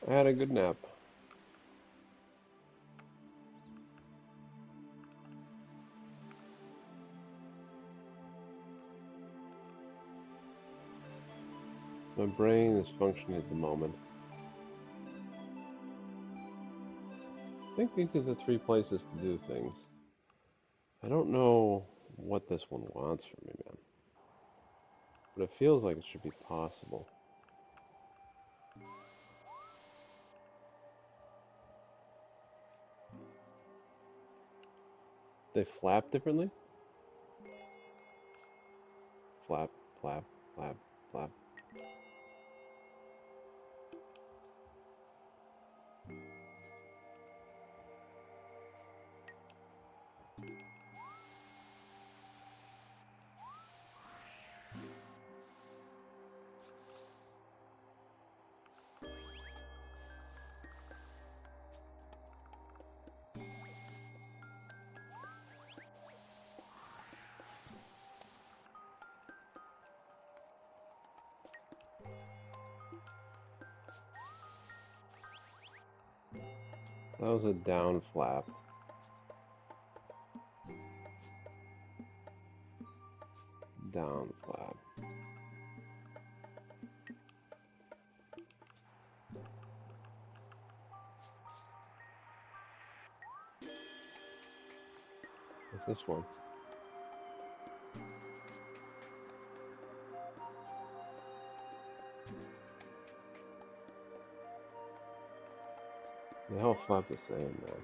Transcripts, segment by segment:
I had a good nap. My brain is functioning at the moment. I think these are the three places to do things. I don't know what this one wants from me, man. But it feels like it should be possible. They flap differently? Flap, flap, flap, flap. That was a down flap. Down flap. What's this one? They all flap the same, man.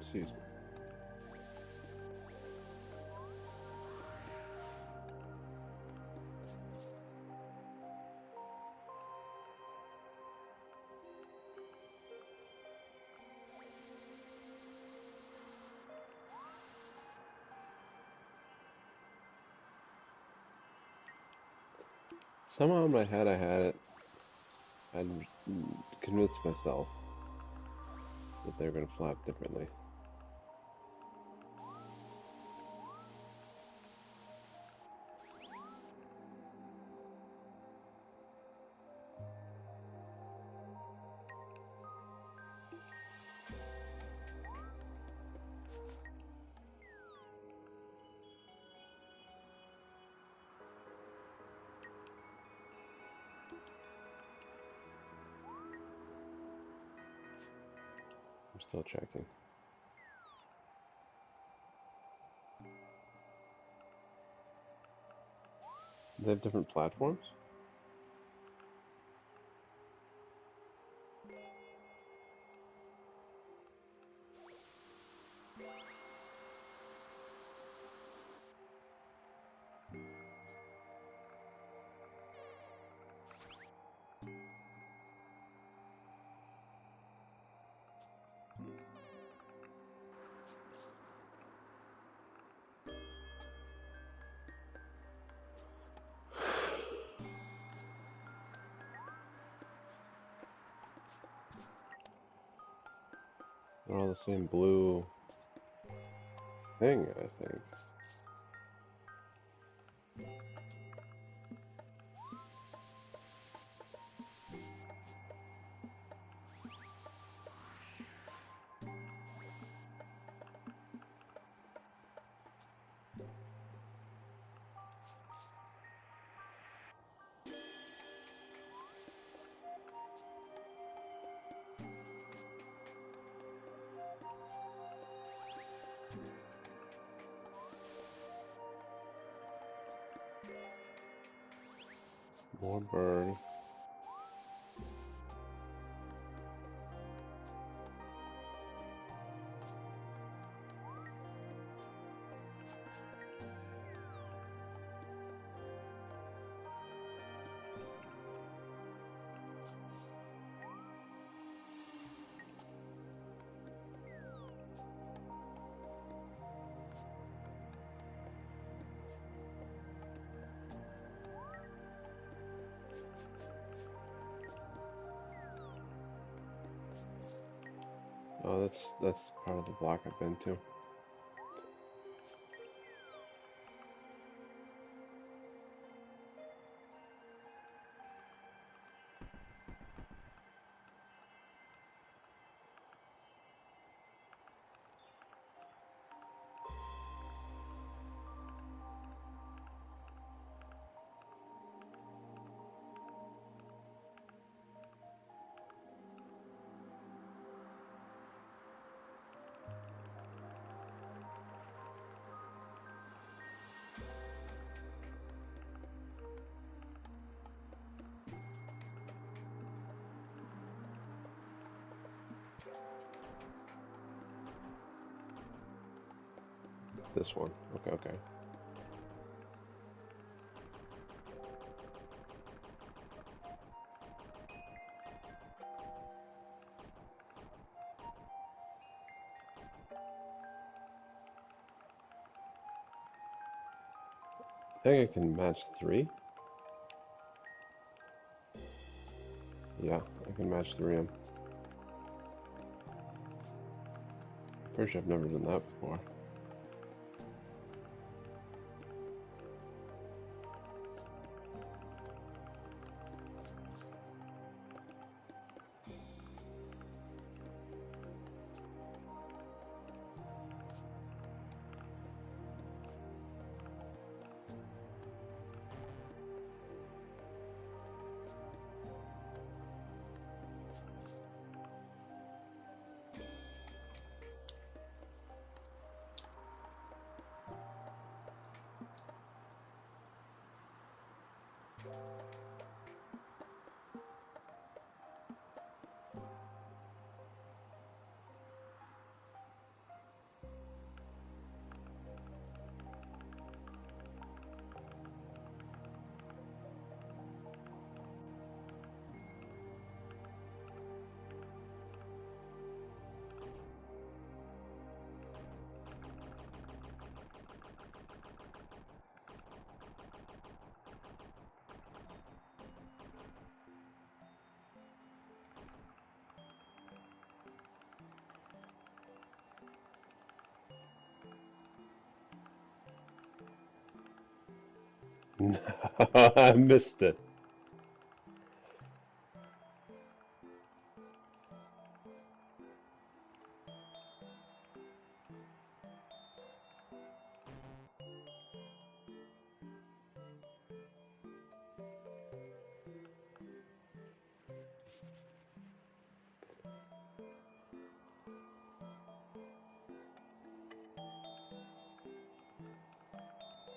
Excuse me. Somehow in my head I had it. I'd convinced myself that they're going to flap differently. I'm still checking. They have different platforms? They're all the same blue thing, I think. More burn. Oh, that's part of the block I've been to. This one. Okay, okay. I think I can match 3. Yeah, I can match 3M. Pretty sure I've never done that before. I missed it.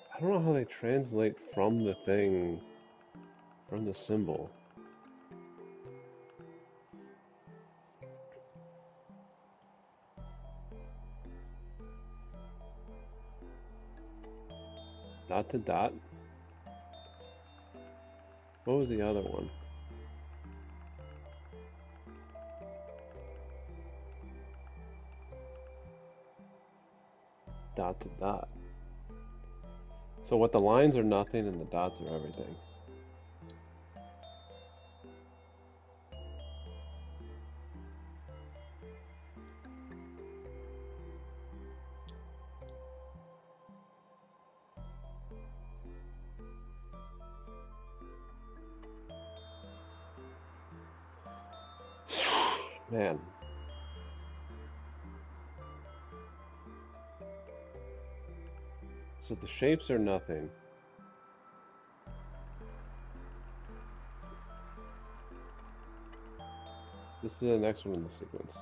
I don't know how they translate from the thing, from the symbol. Dot to dot? What was the other one? Dot to dot. So what the lines are nothing and the dots are everything. Man. So the shapes are nothing. This is the next one in the sequence.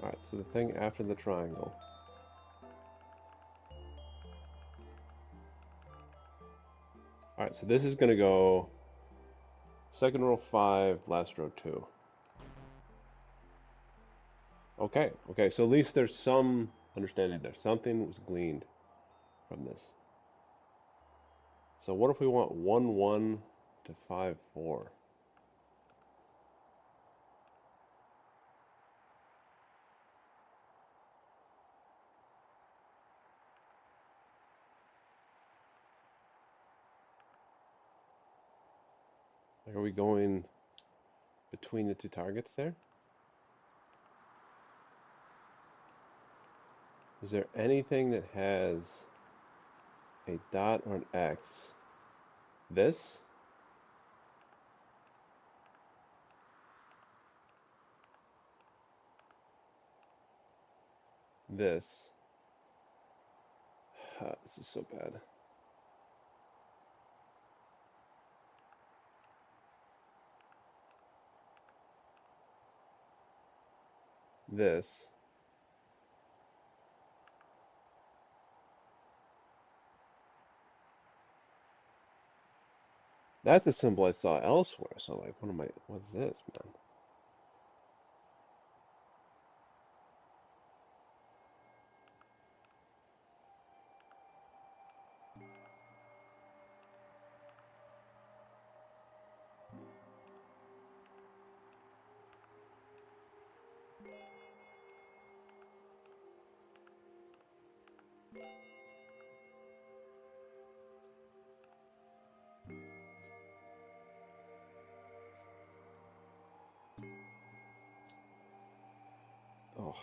Alright, so the thing after the triangle. Alright, so this is going to go second row 5, last row 2. Okay, okay, so at least there's some understanding there. Something was gleaned from this. So what if we want 1, 1 to 5, 4? Like, are we going between the two targets there? Is there anything that has a dot or an X? This? This? This is so bad. This? That's a symbol I saw elsewhere. So like, what's this, man? Oh,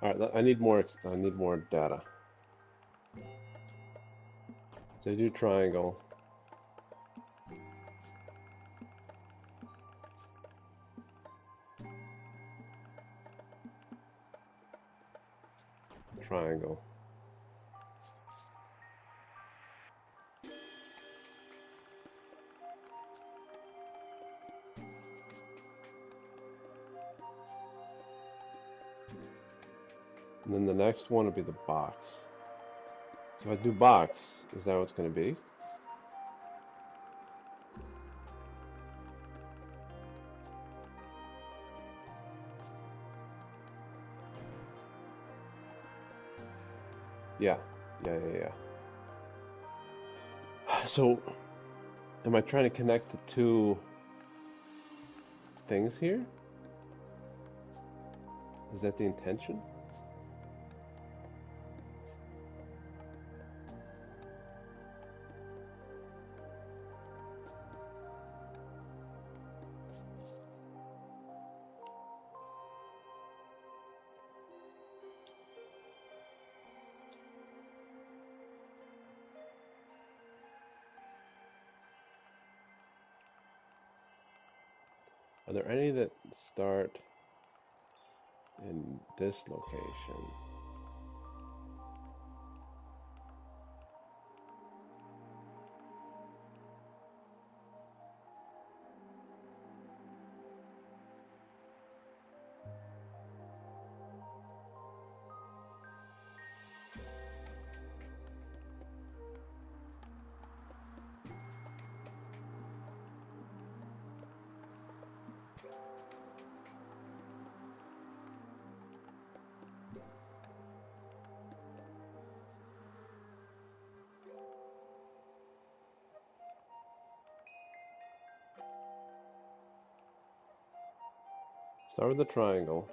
all right. I need more. I need more data. So I do triangle. Triangle. And then the next one would be the box. So if I do box, is that what it's going to be? Yeah. Yeah. So, am I trying to connect the two things here? Is that the intention? Are there any that start in this location? Start with the triangle.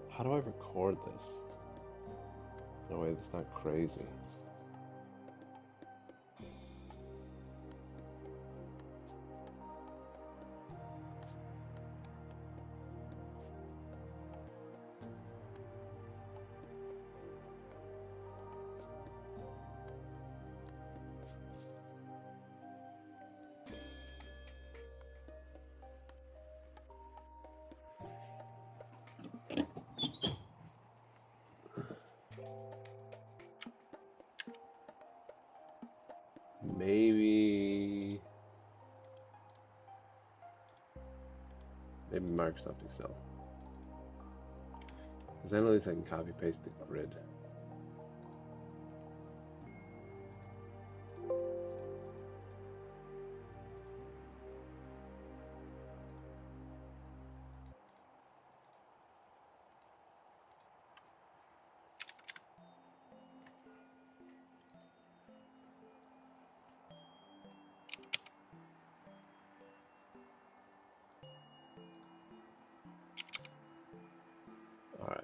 How do I record this? No way, it's not crazy. Maybe Microsoft Excel. Because then at least I can copy paste the grid. Alright.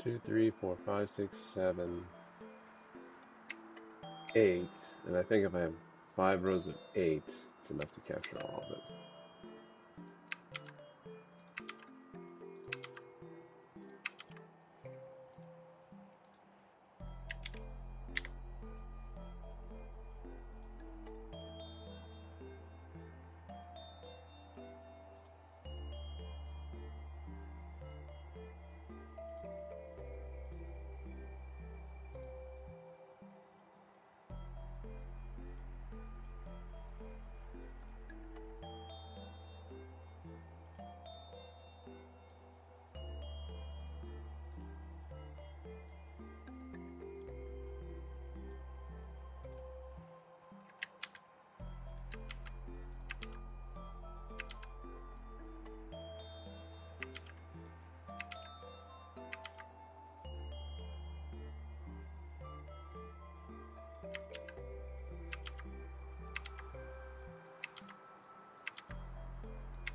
Two, three, four, five, six, 7, 8. And I think if I have 5 rows of 8, it's enough to capture all of it.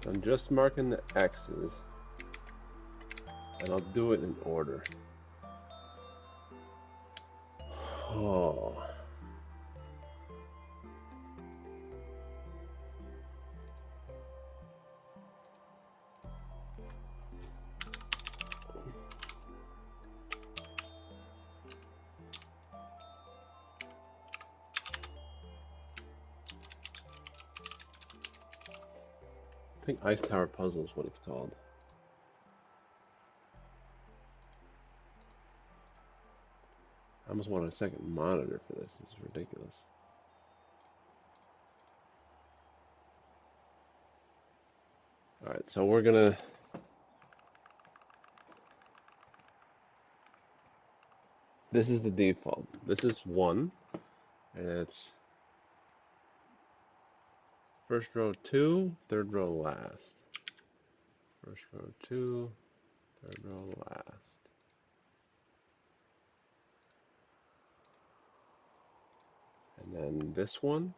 So I'm just marking the X's, and I'll do it in order. Oh. I think Ice Tower Puzzle is what it's called. I almost want a second monitor for this. This is ridiculous. Alright, so we're gonna... This is the default. This is 1, and it's first row 2, third row last. First row 2, third row last. And then this one,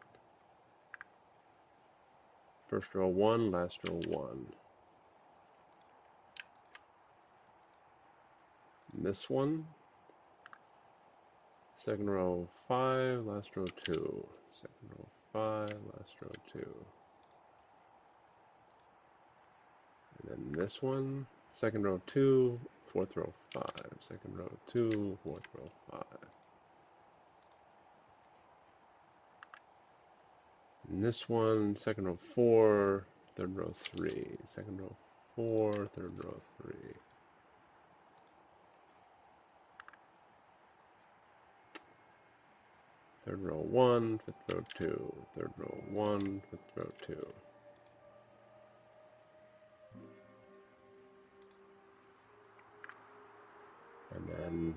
first row 1, last row 1. And this one, second row 5, last row 2. Second row 5, last row 2. And then this one, second row 2, fourth row 5. Second row 2, fourth row 5. And this one, second row 4, third row 3. Second row 4, third row 3. Third row 1, fifth row 2. Third row 1, fifth row 2. And then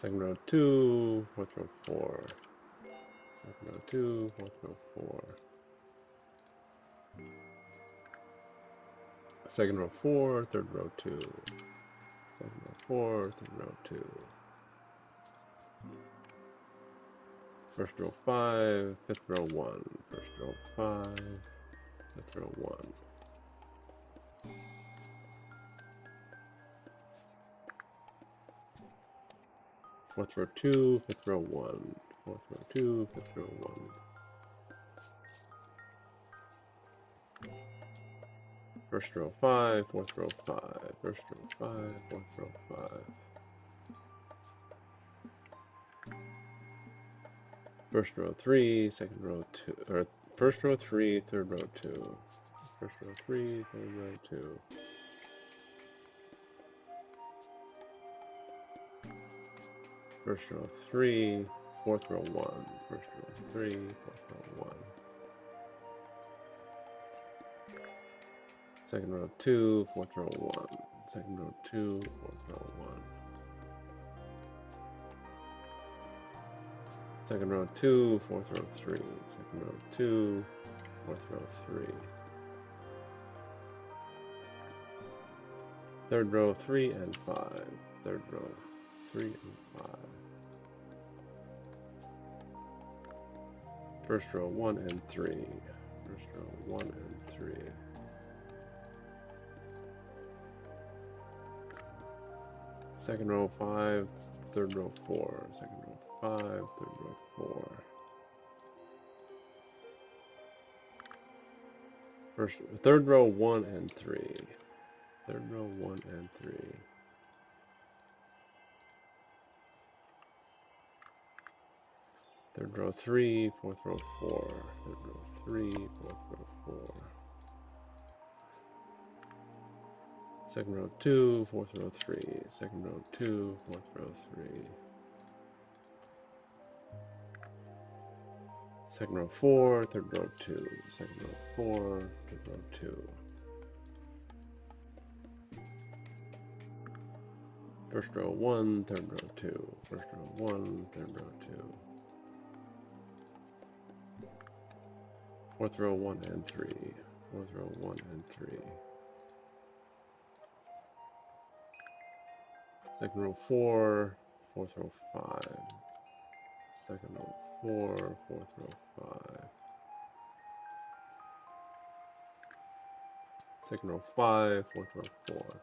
second row 2, fourth row 4. Second row 2, fourth row 4. Second row 4, third row 2. Second row 4, third row 2. First row 5, fifth row 1. First row 5, fifth row 1. Fourth row 2, fifth row 1. Fourth row 2, fifth row 1. First row 5, fourth row 5. First row 5, fourth row 5. First row 3, second row 2, or first row 3, third row 2. First row 3, third row 2. First row 3, fourth row 1. First row 3, fourth row 1. Second row 2, fourth row 1. Second row 2, fourth row 1. Second row 2, fourth row 3. Second row 2, fourth row 3. Third row 3 and 5. Third row 3 and 5. First row 1 and 3. First row 1 and 3. Second row 5, third row 4. Second row 5, third row 4. Third row 1 and 3. Third row 1 and 3. Third row 3, fourth row 4. Third row 3, fourth row 4. Second row 2, fourth row 3. Second row 2, fourth row 3. Second row 4, third row 2. Second row 4, third row 2. First row 1, third row 2. First row 1, third row 2. Fourth row 1 and 3. Fourth row 1 and 3. Second row 4, fourth row 5. Second row 4, fourth row 5. Second row 5, fourth row 4.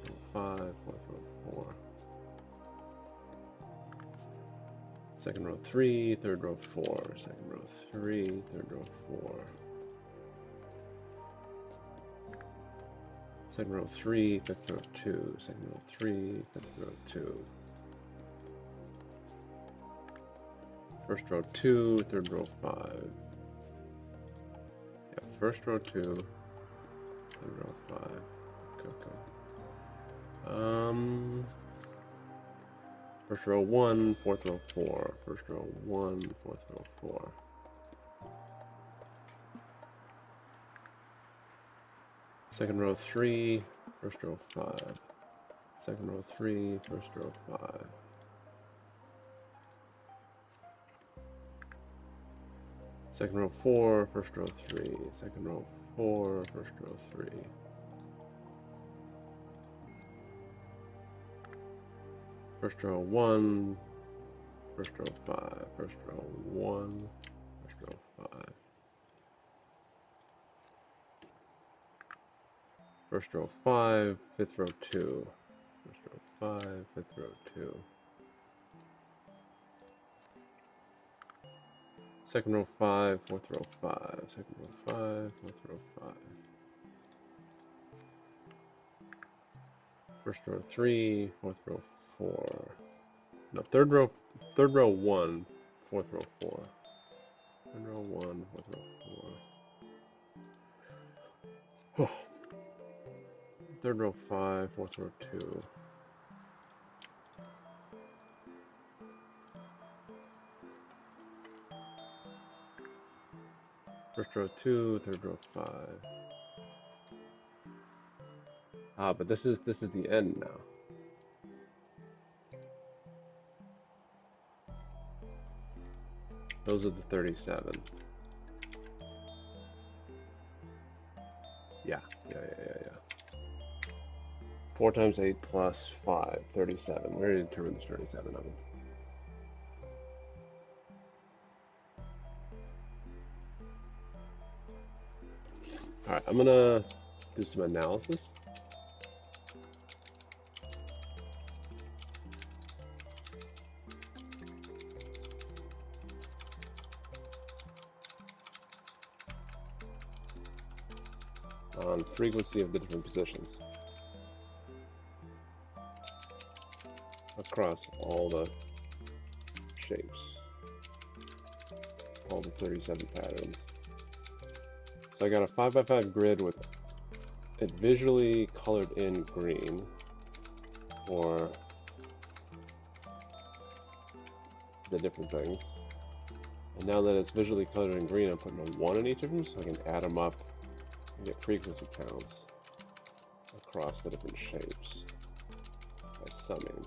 Second row 5, fourth row 4. Second row 3, third row 4. Second row 3, third row 4. Second row 3, fifth row 2. Second row 3, fifth row 2. First row 2, third row 5. Yeah, first row 2, third row 5. Okay. First row 1, fourth row 4. First row 1, fourth row 4. Second row 3, first row 5. Second row 3, first row 5. Second row 4, first row 3. Second row 4, first row 3. First row 1, first row 5. First row 1, first row 5. First row 5, fifth row 2. First row 5, fifth row 2. Second row 5, fourth row 5. Second row 5, fourth row 5. First row 3, fourth row 4. No, third row 1, fourth row 4. Third row 1, fourth row 4. Third row 5, fourth row 2. First row 2, third row 5. Ah, but this is the end now. Those are the 37. Yeah. 4 times 8 plus 5, 37. We already determined there's 37 of them. Alright, I'm gonna do some analysis. On frequency of the different positions across all the shapes, all the 37 patterns. So I got a 5x5 grid with it visually colored in green for the different things. And now that it's visually colored in green, I'm putting a 1 in each of them so I can add them up and get frequency counts across the different shapes by summing.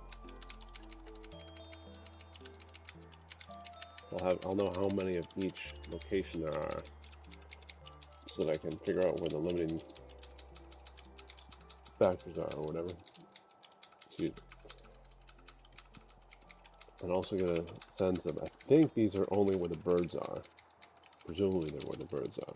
I'll know how many of each location there are so that I can figure out where the limiting factors are or whatever. Excuse me. And also get a sense of, I think these are only where the birds are. Presumably they're where the birds are.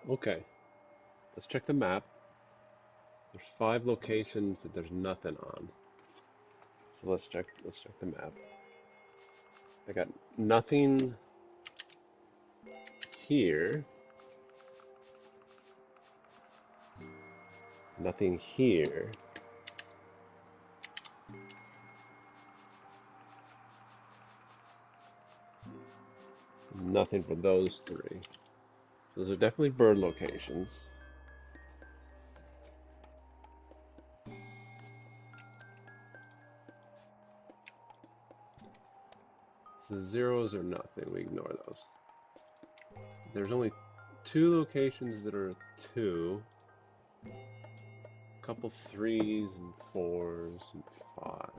Okay, let's check the map. There's 5 locations that there's nothing on. So let's check the map. I got nothing here, nothing here, nothing for those 3. So those are definitely bird locations. So zeros are nothing, we ignore those. There's only 2 locations that are 2. A couple 3s and 4s and 5s.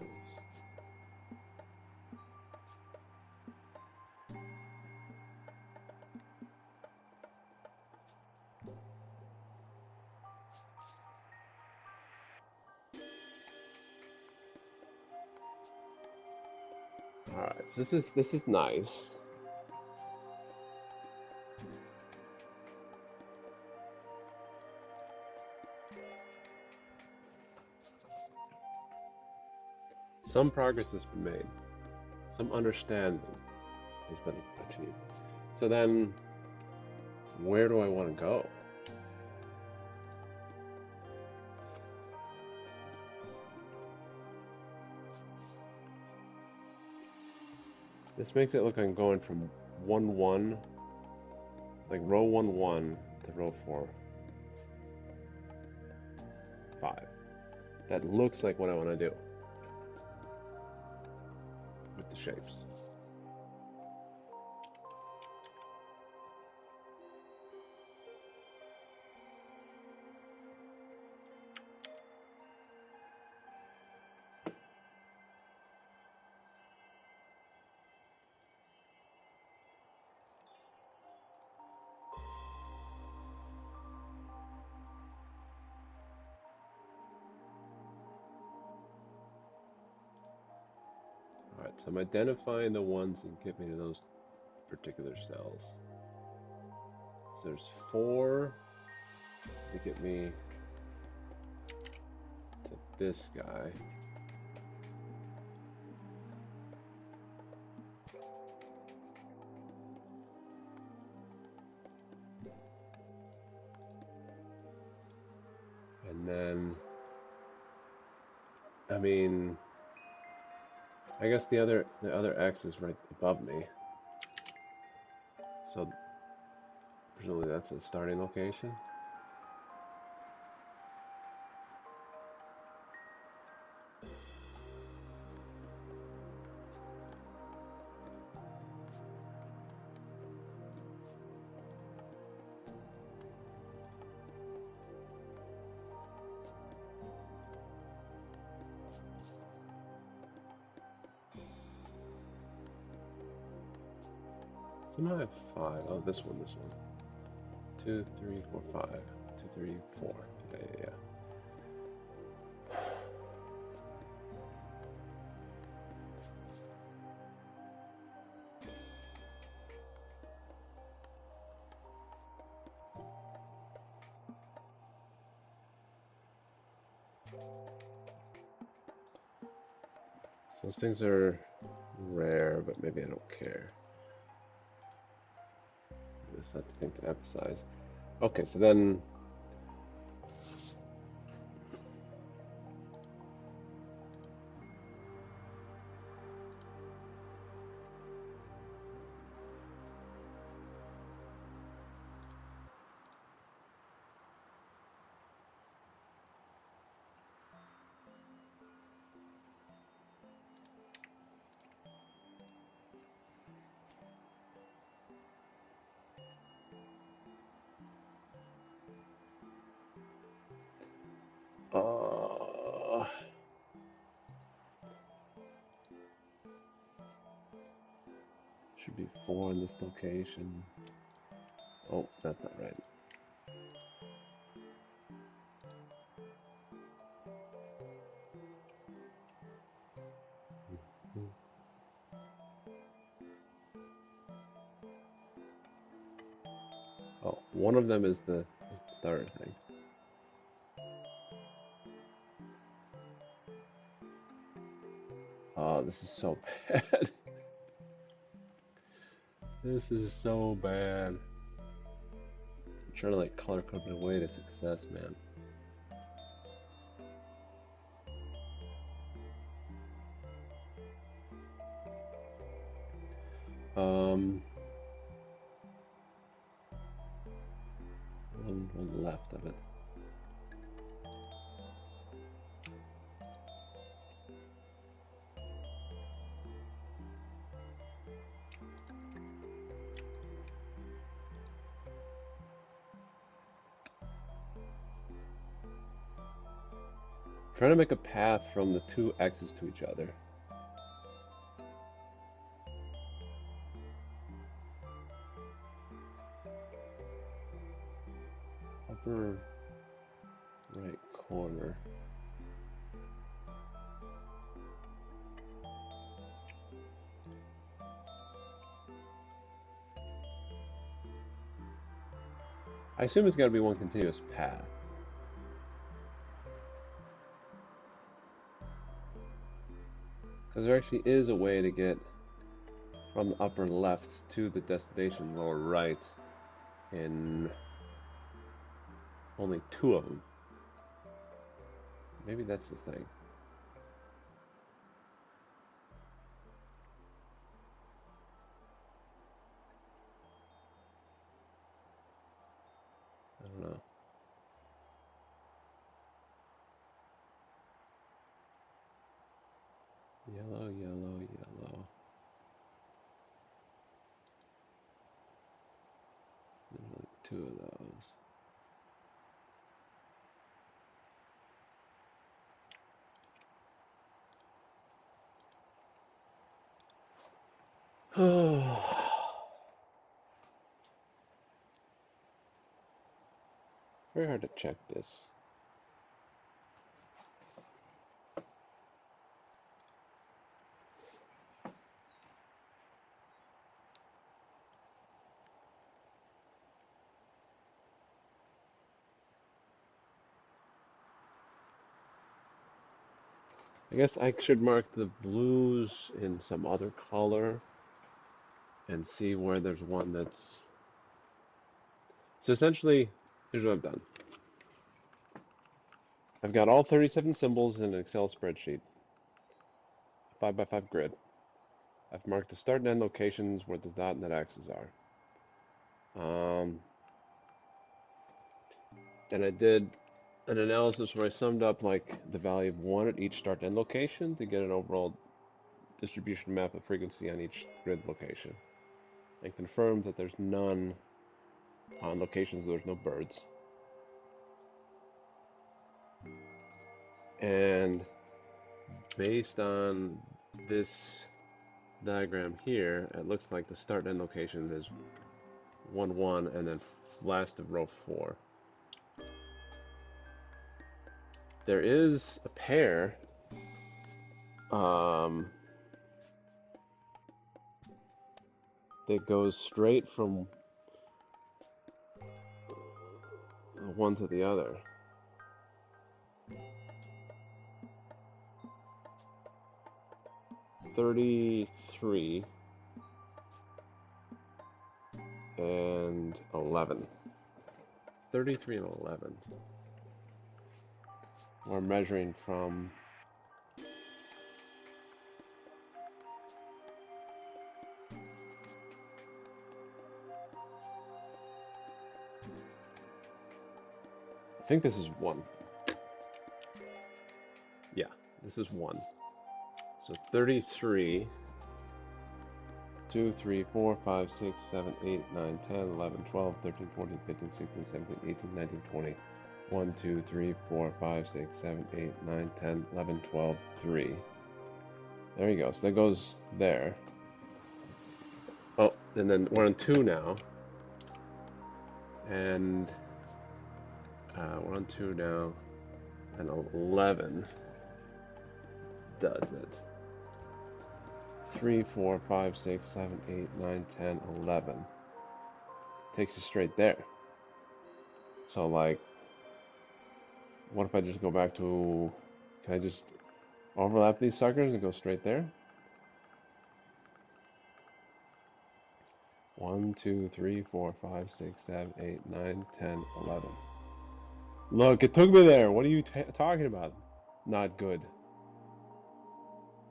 Alright, so this is nice. Some progress has been made. Some understanding has been achieved. So then, where do I want to go? This makes it look like I'm going from 1-1, like row 1-1 to row 4-5. That looks like what I want to do with the shapes. Alright, so I'm identifying the ones that get me to those particular cells. So there's 4 to get me to this guy. And then, I mean, I guess the other X is right above me. So presumably that's a starting location. So now I have 5. Oh, this one, this one. 2, 3, 4, 5. 2, 3, 4. Yeah, yeah, yeah. So those things are rare, but maybe I don't care. That's not the thing to emphasize. Okay, so then uh, should be 4 in this location. Oh, that's not right. Oh, one of them is the starter thing. Oh, this is so bad. This is so bad. I'm trying to like color code my way to success, man. Um, one left of it. Trying to make a path from the two X's to each other. Upper right corner. I assume it's got to be one continuous path. Because there actually is a way to get from the upper left to the destination lower right in only 2 of them. Maybe that's the thing. I don't know. Yellow, yellow, yellow. There's only 2 of those. Very hard to check this. I guess I should mark the blues in some other color and see where there's one that's... So essentially, here's what I've done. I've got all 37 symbols in an Excel spreadsheet, 5 by 5 grid. I've marked the start and end locations where the dot and the axes are. Then I did an analysis where I summed up like the value of 1 at each start and end location to get an overall distribution map of frequency on each grid location, and confirmed that there's none on locations where there's no birds. And based on this diagram here, it looks like the start and end location is 1, 1, and then last of row 4. There is a pair that goes straight from one to the other. $33 and $11. 33 and 11. We're measuring from I think this is 1. Yeah, this is 1. So 33, 2, 3, 4, 5, 6, 7, 8, 9, 10, 11, 12, 13, 14, 15, 16, 17, 18, 19, 20. 1, 2, 3, 4, 5, 6, 7, 8, 9, 10, 11, 12, 3. There you go. So that goes there. Oh, and then we're on 2 now. And we're on 2 now. And 11 does it. 3, 4, 5, 6, 7, 8, 9, 10, 11. Takes you straight there. So, like, what if I just go back to... Can I just overlap these suckers and go straight there? 1, 2, 3, 4, 5, 6, 7, 8, 9, 10, 11. Look, it took me there. What are you talking about? Not good.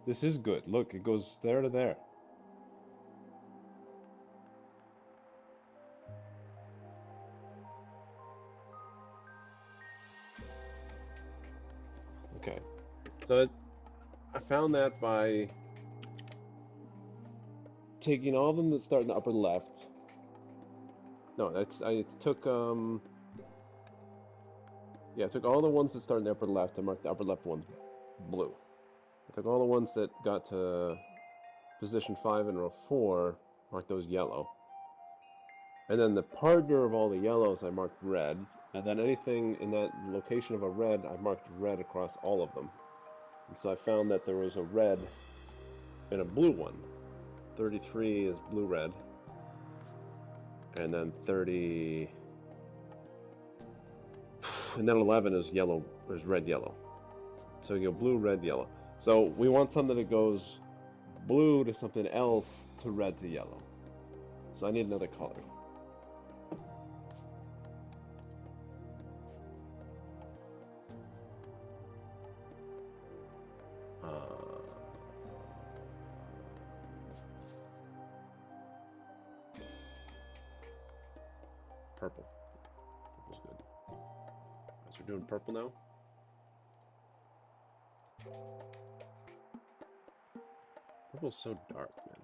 This is good. Look, it goes there to there. Okay. So I found that by taking all of them that start in the upper left. No, I took yeah, I took all the ones that start in the upper left and marked the upper left ones blue. I took all the ones that got to position 5 in row 4, marked those yellow. And then the partner of all the yellows I marked red, and then anything in that location of a red, I marked red across all of them. And so I found that there was a red and a blue one. 33 is blue-red, and then 30, and then 11 is yellow, is red-yellow. So you go blue, red, yellow. So we want something that goes blue to something else to red to yellow. So I need another color. Purple. Purple's good. So we're doing purple now. Purple's so dark, man.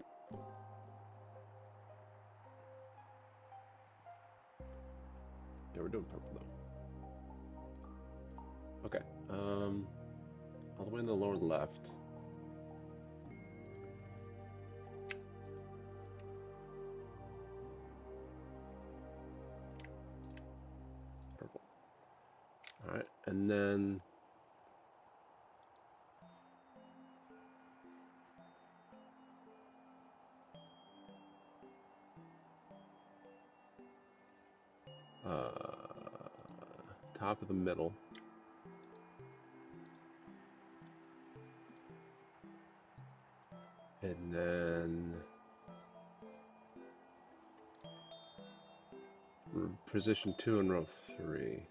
Yeah, we're doing purple though. Okay. All the way in the lower left. Purple. All right, and then top of the middle. And then position 2 in row 3.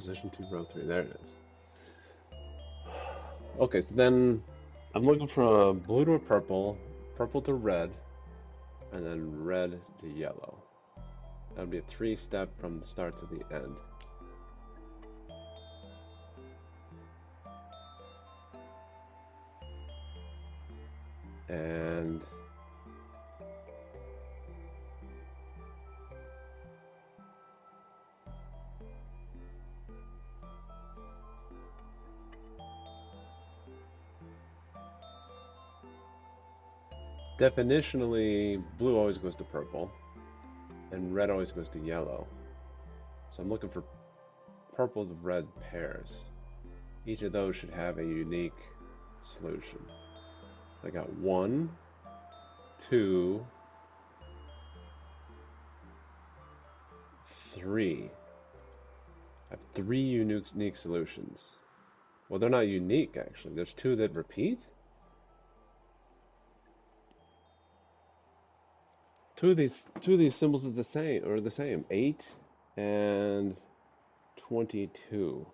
position 2, row 3. There it is. Okay, so then I'm looking for a blue to a purple, purple to red, and then red to yellow. That would be a 3-step from the start to the end. And definitionally, blue always goes to purple, and red always goes to yellow. So I'm looking for purple to red pairs. Each of those should have a unique solution. So I got 1, 2, 3. I have 3 unique solutions. Well, they're not unique, actually. There's 2 that repeat. Two of these symbols are the same. 8 and 22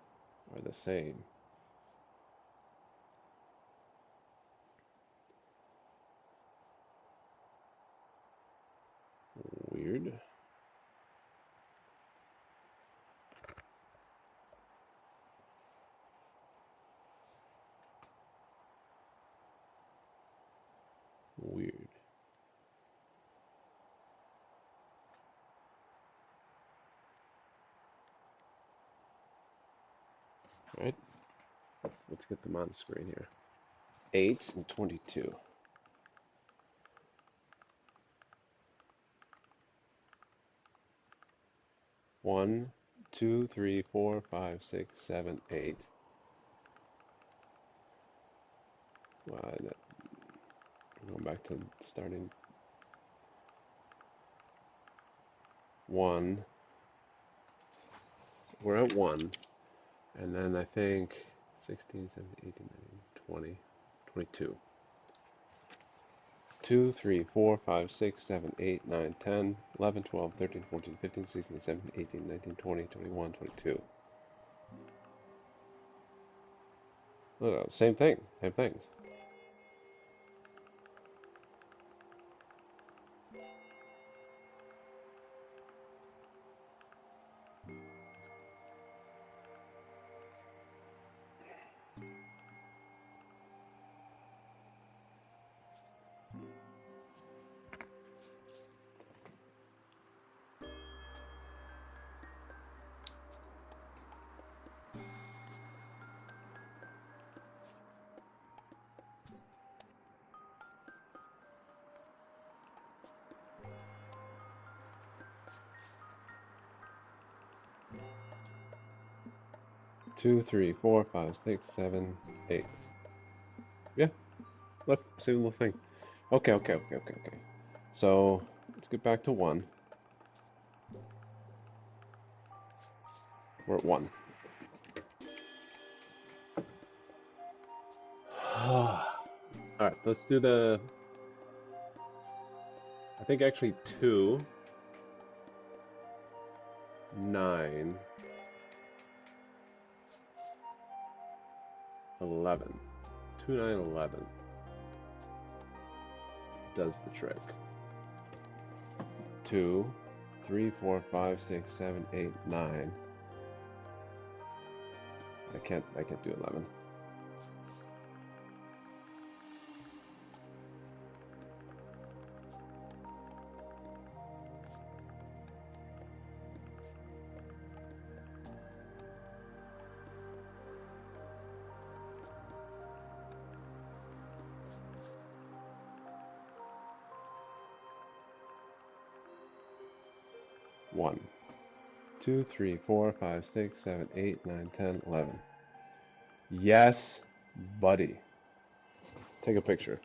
are the same. Weird. Weird. All right. Let's get them on the screen here. 8 and 22. 1, 2, 3, 4, 5, 6, 7, 8. Well, I'm going back to starting. 1. So we're at 1. And then I think 16, 17, 18, 19, 20, 22. 2, 3, 4, 5, 6, 7, 8, 9, 10, 11, 12, 13, 14, 15, 16, 17, 18, 19, 20, 21, 22. Oh, same thing. Same things. Two, three, four, five, six, 7, 8. Yeah, look, same little thing. Okay. So let's get back to 1. We're at 1. All right, let's do the. I think actually 2, 9, 11. 2, 9, 11 does the trick. 2, 3, 4, 5, 6, 7, 8, 9. I can't do 11. One, 2, 3, 4, 5, 6, 7, 8, 9, 10, 11. Yes, buddy. Take a picture.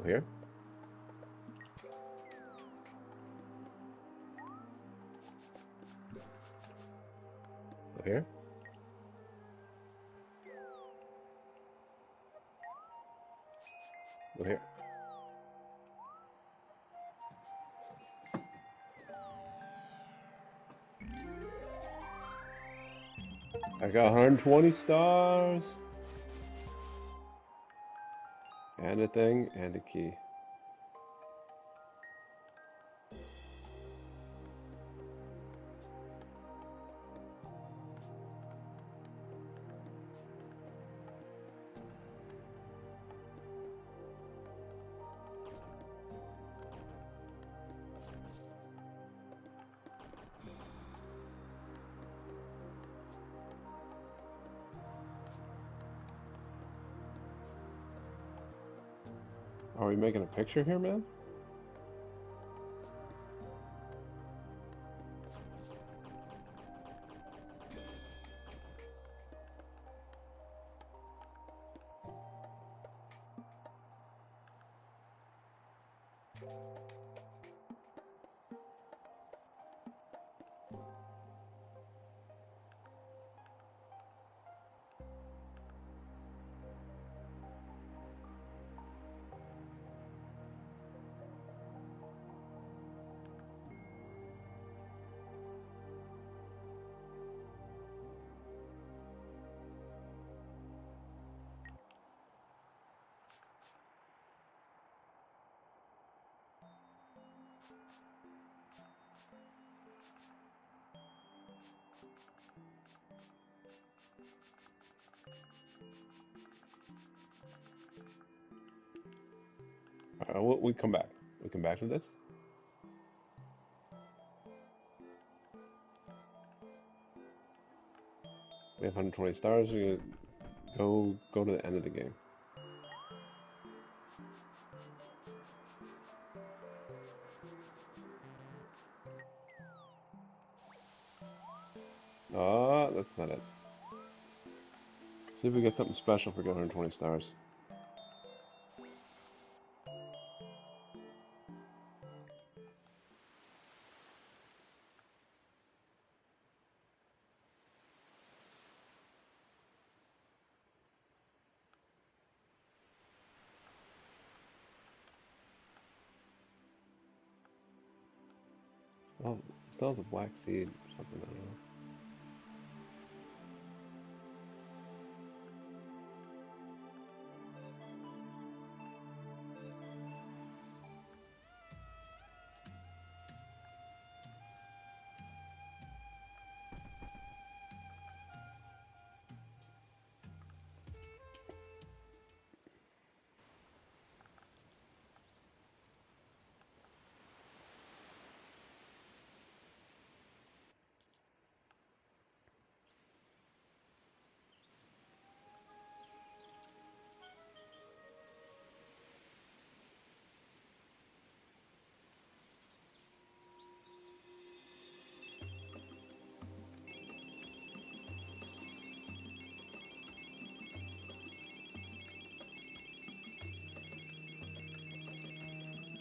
here? Up here? Up here? I got 120 stars! And a thing, and a key. Are we making a picture here, man? Alright, we come back. We come back to this? We have 120 stars. We're gonna go to the end of the game. Oh, that's not it. See if we get something special for 120 stars. Still has a black seed or something, I don't know.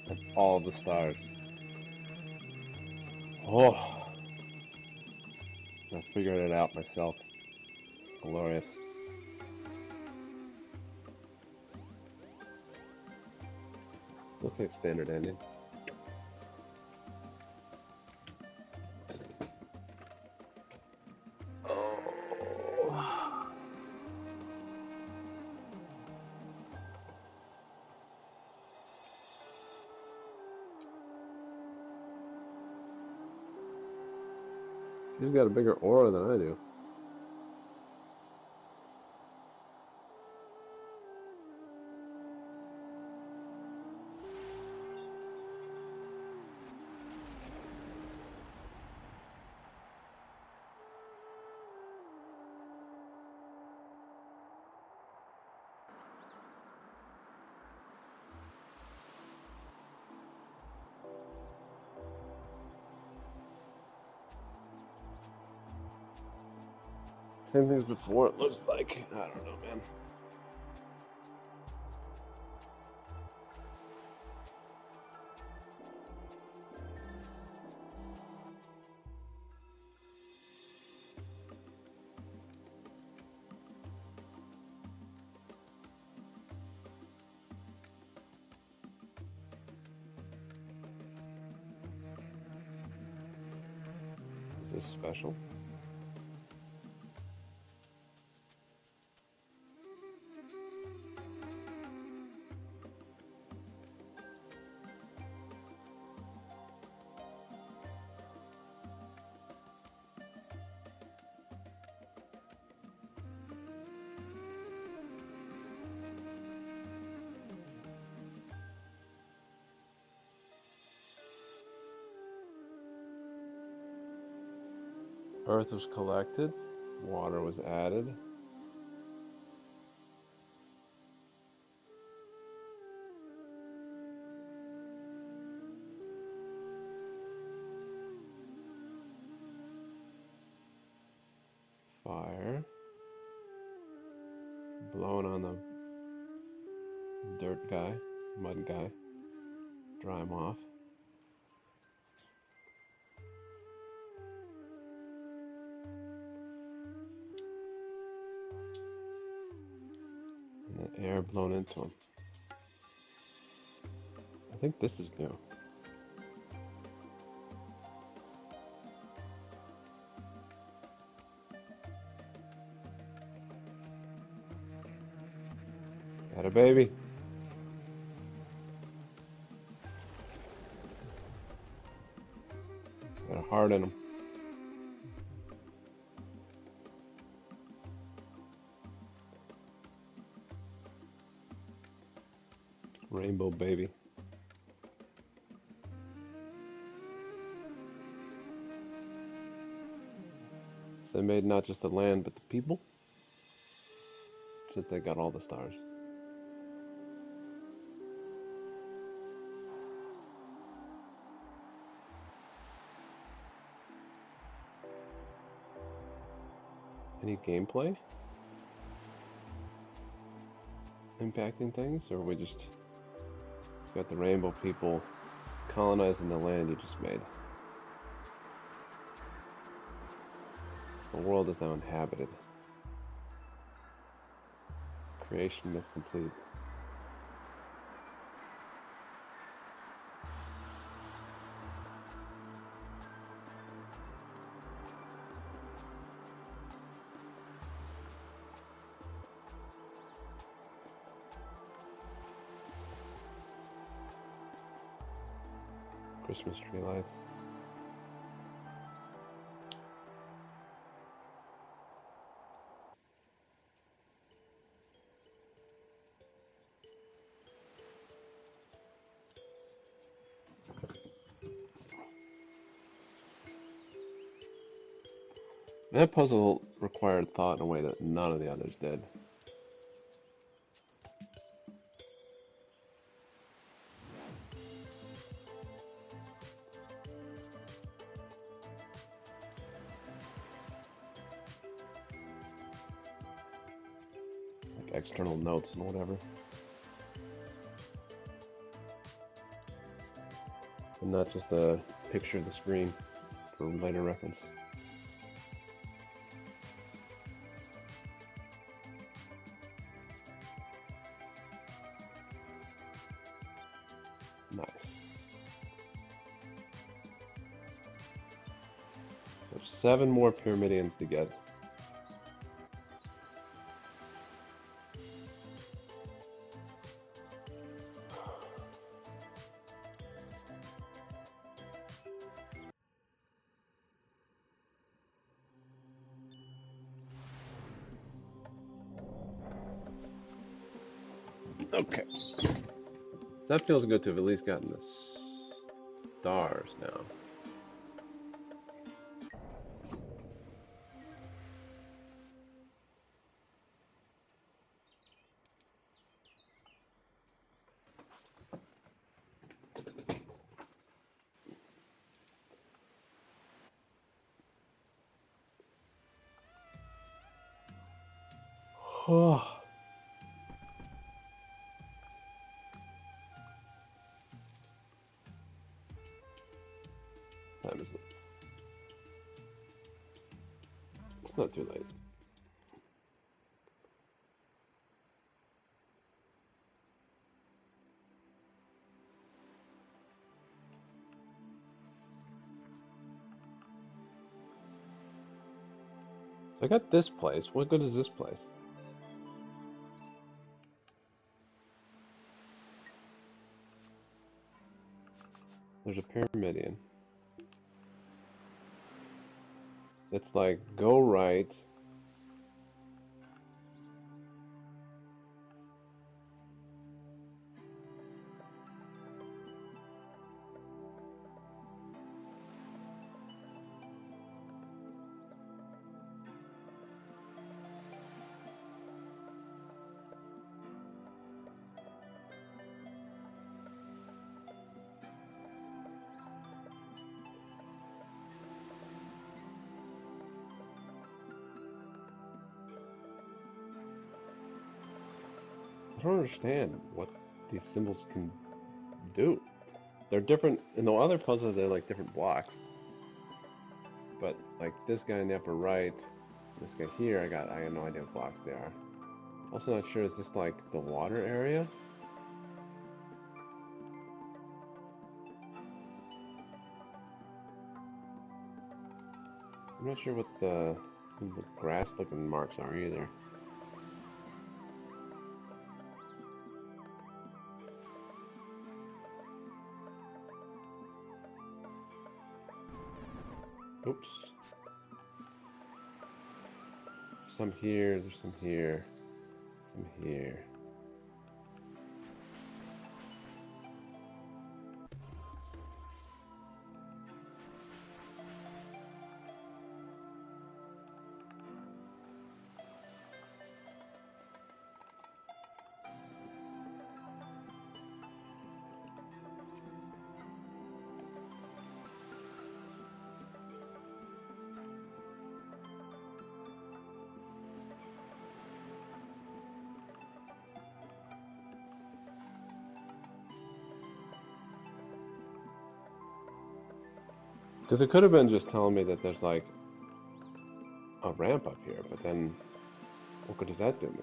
That's all the stars. Oh, I figured it out myself. Glorious. Looks like standard ending. Oh. She's got a bigger aura than I do. Same thing as before, it looks like. I don't know, man. this special? Earth was collected, water was added. Fire. Blowing on the dirt guy, mud guy. Dry him off. And the air blown into him. I think this is new. Had a baby. Got a heart in him. Rainbow baby. So they made not just the land, but the people. Since they got all the stars. Any gameplay impacting things, or we just got the rainbow people colonizing the land you just made? The world is now inhabited. Creation myth complete. Christmas tree lights. That puzzle required thought in a way that none of the others did. Like external notes and whatever. And not just a picture of the screen for later reference. Nice. There's 7 more Pyramidions to get. Okay. So that feels good to have at least gotten the stars now. Oh. Time is it? It's not too late. So I got this place. What good is this place? There's a Pyramidion. It's like, go right. I don't understand what these symbols can do. They're different. In the other puzzle, they're like different blocks. But like this guy in the upper right, this guy here, I have no idea what blocks they are. Also not sure, is this like the water area? I'm not sure what the grass looking marks are either. Oops. Some here, there's some here, some here. Because it could have been just telling me that there's like a ramp up here, but then what good does that do me?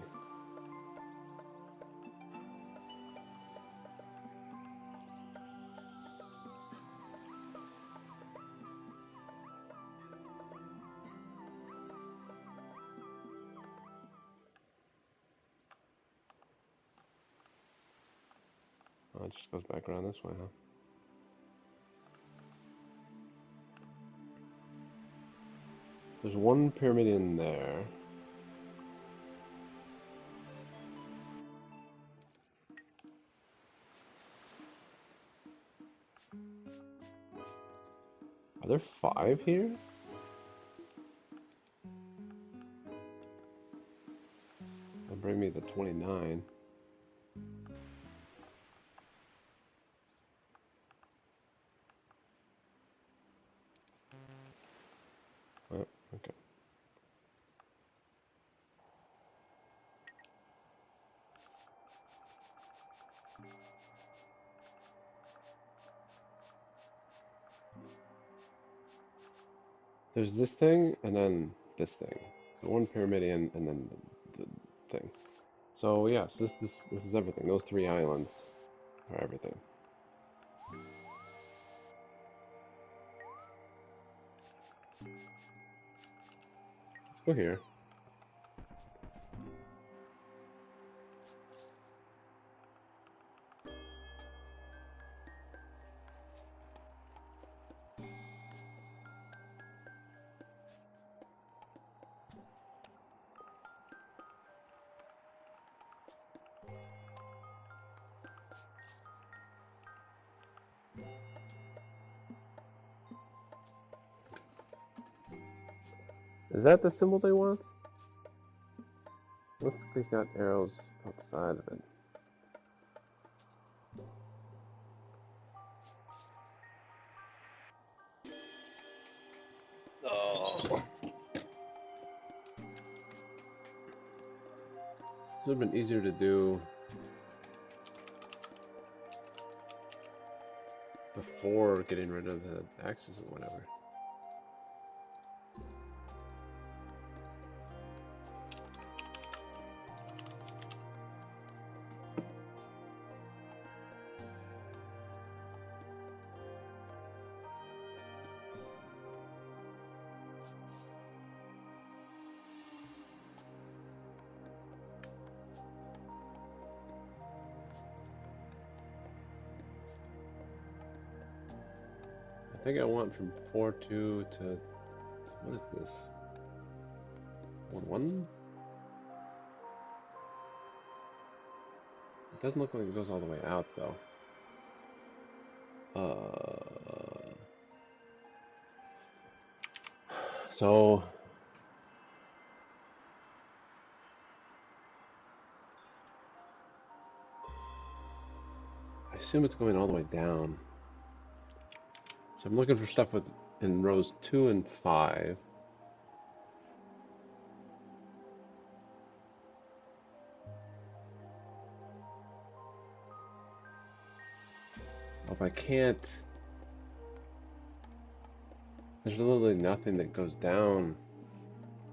Oh, it just goes back around this way, huh? There's one pyramid in there. Are there 5 here? That'll bring me to 29. Oh, okay. There's this thing, and then this thing. So one pyramidion, and then the thing. So yes, this is everything. Those 3 islands are everything. Let's go here. Is that the symbol they want? Looks like he's got arrows outside of it. Oh. This would have been easier to do before getting rid of the axes or whatever. think I want from 4-2 to, what is this? 1-1? It doesn't look like it goes all the way out though. So I assume it's going all the way down. So I'm looking for stuff with in rows 2 and 5. If I can't, there's literally nothing that goes down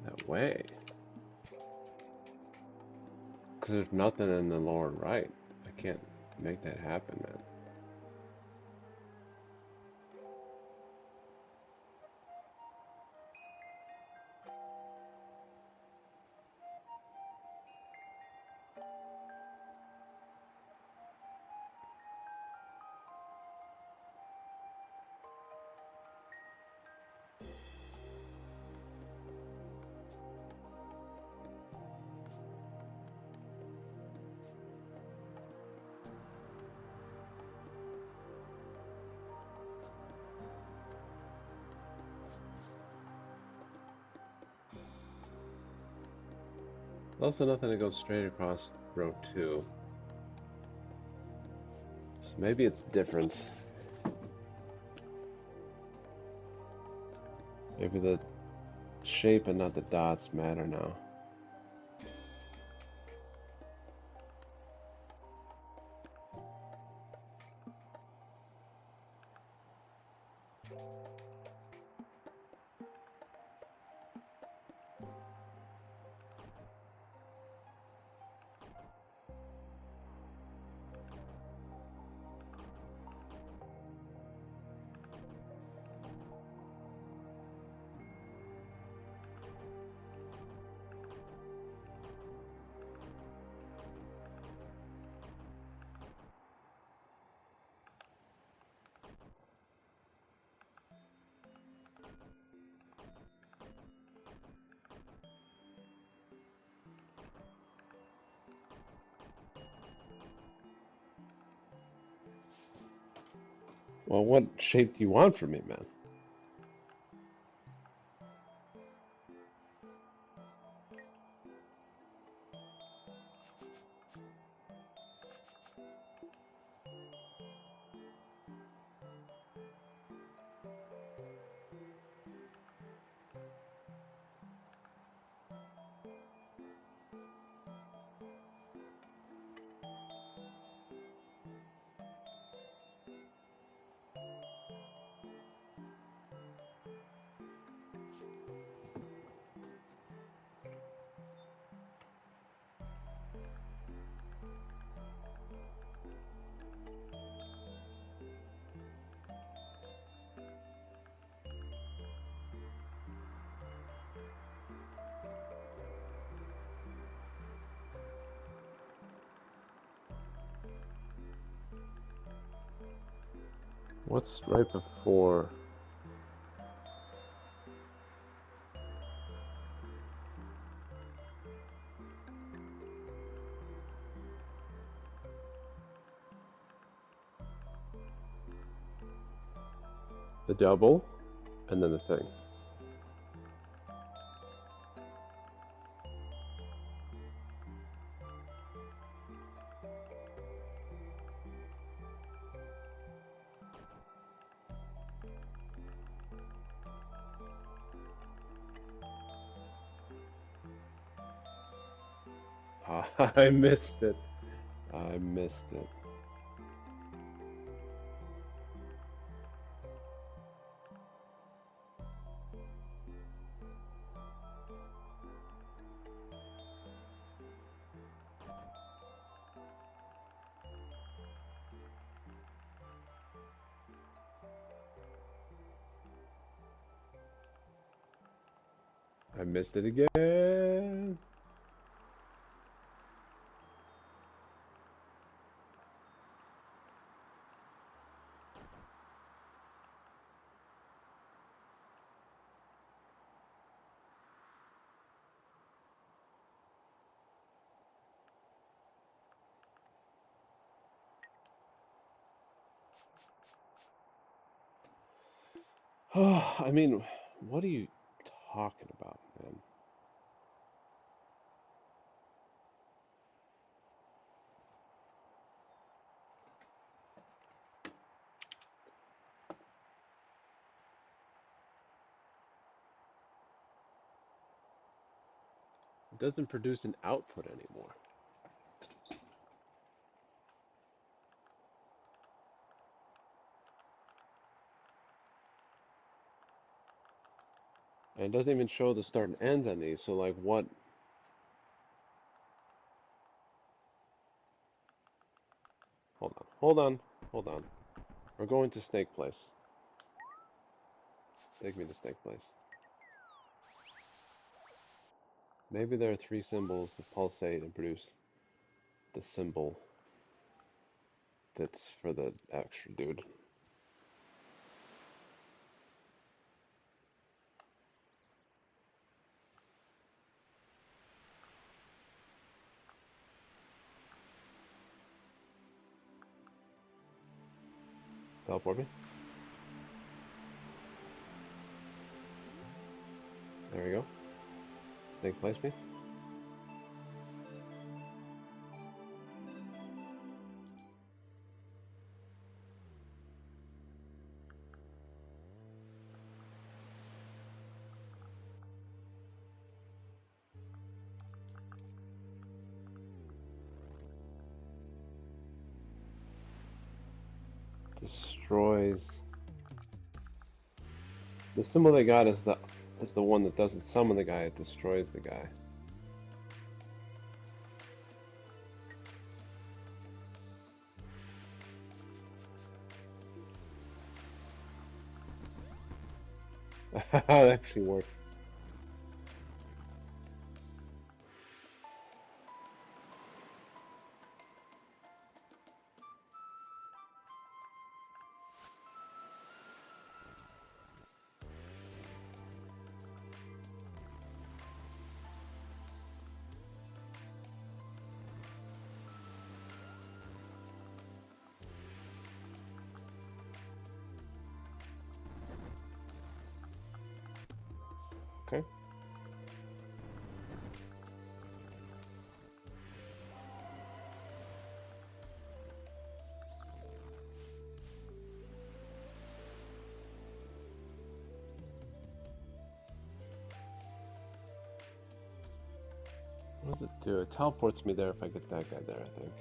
that way. Because there's nothing in the lower right. I can't make that happen, man. There's also nothing that goes straight across row 2. So maybe it's different. Maybe the shape and not the dots matter now. Well, what shape do you want from me, man? What's right before? The double, and then the thing. I missed it. I missed it. I missed it again. I mean, what are you talking about, man? It doesn't produce an output anymore. And it doesn't even show the start and end on these. So like what? Hold on, hold on, hold on. We're going to Snake Place. Take me to Snake Place. Maybe there are three symbols that pulsate and produce the symbol that's for the extra dude. Teleport me. There we go. Snake Place me. Destroys. The symbol they got is the one that doesn't summon the guy, it destroys the guy. That actually worked. Okay. What does it do? It teleports me there if I get that guy there, I think.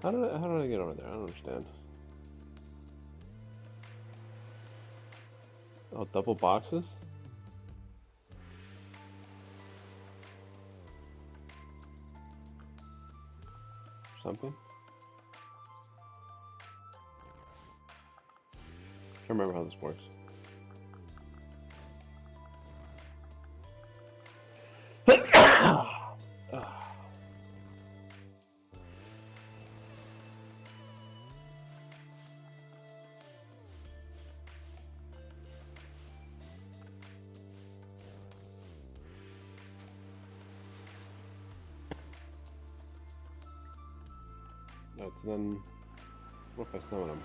How did I get over there? I don't understand. Oh, double boxes? Something? I can't remember how this works. No, so then, what if I summon him?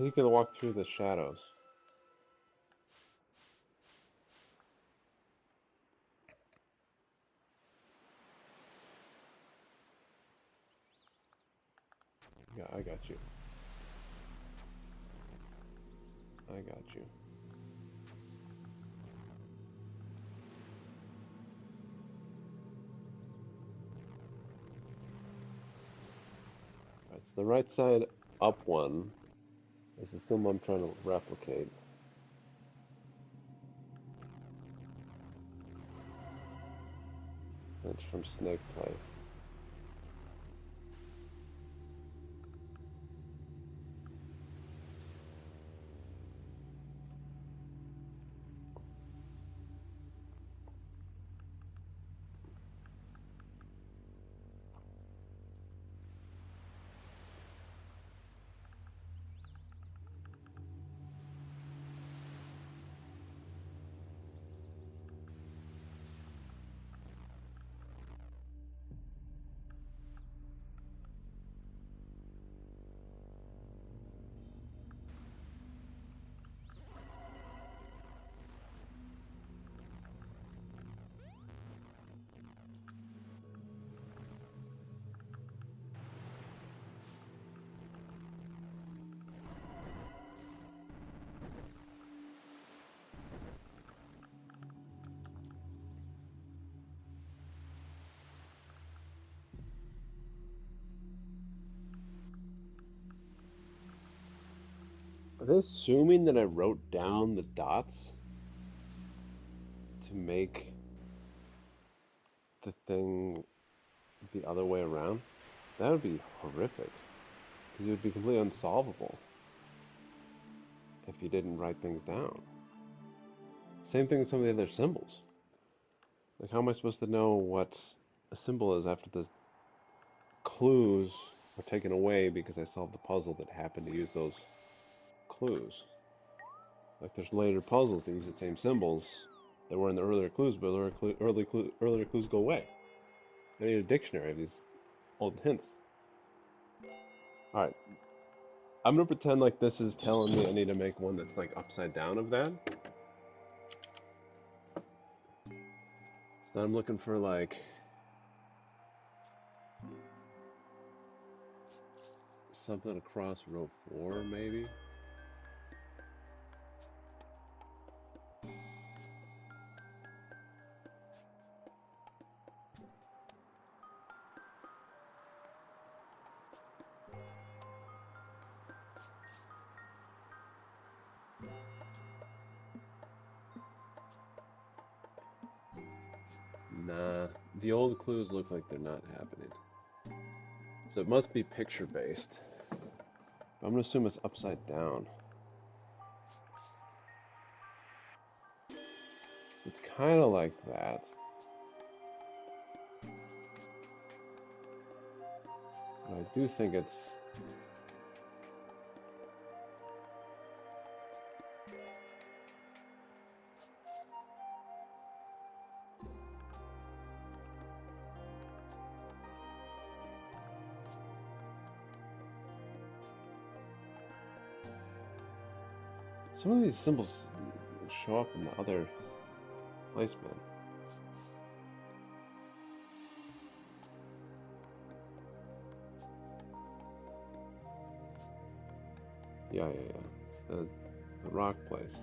He can walk through the shadows. Yeah, I got you. I got you. So the right side up one is the symbol I'm trying to replicate. It's from Snake Place. Are they assuming that I wrote down the dots to make the thing the other way around? That would be horrific, because it would be completely unsolvable if you didn't write things down. Same thing with some of the other symbols. Like, how am I supposed to know what a symbol is after the clues were taken away because I solved the puzzle that happened to use those clues? Like, there's later puzzles that use the same symbols that were in the earlier clues, but earlier clues go away. I need a dictionary of these old hints. Alright, I'm gonna pretend like this is telling me I need to make one that's like upside down of that. So now I'm looking for like something across row 4, maybe. Nah, the old clues look like they're not happening. So it must be picture based. I'm gonna assume it's upside down. It's kind of like that. But I do think it's... Some of these symbols show up in the other placement. Yeah. The rock place.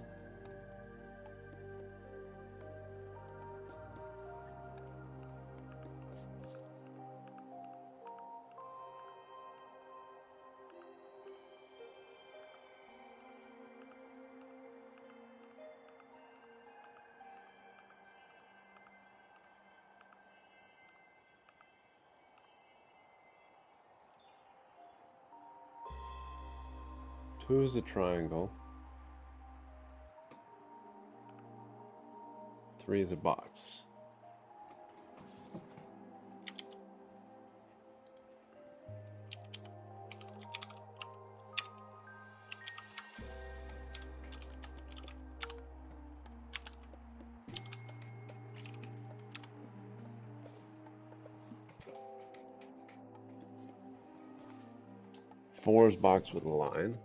Two is a triangle. 3 is a box. Four is box with a line.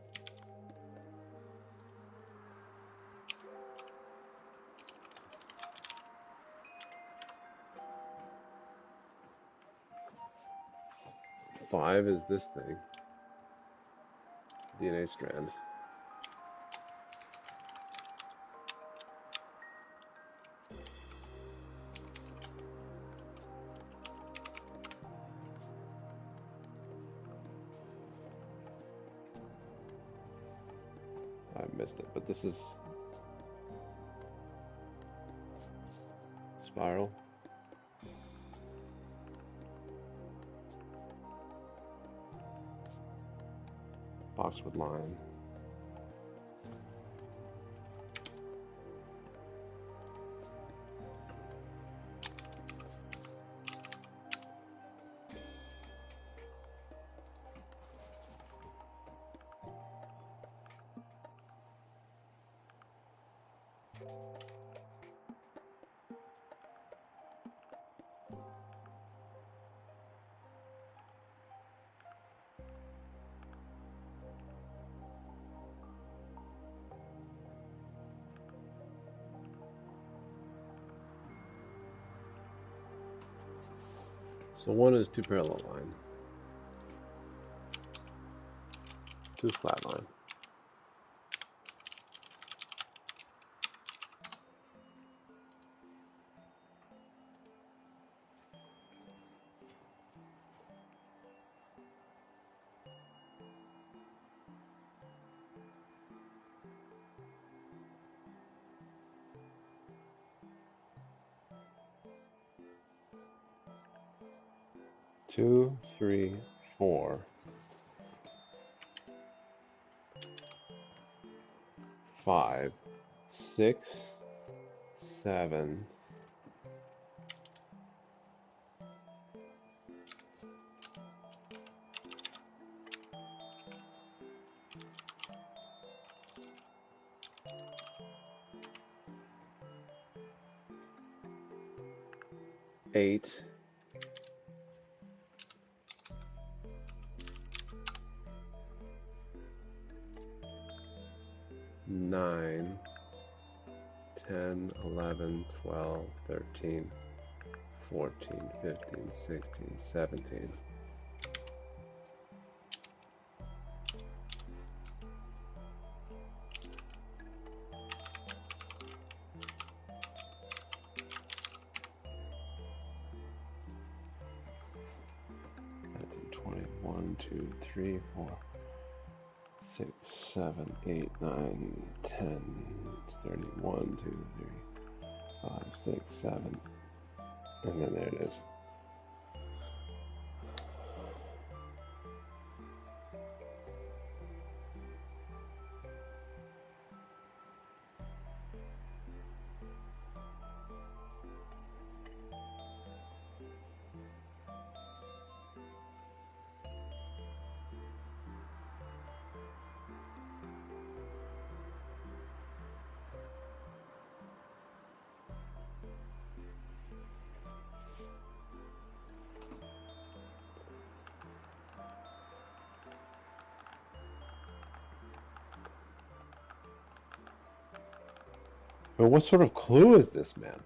Five is this thing. DNA strand. I missed it, but this is spiral. Boxwood line. So one is two parallel line, two flat line. Two, three, four, five, 6, 7, 8, 9, 10, 11, 12, 13, 14, 15, 16, 17. One, 2, 3, 4, 6, 7, 8, 9, 10, 31, 2, 3, 5, 6, 7, and then there it is. But what sort of clue is this, man?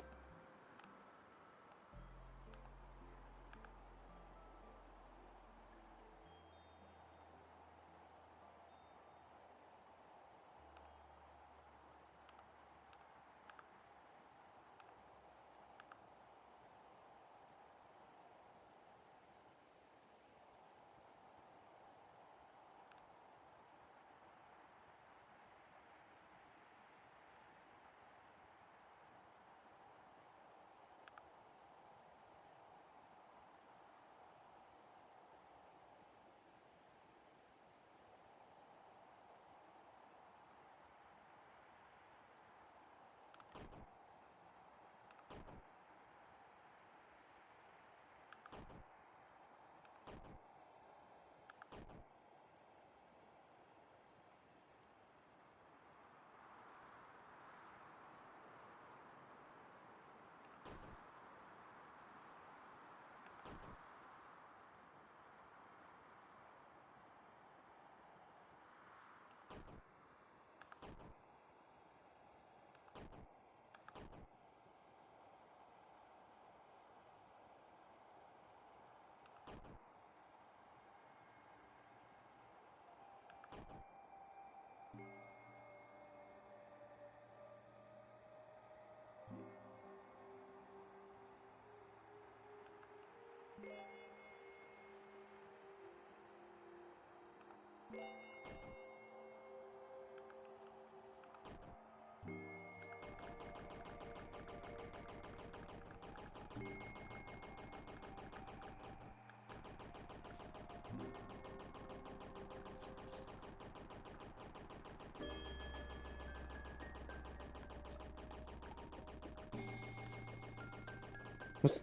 What's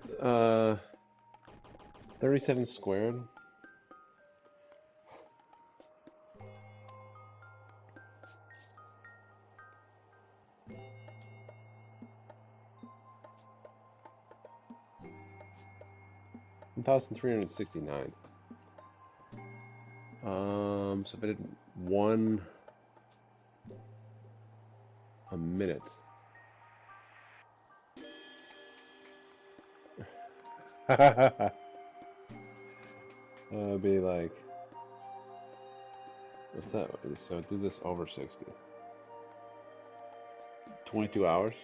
37 squared? 1,369. So if I did one a minute, it'd be like, what's that? So do this over 60. 22 hours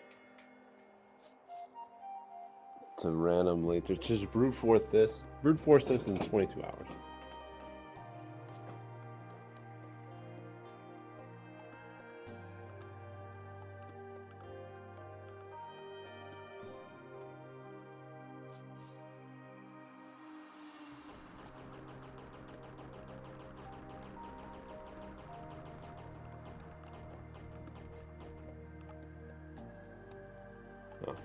to randomly just brute force this in 22 hours. Oh.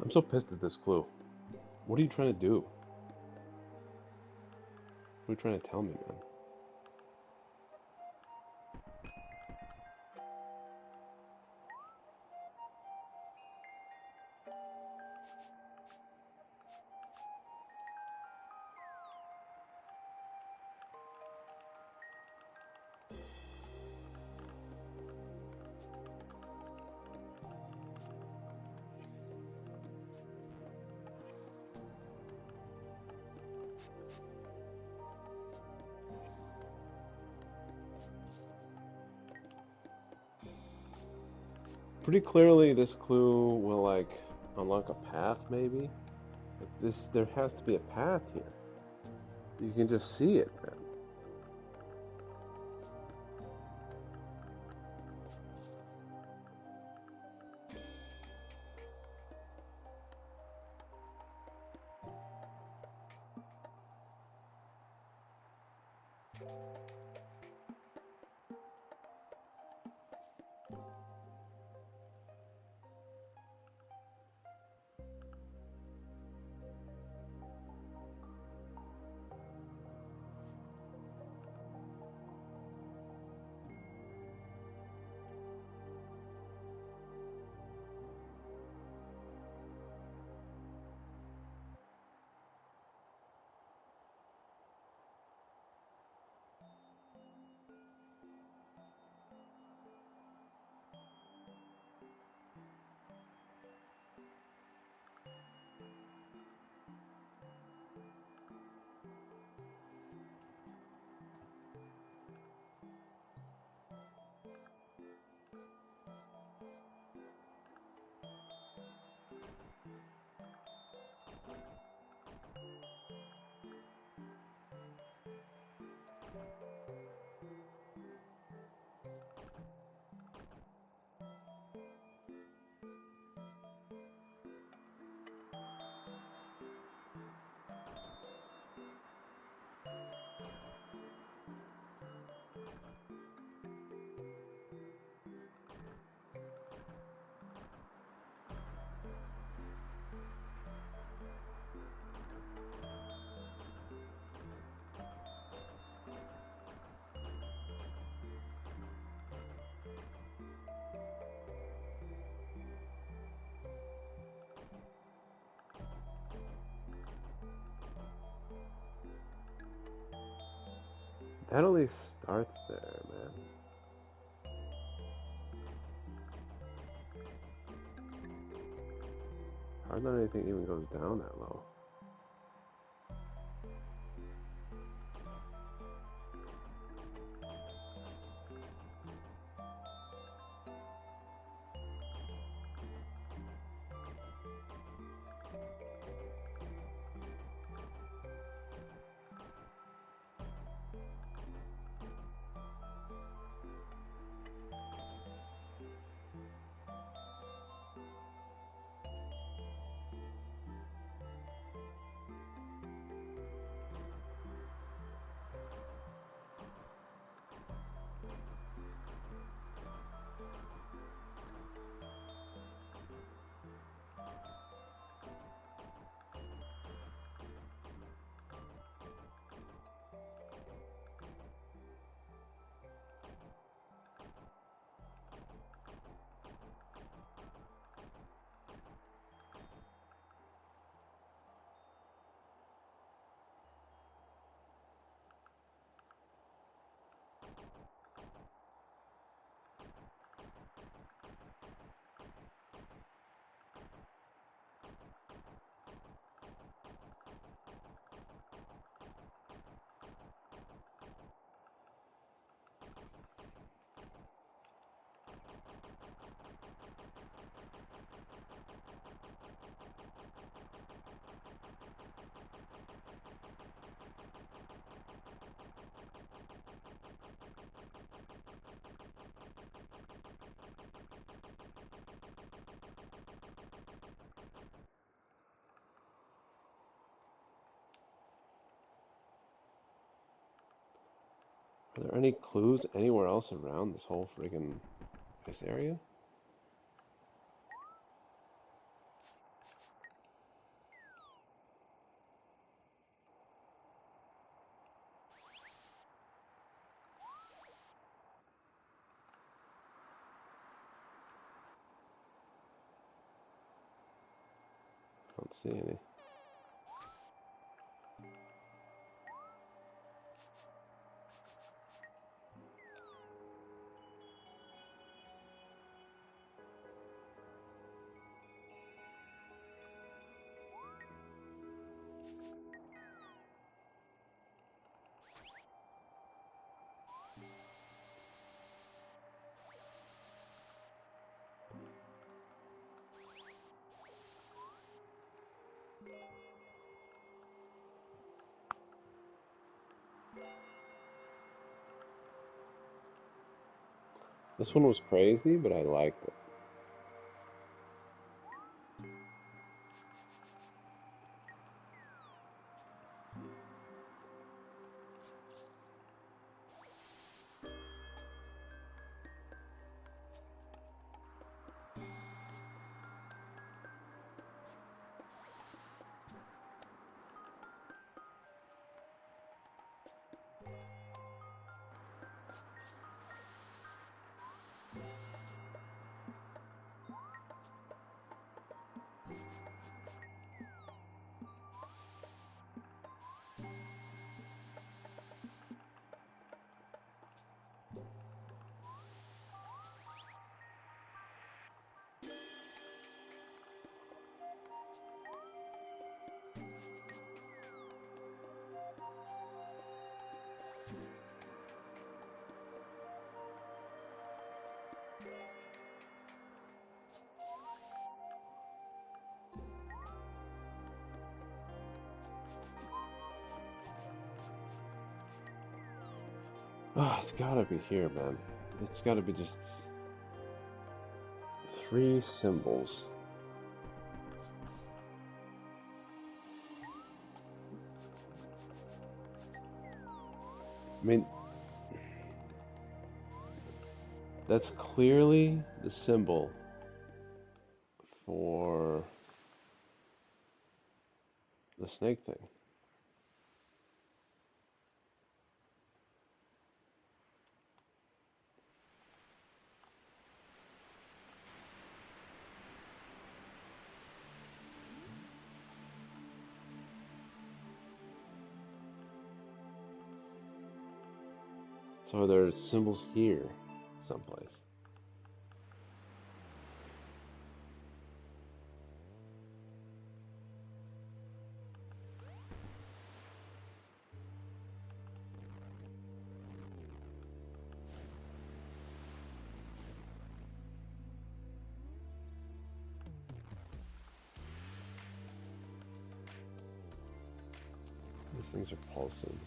I'm so pissed at this clue. What are you trying to do? What are you trying to tell me, man? Pretty clearly, this clue will like unlock a path, maybe. Like there has to be a path here. You can just see it, man. That only starts there, man. Hardly anything even goes down that low. Are there any clues anywhere else around this whole friggin' ice area? I don't see any. This one was crazy, but I liked it. Oh, it's gotta be here, man. It's gotta be just 3 symbols. I mean, that's clearly the symbol for the snake thing. So there's symbols here, someplace. Things are pulsing.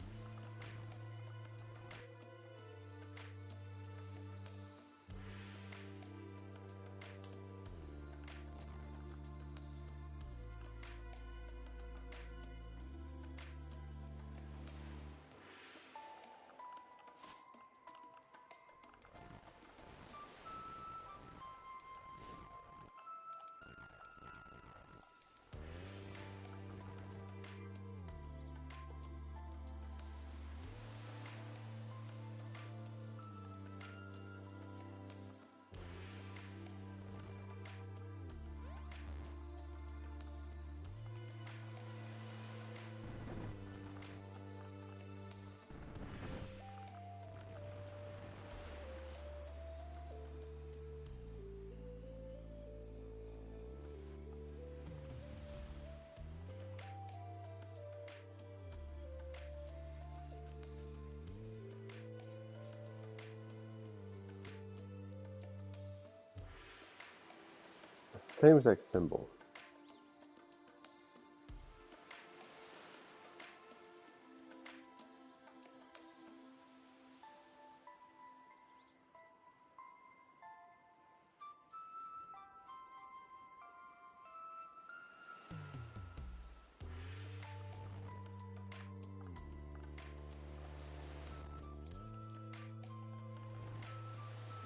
Same exact symbol.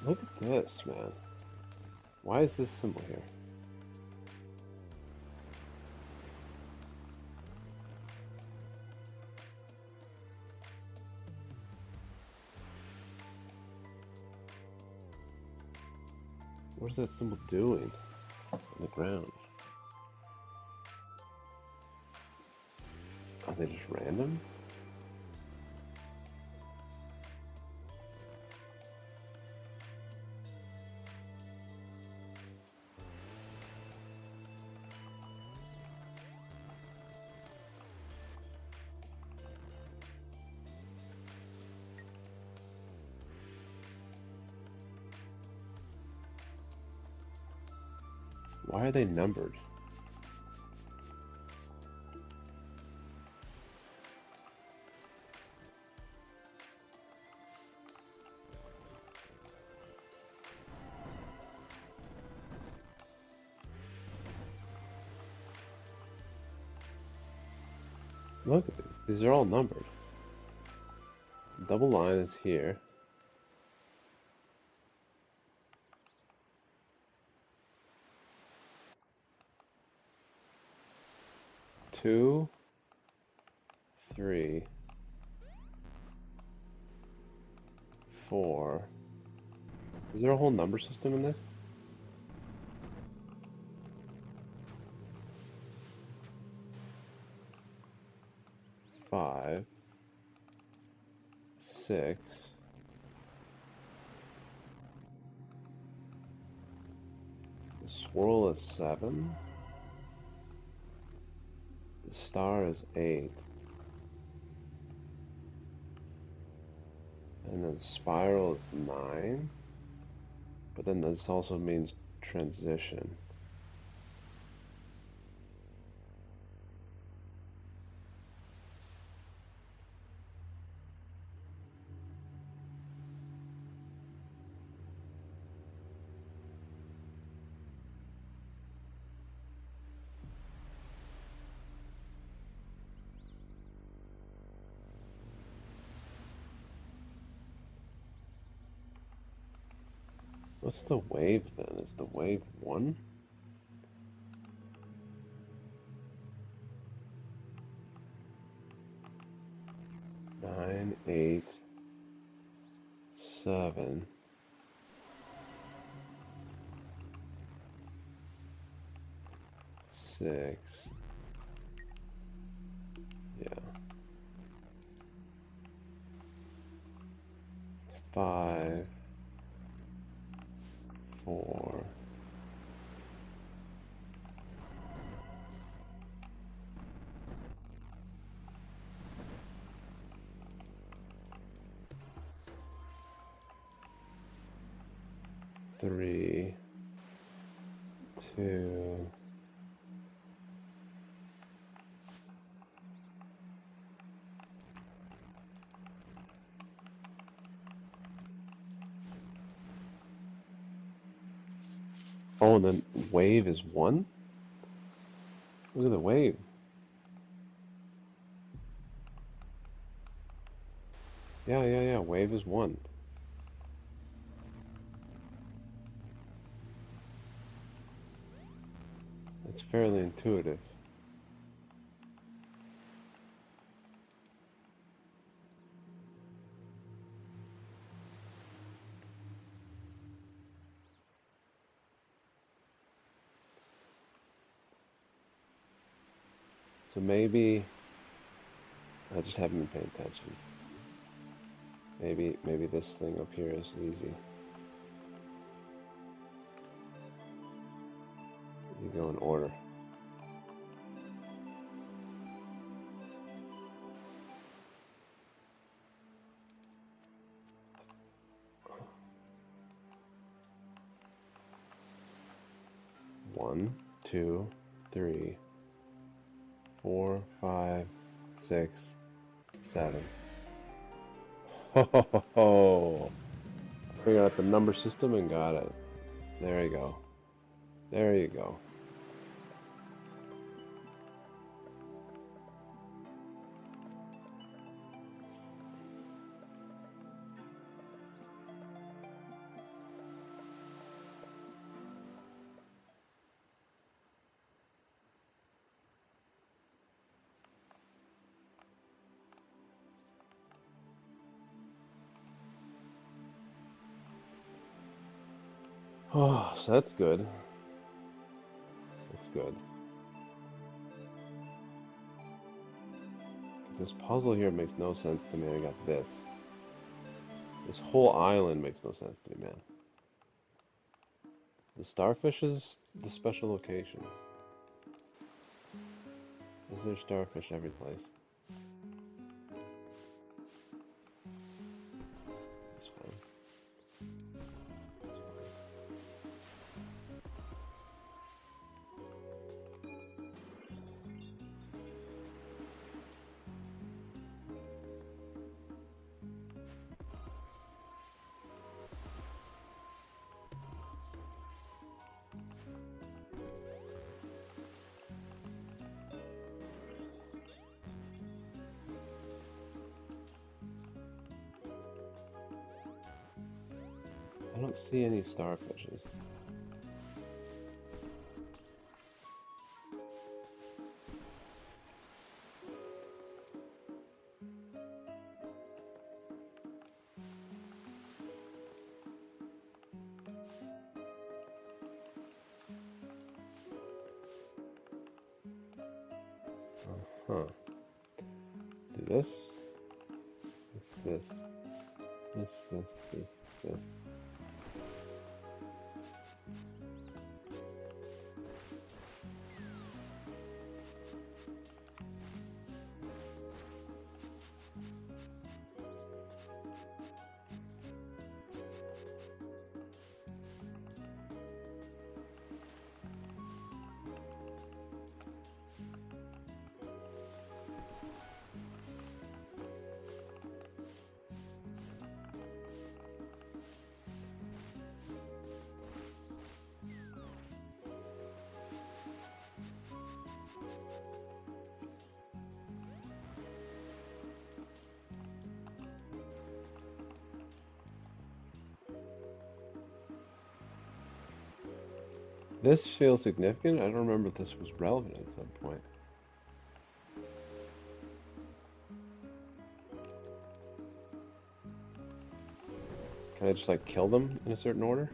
Look at this, man. Why is this symbol here? What is that symbol doing on the ground? Are they just random? Why are they numbered? Look at these. These are all numbered. Double line is here. Two, three, four. Is there a whole number system in this? Five, six. The swirl is seven. The star is eight. And then spiral is nine. But then this also means transition. What's the wave then? Is the wave one? Nine, eight, seven. Six. Yeah. Five. Four. Three. Two. – Oh, and then wave is 1? Look at the wave. Yeah. Wave is 1. It's fairly intuitive. So maybe I just haven't been paying attention. Maybe this thing up here is easy. You go in order. One, two, three, 4, 5, 6, 7. Ho ho ho ho! Figured out the number system and got it. There you go. There you go. Oh, so that's good. That's good. This puzzle here makes no sense to me. I got this. This whole island makes no sense to me, man. The starfish is the special locations. Is there starfish every place? This one. This one. I don't see any starfishes. Huh. Do this. This. This. This feels significant. I don't remember if this was relevant at some point. Can I just like kill them in a certain order?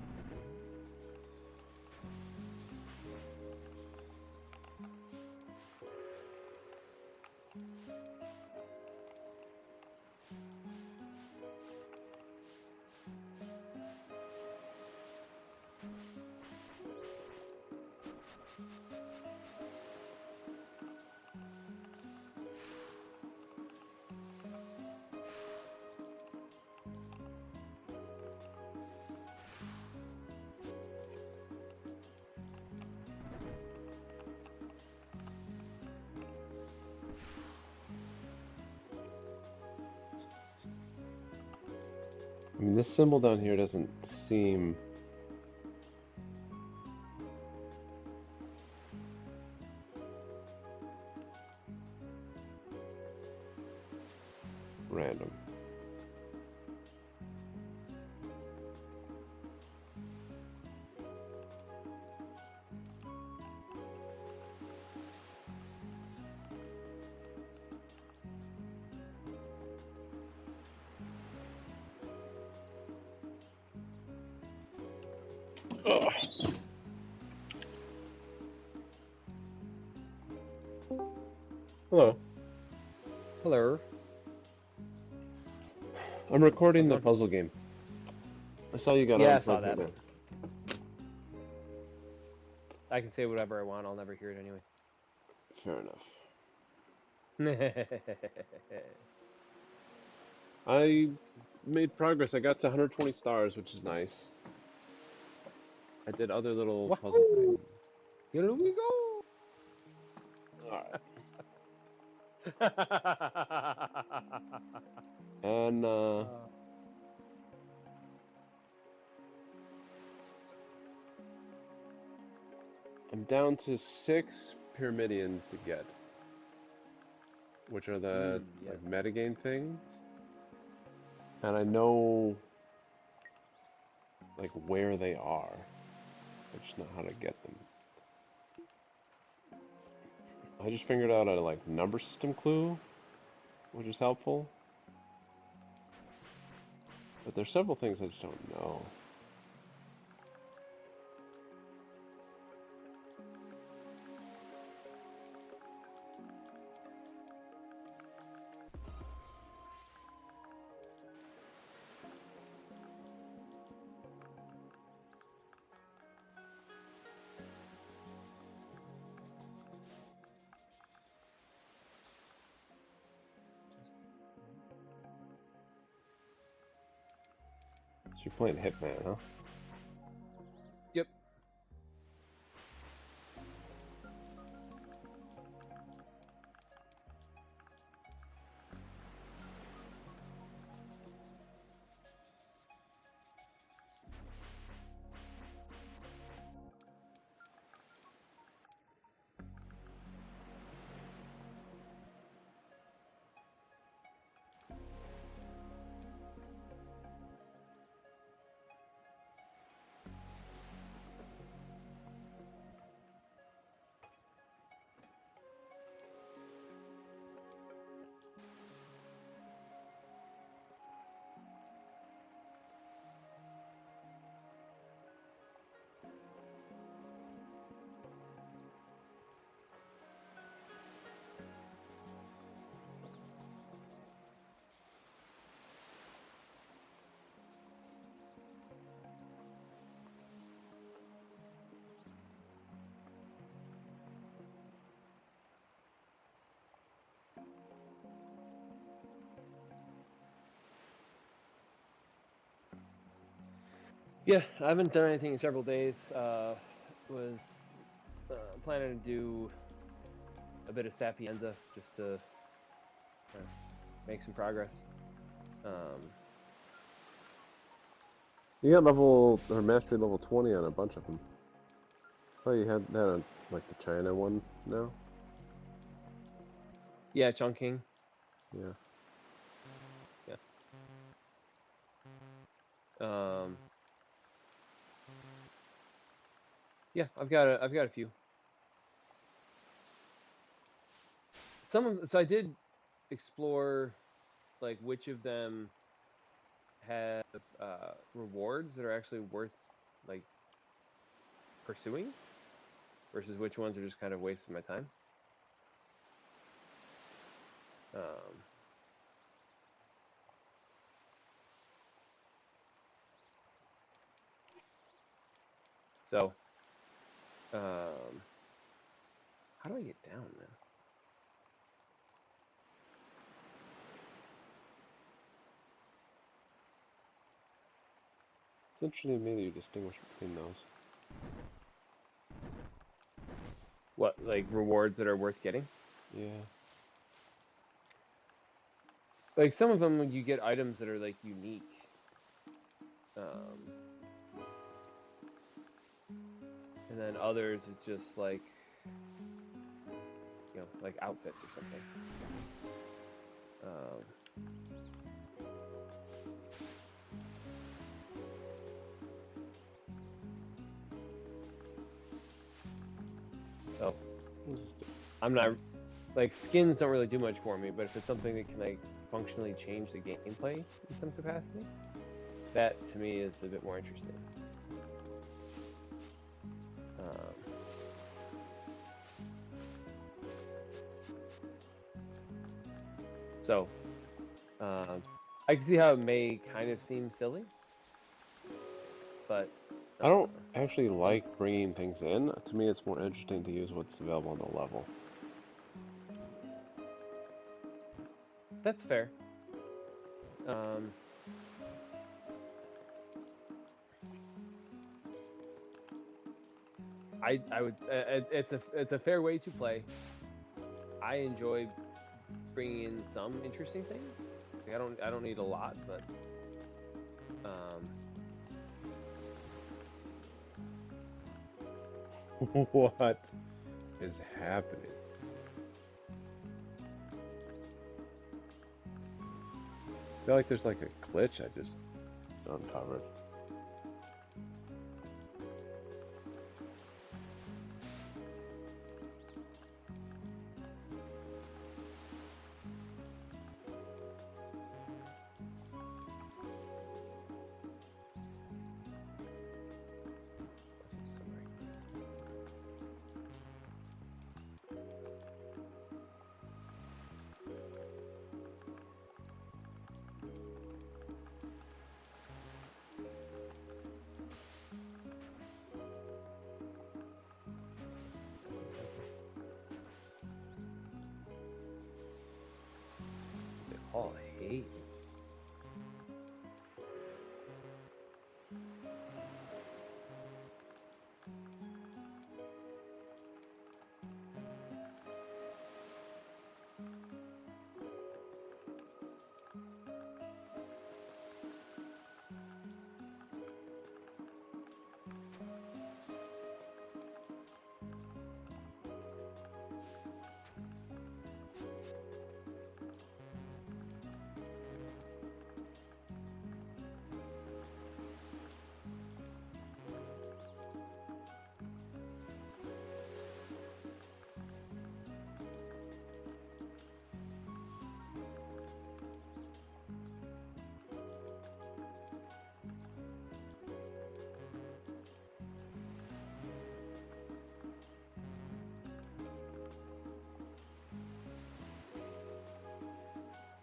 I mean, this symbol down here doesn't seem random. Ugh. Hello. Hello. I'm recording How's it the going? puzzle game. I saw you got Yeah, on I saw Play that. Hitman. I can say whatever I want. I'll never hear it anyways. Fair enough. I made progress. I got to 120 stars, which is nice. I did other little puzzle Wahoo! things. Here we go. Alright. And Uh, I'm down to 6 Pyramidions to get, which are the yes. like metagame things. And I know like where they are. I just know how to get them. I just figured out a like number system clue, which is helpful. But there's several things I just don't know. So you're playing Hitman, huh? Yep. Yeah, I haven't done anything in several days. Was planning to do a bit of Sapienza just to make some progress. Um, You got level or mastery level 20 on a bunch of them. So you had that on like the China one now. yeah, chunking. Yeah. Yeah. Um, yeah, I've got a few. So I did explore like which of them have rewards that are actually worth like pursuing versus which ones are just kind of wasting my time. Um, so how do I get down, man? It's interesting to me that you distinguish between those. What, like rewards that are worth getting? Yeah. Like some of them you get items that are like unique. Um, and then others is just like like outfits or something. Um, So This is good. I'm not like skins don't really do much for me, but if it's something that can like functionally change the gameplay in some capacity, that to me is a bit more interesting. Um, so I can see how it may kind of seem silly, but I don't actually like bringing things in. To me, it's more interesting to use what's available on the level. that's fair. Um, I would it's a fair way to play. I enjoy bringing in some interesting things. Like I don't need a lot, but um, What is happening? I feel like there's like a glitch I just uncovered. summary. They all hate me.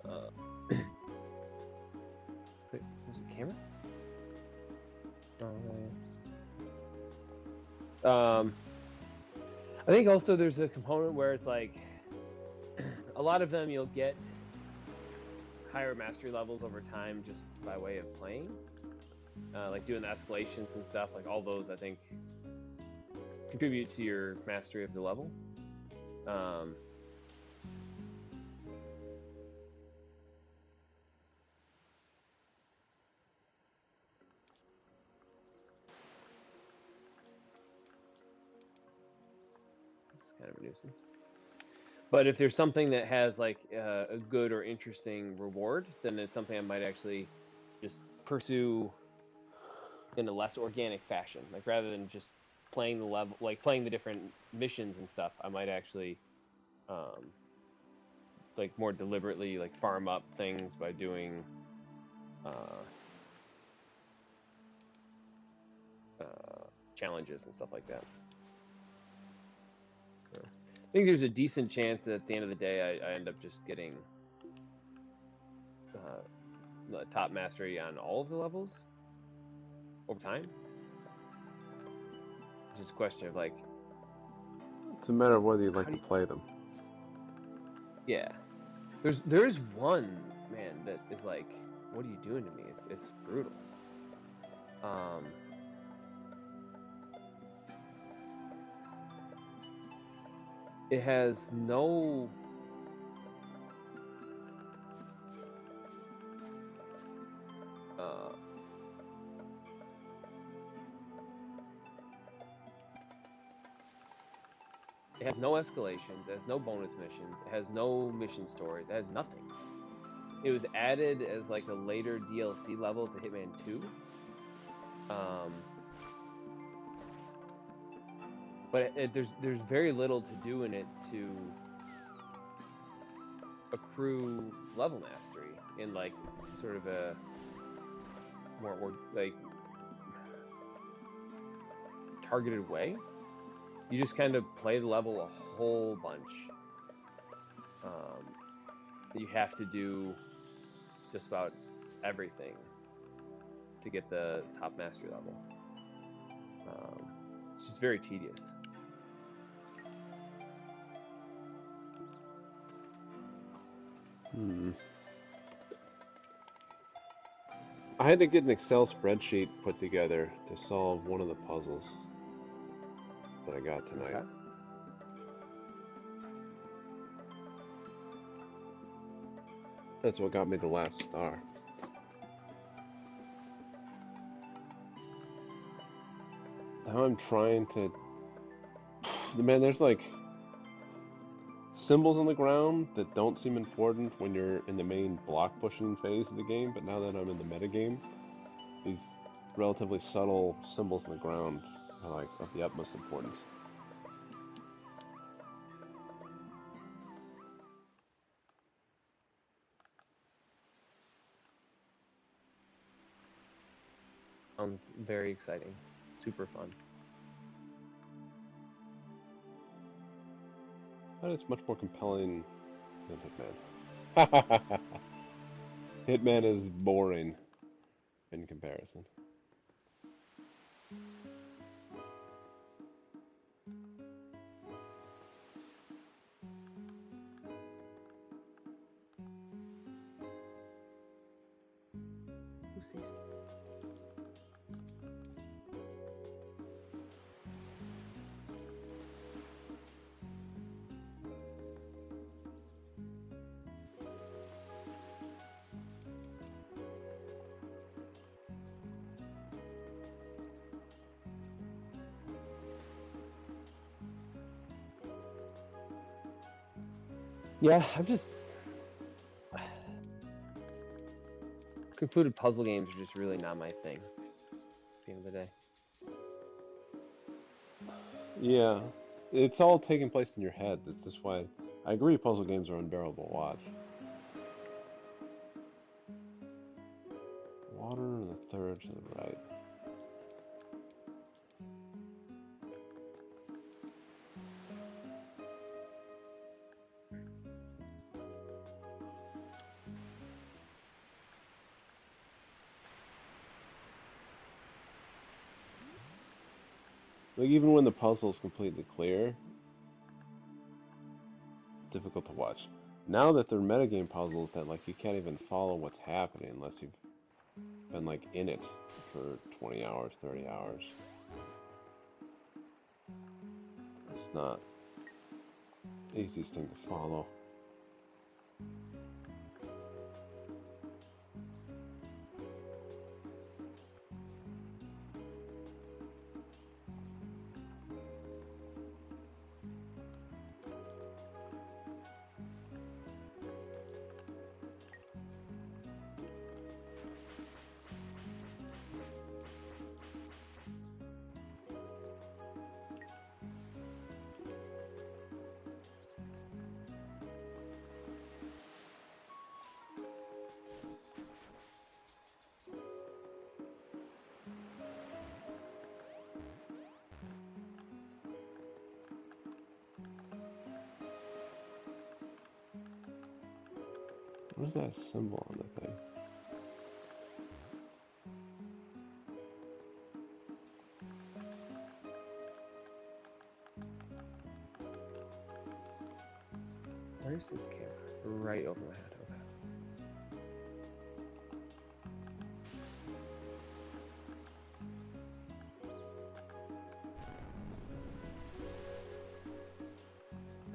Uh, wait, was it camera? Oh, I think also there's a component where it's like a lot of them you'll get higher mastery levels over time just by way of playing, like doing the escalations and stuff. Like all those, I think, contribute to your mastery of the level. Um, it's kind of a nuisance. But if there's something that has like a good or interesting reward, then it's something I might actually just pursue in a less organic fashion. Like rather than just playing the level, like playing the different missions and stuff, I might actually um, like more deliberately like farm up things by doing uh, challenges and stuff like that. So, I think there's a decent chance that at the end of the day, I end up just getting top mastery on all of the levels over time. It's just a question of like, It's a matter of whether you how like do to you, play them. yeah. There's one man that is like, what are you doing to me? It's brutal. Um, it has no uh, it has no escalations, it has no bonus missions, it has no mission stories, it has nothing. it was added as like a later DLC level to Hitman 2. But there's very little to do in it to accrue level mastery in like sort of a more or like targeted way. You just kind of play the level a whole bunch. You have to do just about everything to get the top mastery level. It's just very tedious. I had to get an Excel spreadsheet put together to solve one of the puzzles that I got tonight. Okay. That's what got me the last star. Now I'm trying to... Man, there's like symbols on the ground that don't seem important when you're in the main block pushing phase of the game, but now that I'm in the metagame, these relatively subtle symbols on the ground are like of the utmost importance. Sounds very exciting. Super fun. But it's much more compelling than Hitman. Hitman is boring in comparison. Oopsies. Yeah, I've just concluded puzzle games are just really not my thing at the end of the day. Yeah, it's all taking place in your head. That's why I agree puzzle games are unbearable to watch. Water and the third to the right. Like even when the puzzle is completely clear, difficult to watch. Now that they're metagame puzzles that like you can't even follow what's happening unless you've been like in it for 20 hours, 30 hours. It's not the easiest thing to follow. What is that symbol on the thing? Where's this camera? Right over my head. Okay.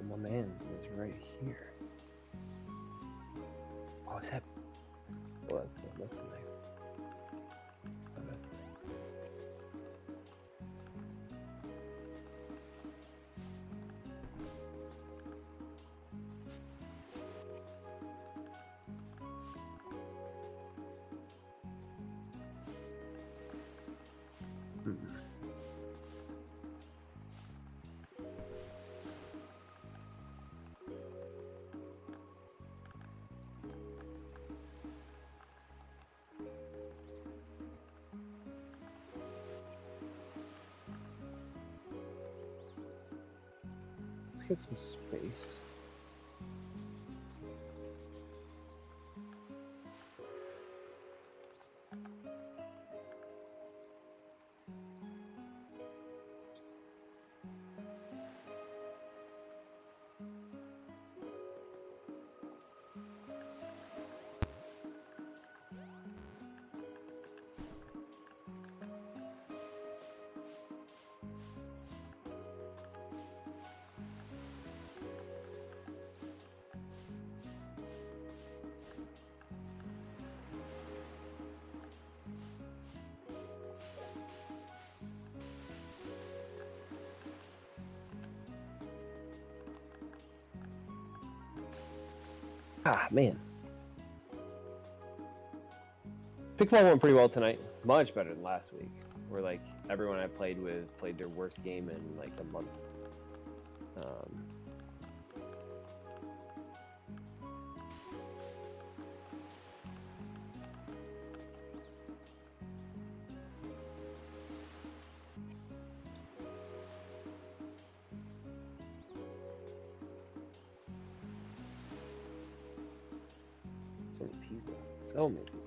Well, my man is right here. Oh, is that? Oh, that's the knife. That's not it. Let's get some space. Ah, man. Pickleball went pretty well tonight. Much better than last week. Where like everyone I played with played their worst game in like a month. So many people. So many people.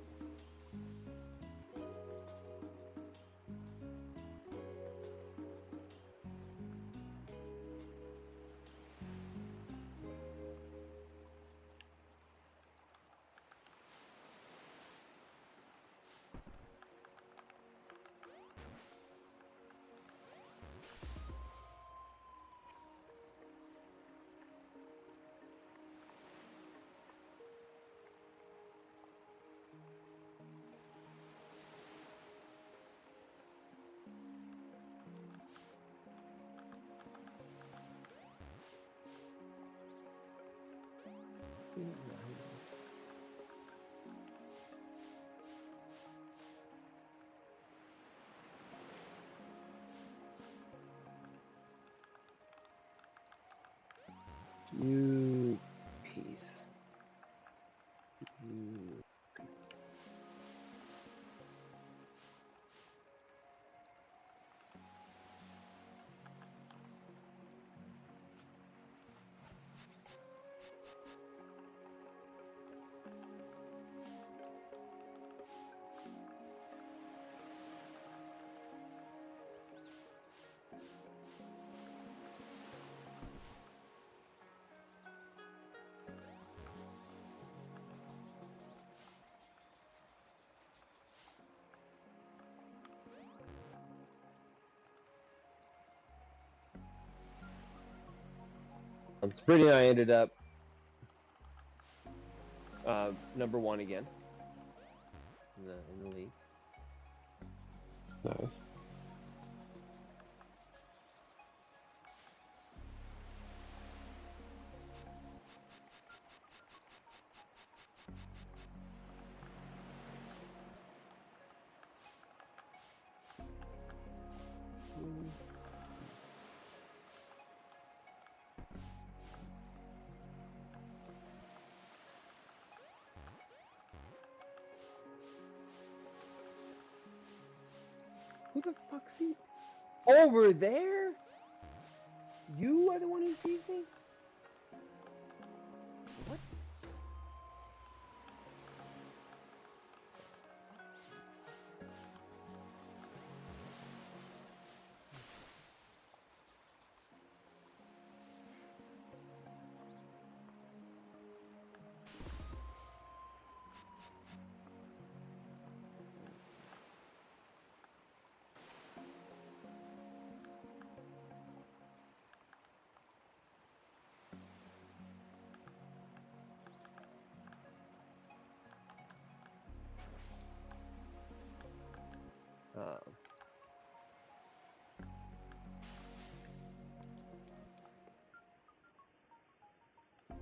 You piece. You. Brittany and I ended up number 1 again in the league. Nice. Who the fuck sees over there? You are the one who sees me? What?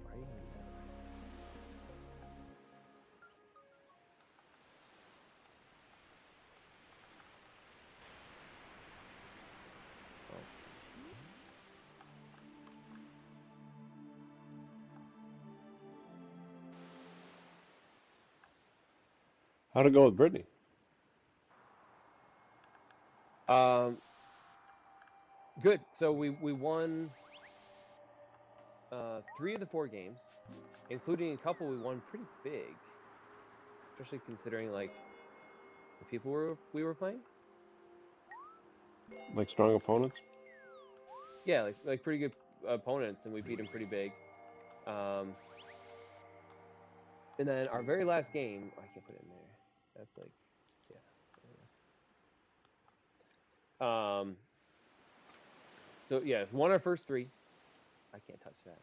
Right on that. How'd it go with Brittany? Um, good. So we won 3 of the 4 games, including a couple we won pretty big, especially considering like the people we were playing. Like strong opponents? Yeah, like pretty good opponents, and we beat them pretty big. Um, and then our very last game, oh, I can't put it in there. That's like, yeah. So yeah, it's won our first 3. I can't touch that.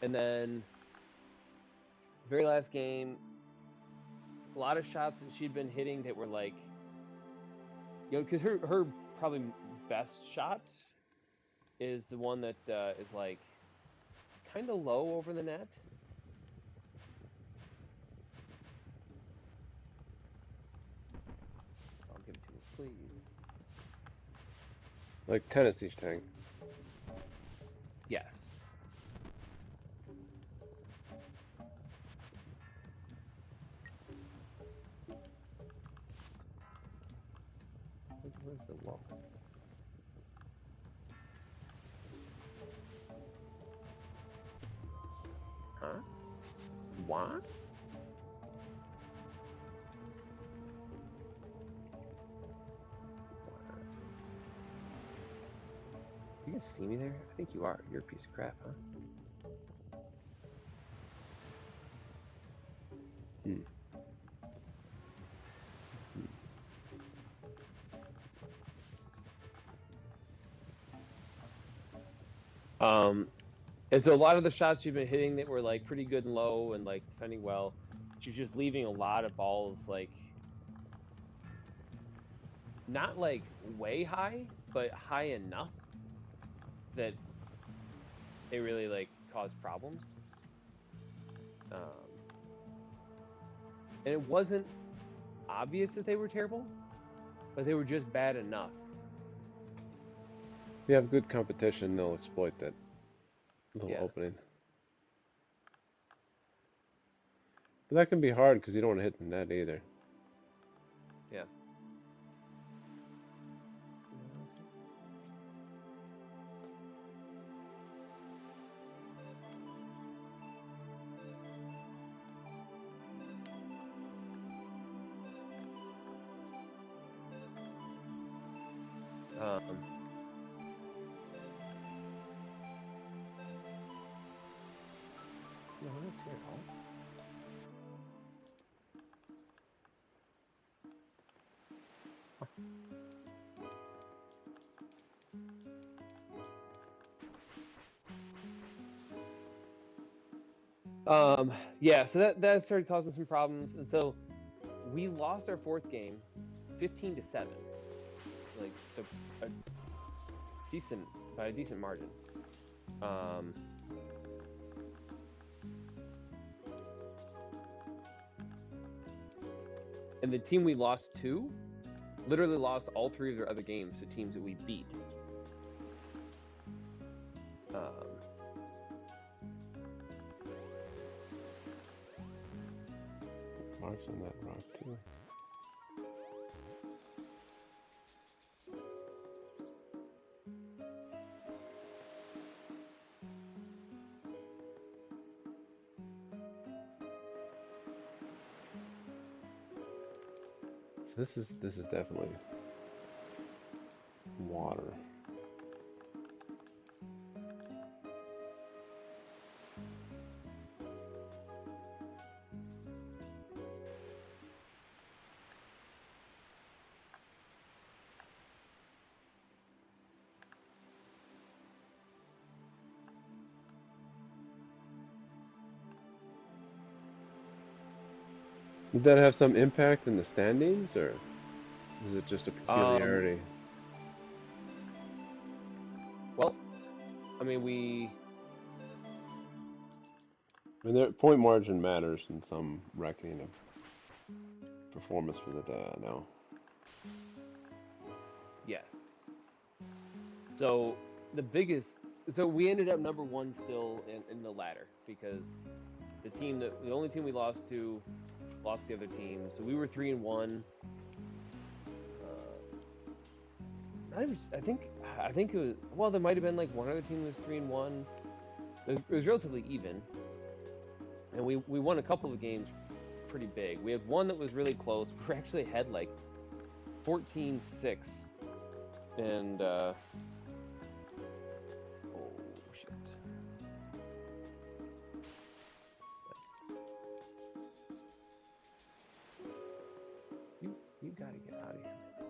And then very last game, a lot of shots that she'd been hitting that were like, because her probably best shot is the one that is like kind of low over the net. I'll give it to me, please. Like Tennessee Tang. Yes. Where's the wall? Huh? What? You can see me there? I think you are. You're a piece of crap, huh? Hmm. And so a lot of the shots she's been hitting that were like pretty good and low and like defending well, she's just leaving a lot of balls like not like way high, but high enough that they really like cause problems. Um, and it wasn't obvious that they were terrible, but they were just bad enough. If you have good competition, they'll exploit that little Yeah. opening. But that can be hard because you don't want to hit the net either. Yeah. Um, no one's here at all. Yeah, so that started causing some problems, and so we lost our 4th game, 15-7, like so a decent by a decent margin. Um, and the team we lost to literally lost all 3 of their other games to teams that we beat. Um, Marks on that rock too. So this is definitely water. Did that have some impact in the standings, or is it just a um, peculiarity? well, I mean, we I mean, their point margin matters in some reckoning of performance for the day. I know. yes. So the biggest, so we ended up number 1 still in the ladder because the only team we lost to lost the other team. So we were 3-1. Not even, I think it was, well, there might have been like one other team that was 3-1. It was relatively even, and we won a couple of games pretty big. We had one that was really close. We were actually ahead like 14-6, and oh shit, you gotta get out of here, man.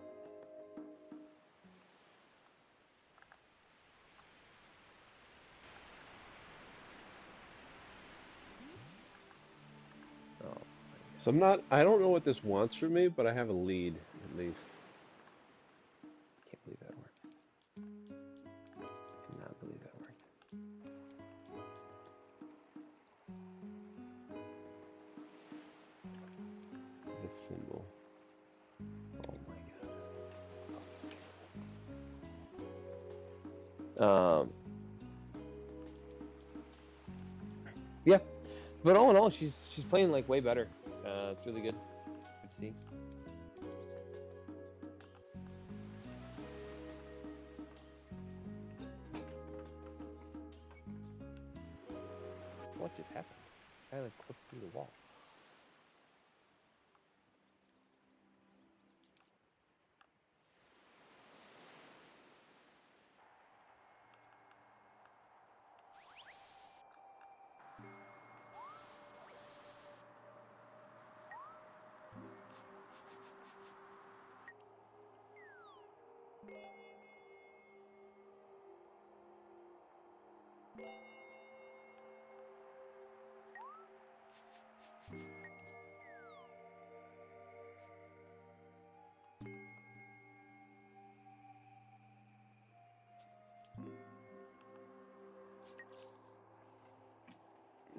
Oh my So I'm not. I don't know what this wants from me, but I have a lead at least. can't believe that worked. Cannot believe that worked. This symbol. Oh my god. Yeah, but all in all, she's playing like way better. It's really good. Good to see. What just happened? I like clipped through the wall.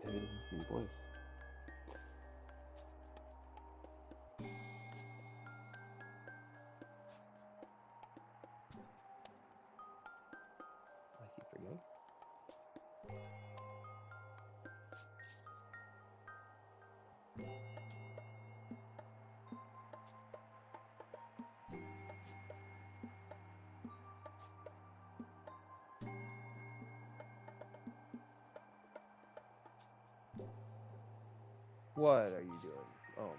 It is in place. I keep forgetting. What are you doing? Oh my.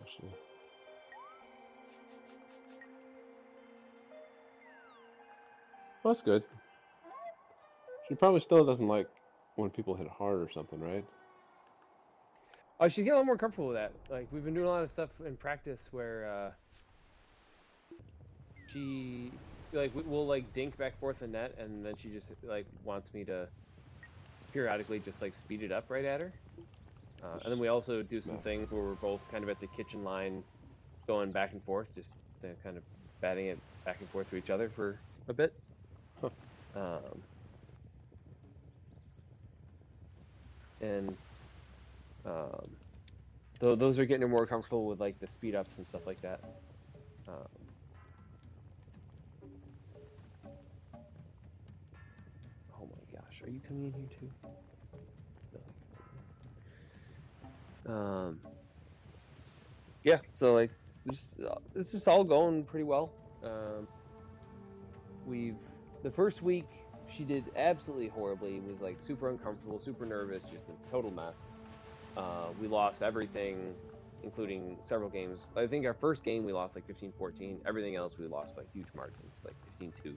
Actually, well, that's good. She probably still doesn't like when people hit hard or something, right? Oh, she's getting a little more comfortable with that. Like we've been doing a lot of stuff in practice where she like we'll like dink back and forth in net, and then she just like wants me to periodically just like speed it up right at her. And then Just we also do some smack. things where we're both kind of at the kitchen line going back and forth, just kind of batting it back and forth to each other for a bit. Huh. Um, and um, those are getting her more comfortable with like the speed ups and stuff like that. Um, oh my gosh, are you coming in here too? No. Yeah, so like this is all going pretty well. We've the first week she did absolutely horribly. Was like super uncomfortable, super nervous, just a total mess. We lost everything. including several games. I think our first game we lost like 15-14. Everything else we lost by huge margins, like 15-2.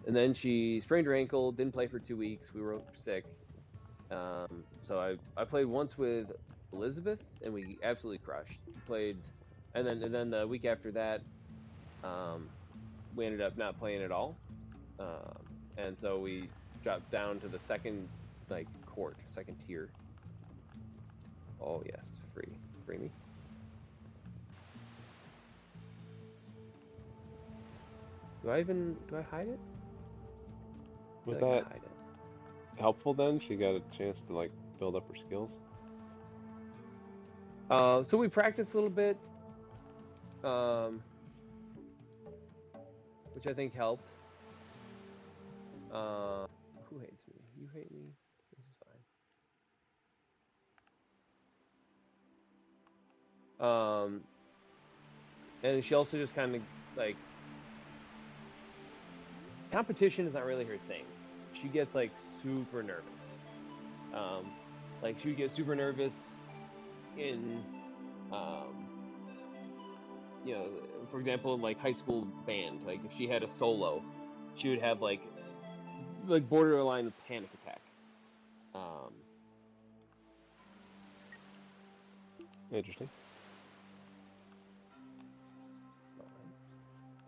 And then she sprained her ankle, didn't play for 2 weeks. We were sick. So I played once with Elizabeth, and we absolutely crushed. Played, and then the week after that, we ended up not playing at all. And so we dropped down to the second second tier. Oh yes, free me. Do I hide it? Was I gotta that hide it. helpful then? She got a chance to like build up her skills. So we practiced a little bit, which I think helped. Who hates me? You hate me. This is fine. And she also just kind of like competition is not really her thing. She gets like super nervous. Like she would get super nervous in, for example, in like high school band. Like if she had a solo, she would have like borderline panic attack. Interesting.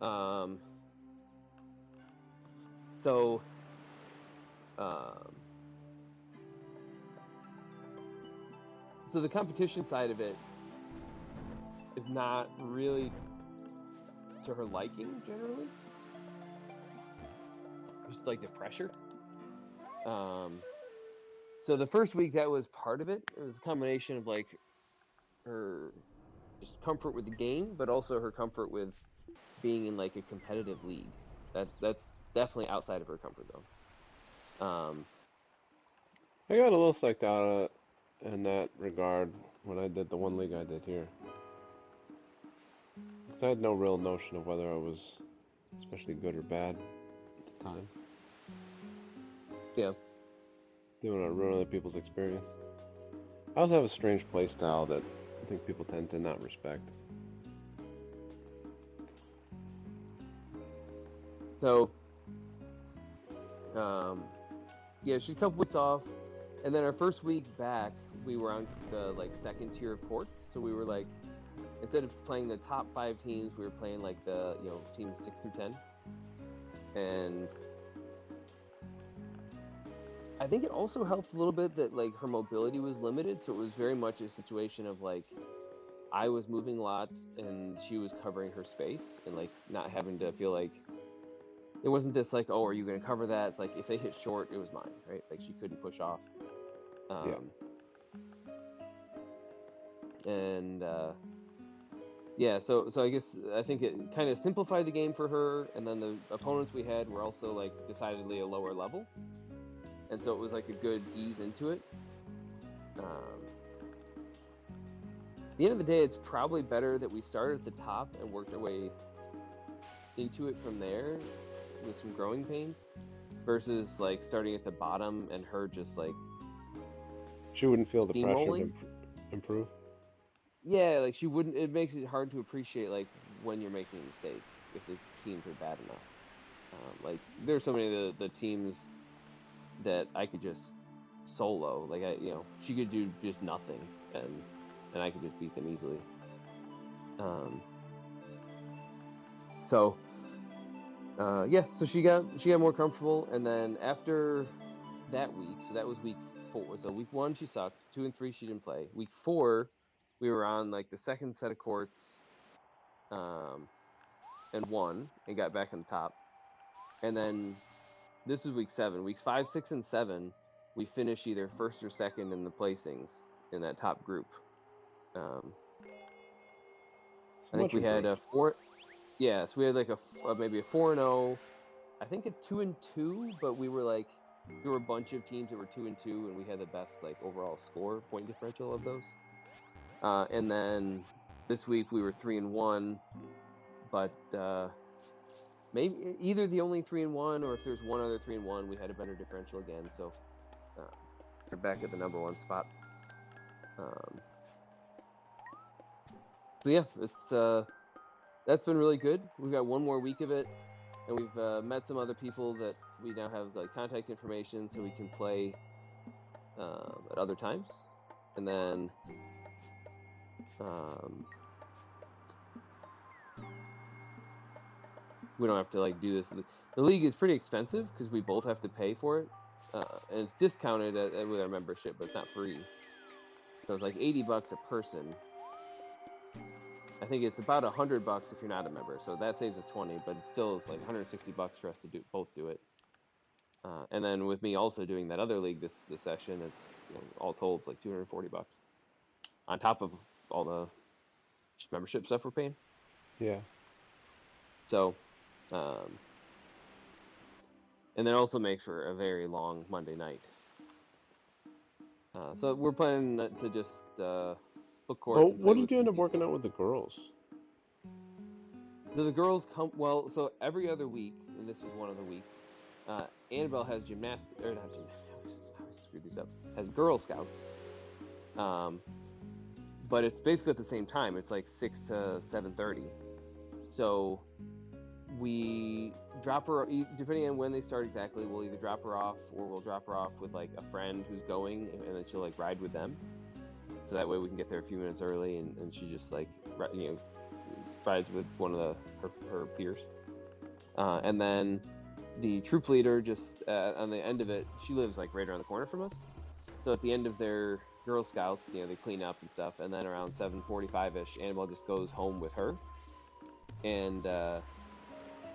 Um, so, so the competition side of it is not really to her liking generally. Just like the pressure. So the first week that was part of it. It was a combination of like her just comfort with the game, but also her comfort with being in like a competitive league. That's definitely outside of her comfort zone. I got a little psyched out in that regard when I did the one league I did here. 'Cause I had no real notion of whether I was especially good or bad at the time. Yeah. Didn't want to ruin other people's experience. I also have a strange play style that I think people tend to not respect. So, yeah, she had a couple weeks off, and then our first week back, we were on the like second tier of courts. So we were like, instead of playing the top 5 teams, we were playing like the teams 6 through 10, and I think it also helped a little bit that like her mobility was limited, so it was very much a situation of like I was moving a lot and she was covering her space and like not having to feel like it wasn't this like, oh, are you going to cover that? It's like if they hit short, it was mine, right? Like she couldn't push off. Yeah. Um, and yeah, so I guess I think it kind of simplified the game for her, and then the opponents we had were also like decidedly a lower level, and so it was like a good ease into it. At the end of the day, it's probably better that we started at the top and worked our way into it from there with some growing pains versus like starting at the bottom and her just like She wouldn't feel the pressure to steamrolling. improve. Yeah, like she wouldn't. It makes it hard to appreciate like when you're making a mistake if the teams are bad enough. Like there's so many of the teams that I could just solo. Like she could do just nothing and I could just beat them easily. Um, so yeah, so she got more comfortable, and then after that week, so that was week 4. So week 1 she sucked. 2 and 3 she didn't play. Week 4 we were on like the second set of courts, and won and got back on the top. And then this is week 7. Weeks 5, 6, and 7 we finished either first or second in the placings in that top group. Um, It's I think much we had improved. a 4. Yeah, so we had like maybe a 4-0. I think a 2-2, but we were like there were a bunch of teams that were 2-2, and we had the best like overall score point differential of those. And then this week we were 3-1, but maybe either the only 3-1 or if there's one other 3-1, we had a better differential again. So uh, we're back at the number 1 spot. So yeah, it's that's been really good. We've got one more week of it, and we've met some other people that we now have like contact information, so we can play at other times, and then we don't have to like do this. The league is pretty expensive because we both have to pay for it, and it's discounted with our membership, but it's not free. So it's like $80 a person. I think it's about $100 if you're not a member, so that saves us 20, but it still is like $160 for us to both do it. And then with me also doing that other league this session, it's all told it's like $240 on top of all the membership stuff we're paying. Yeah. So, and that also makes for a very long Monday night. So we're planning to just book courts and play What did with you some end up working people. out with the girls? So the girls come so every other week, and this was one of the weeks. Annabelle has gymnastics, or not gymnastics. I always screw these up. Has Girl Scouts. But it's basically at the same time. It's like 6 to 7:30. So we drop her, depending on when they start exactly. We'll either drop her off, or we'll drop her off with like a friend who's going, and then she'll like ride with them. So that way we can get there a few minutes early, and she just like rides with one of her peers. And then the troop leader just on the end of it, she lives like right around the corner from us. So at the end of their Girl Scouts, they clean up and stuff, and then around 7:45ish, Annabelle just goes home with her, and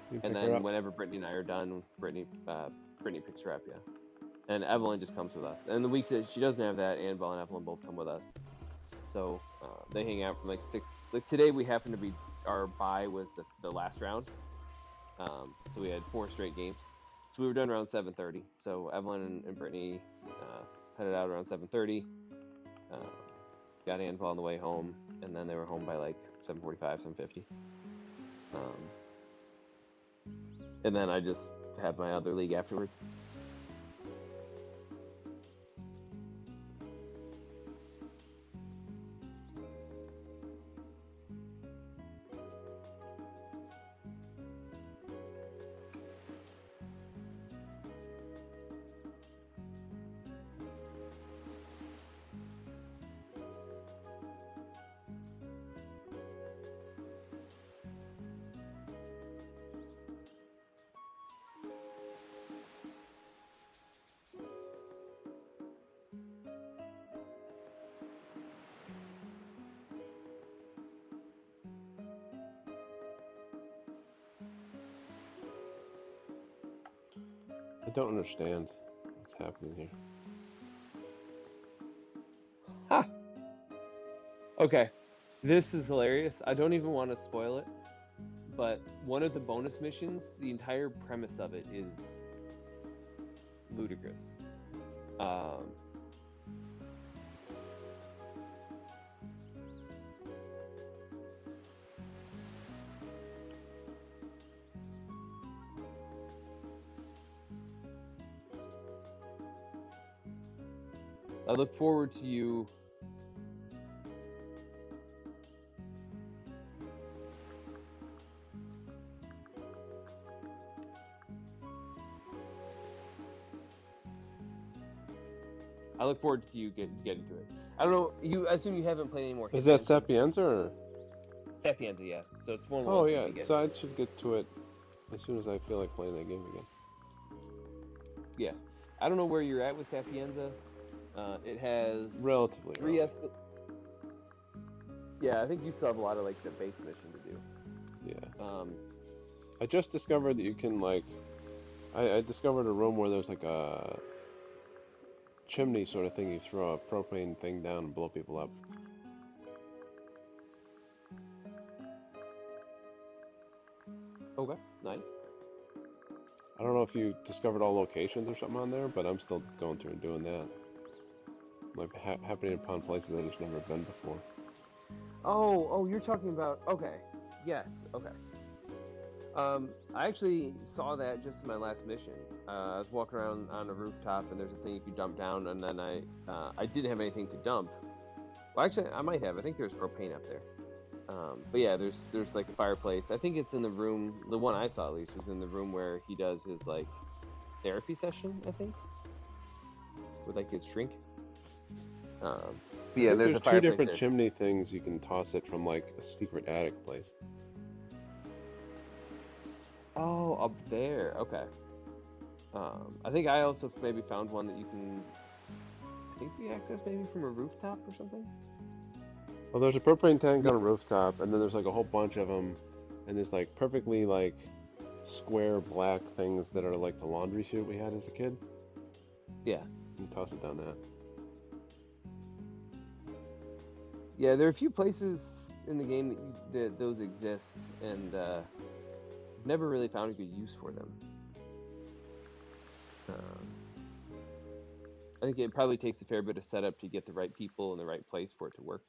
You and pick her then up. whenever Brittany and I are done, Brittany picks her up, yeah, and Evelyn just comes with us. And the weeks that she doesn't have that, Annabelle and Evelyn both come with us. So they hang out from like 6. Like today, we happened to be our bye was the last round, so we had 4 straight games. So we were done around 7:30. So Evelyn and Brittany headed out around 7:30. Got Annabelle on the way home, and then they were home by like 7:45, 7:50. And then I just had my other league afterwards. I don't understand what's happening here. Ha! Okay. This is hilarious. I don't even want to spoil it, but one of the bonus missions, the entire premise of it is ludicrous. I look forward to you. I look forward to you getting to it. I don't know. I assume you haven't played any more Is that Hitman since Sapienza or? Sapienza, yeah. So it's one of the Oh ones we'll yeah, be getting. so I should get to it as soon as I feel like playing that game again. Yeah. I don't know where you're at with Sapienza. It has Relatively 3 early. Yeah, I think you still have a lot of like the base mission to do. Yeah. I just discovered that you can like, I discovered a room where there's like a chimney sort of thing. You throw a propane thing down and blow people up. Okay, nice. I don't know if you discovered all locations or something on there, but I'm still going through and doing that. Like happening upon places I just never been before. Oh, you're talking about okay. Yes, okay. I actually saw that just in my last mission. I was walking around on a rooftop, and there's a thing you could dump down, and then I didn't have anything to dump, Well, actually, I might have. I think there's propane up there. But yeah, there's like a fireplace. I think it's in the room. The one I saw at least was in the room where he does his like therapy session. I think with like his shrink. But I yeah, think there's there's a two fireplace different there. chimney things you can toss it from, like a secret attic place. Oh, up there. Okay. I think I also maybe found one that you can, I think be accessed maybe from a rooftop or something. Well, there's a propane tank Yeah. on a rooftop, and then there's like a whole bunch of them, and there's like perfectly like square black things that are like the laundry chute we had as a kid. Yeah. You can toss it down that. Yeah, there are a few places in the game that those exist, and I've never really found a good use for them. I think it probably takes a fair bit of setup to get the right people in the right place for it to work.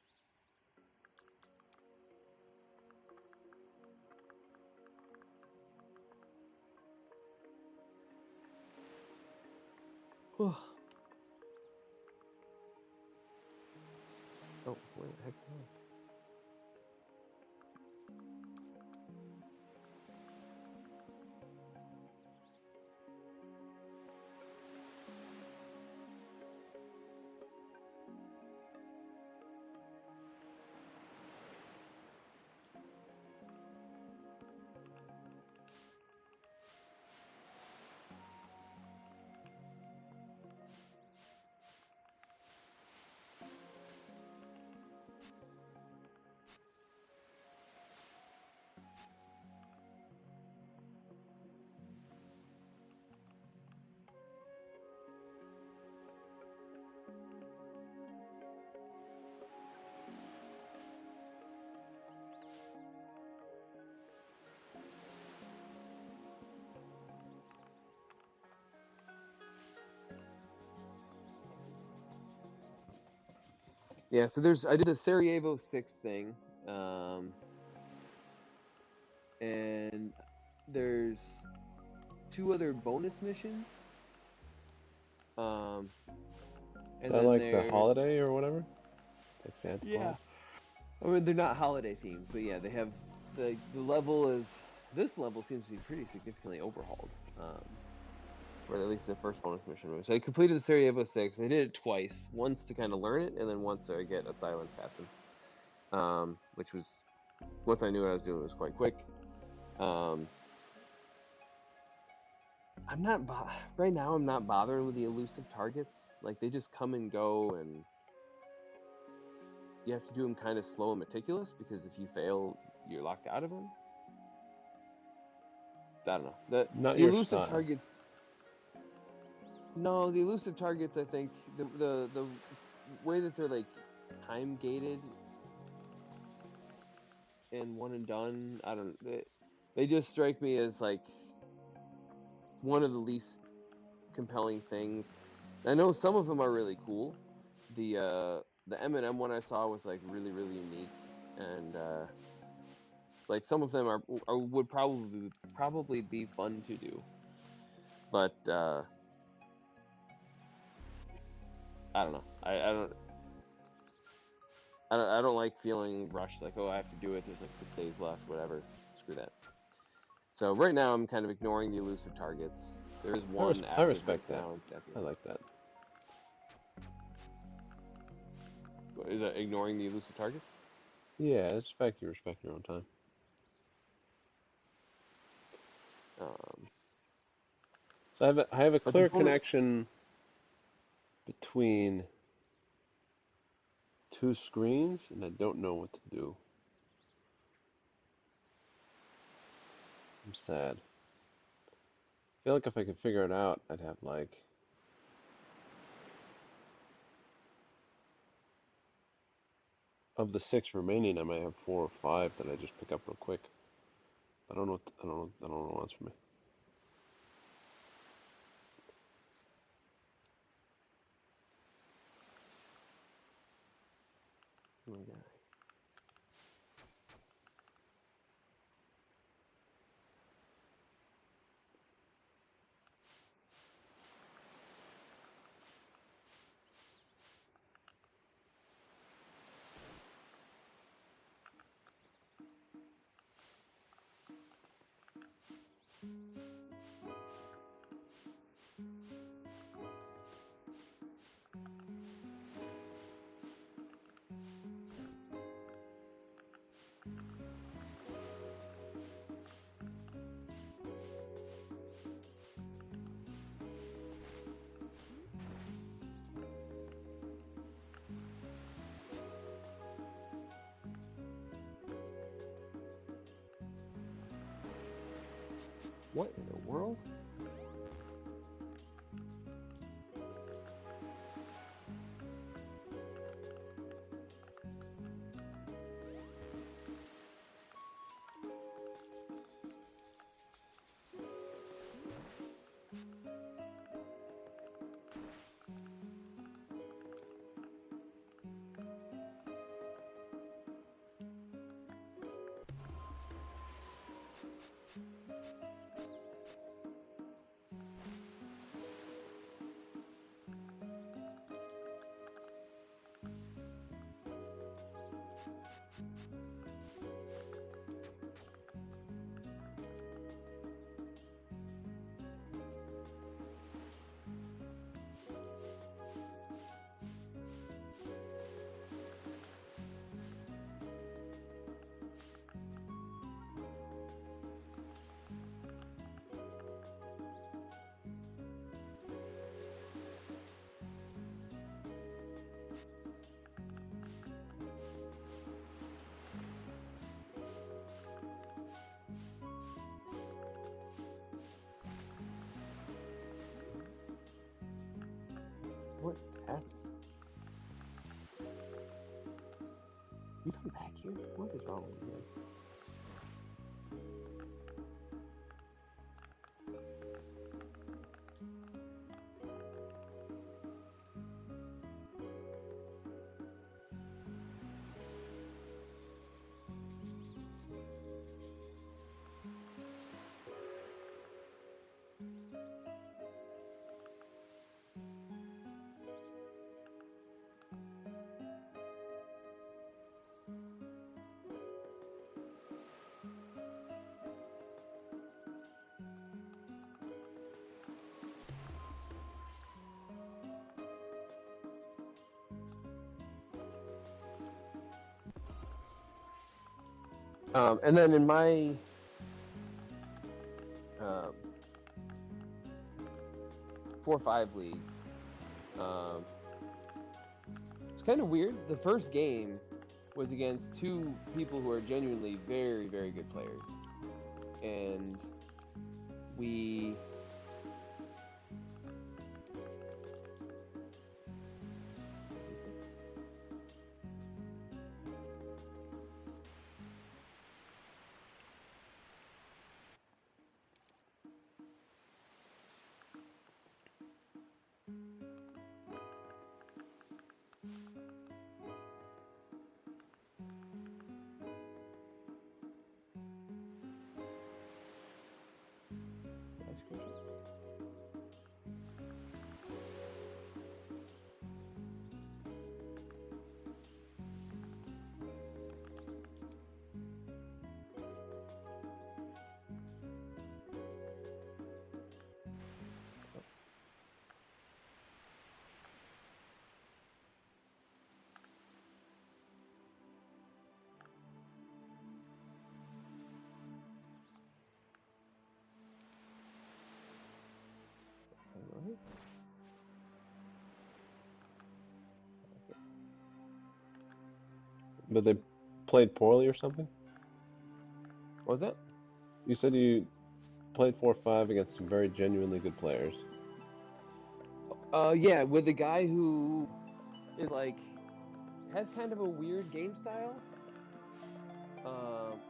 Oh, where the heck am I? Yeah, so I did the Sarajevo 6 thing, and there's 2 other bonus missions, Is and that then like the there, holiday or whatever? Like Santa yeah. Claus? I mean, they're not holiday themed, but yeah, they have the level is this level seems to be pretty significantly overhauled. Or at least the first bonus mission was. So I completed the Sarajevo 6. I did it twice, once to kind of learn it, and then once to get a silent assassin, which was once I knew what I was doing, it was quite quick. I'm not right now. I'm not bothering with the elusive targets. Like they just come and go, and you have to do them kind of slow and meticulous because if you fail, you're locked out of them. I don't know. Not The your elusive style. targets. No, the elusive targets. I think the way that they're like time gated and one and done. I don't. They just strike me as like one of the least compelling things. I know some of them are really cool. The M&M one I saw was like really unique, and like some of them would probably be fun to do, but I don't know. I don't like feeling rushed. Like, oh, I have to do it. There's like 6 days left. Whatever. Screw that. So right now I'm kind of ignoring the elusive targets. There is one I active right respect that. now in Sapphire. I like that. Is that ignoring the elusive targets? Yeah, it's the fact you respect your own time. Um, So I have a but the clear bonus. connection between two screens, and I don't know what to do. I'm sad. I feel like if I could figure it out, I'd have like of the 6 remaining, I might have 4 or 5 that I just pick up real quick. I don't know. I don't know what wants from me. Oh my god. What in the world? What is happening? You come back here? What is wrong with you? And then in my 4-5 league, it's kind of weird. The first game was against two people who are genuinely very, very good players, and we But they played poorly or something? what was that? You said you played 4-5 against some very genuinely good players. Yeah, with a guy who is like has kind of a weird game style,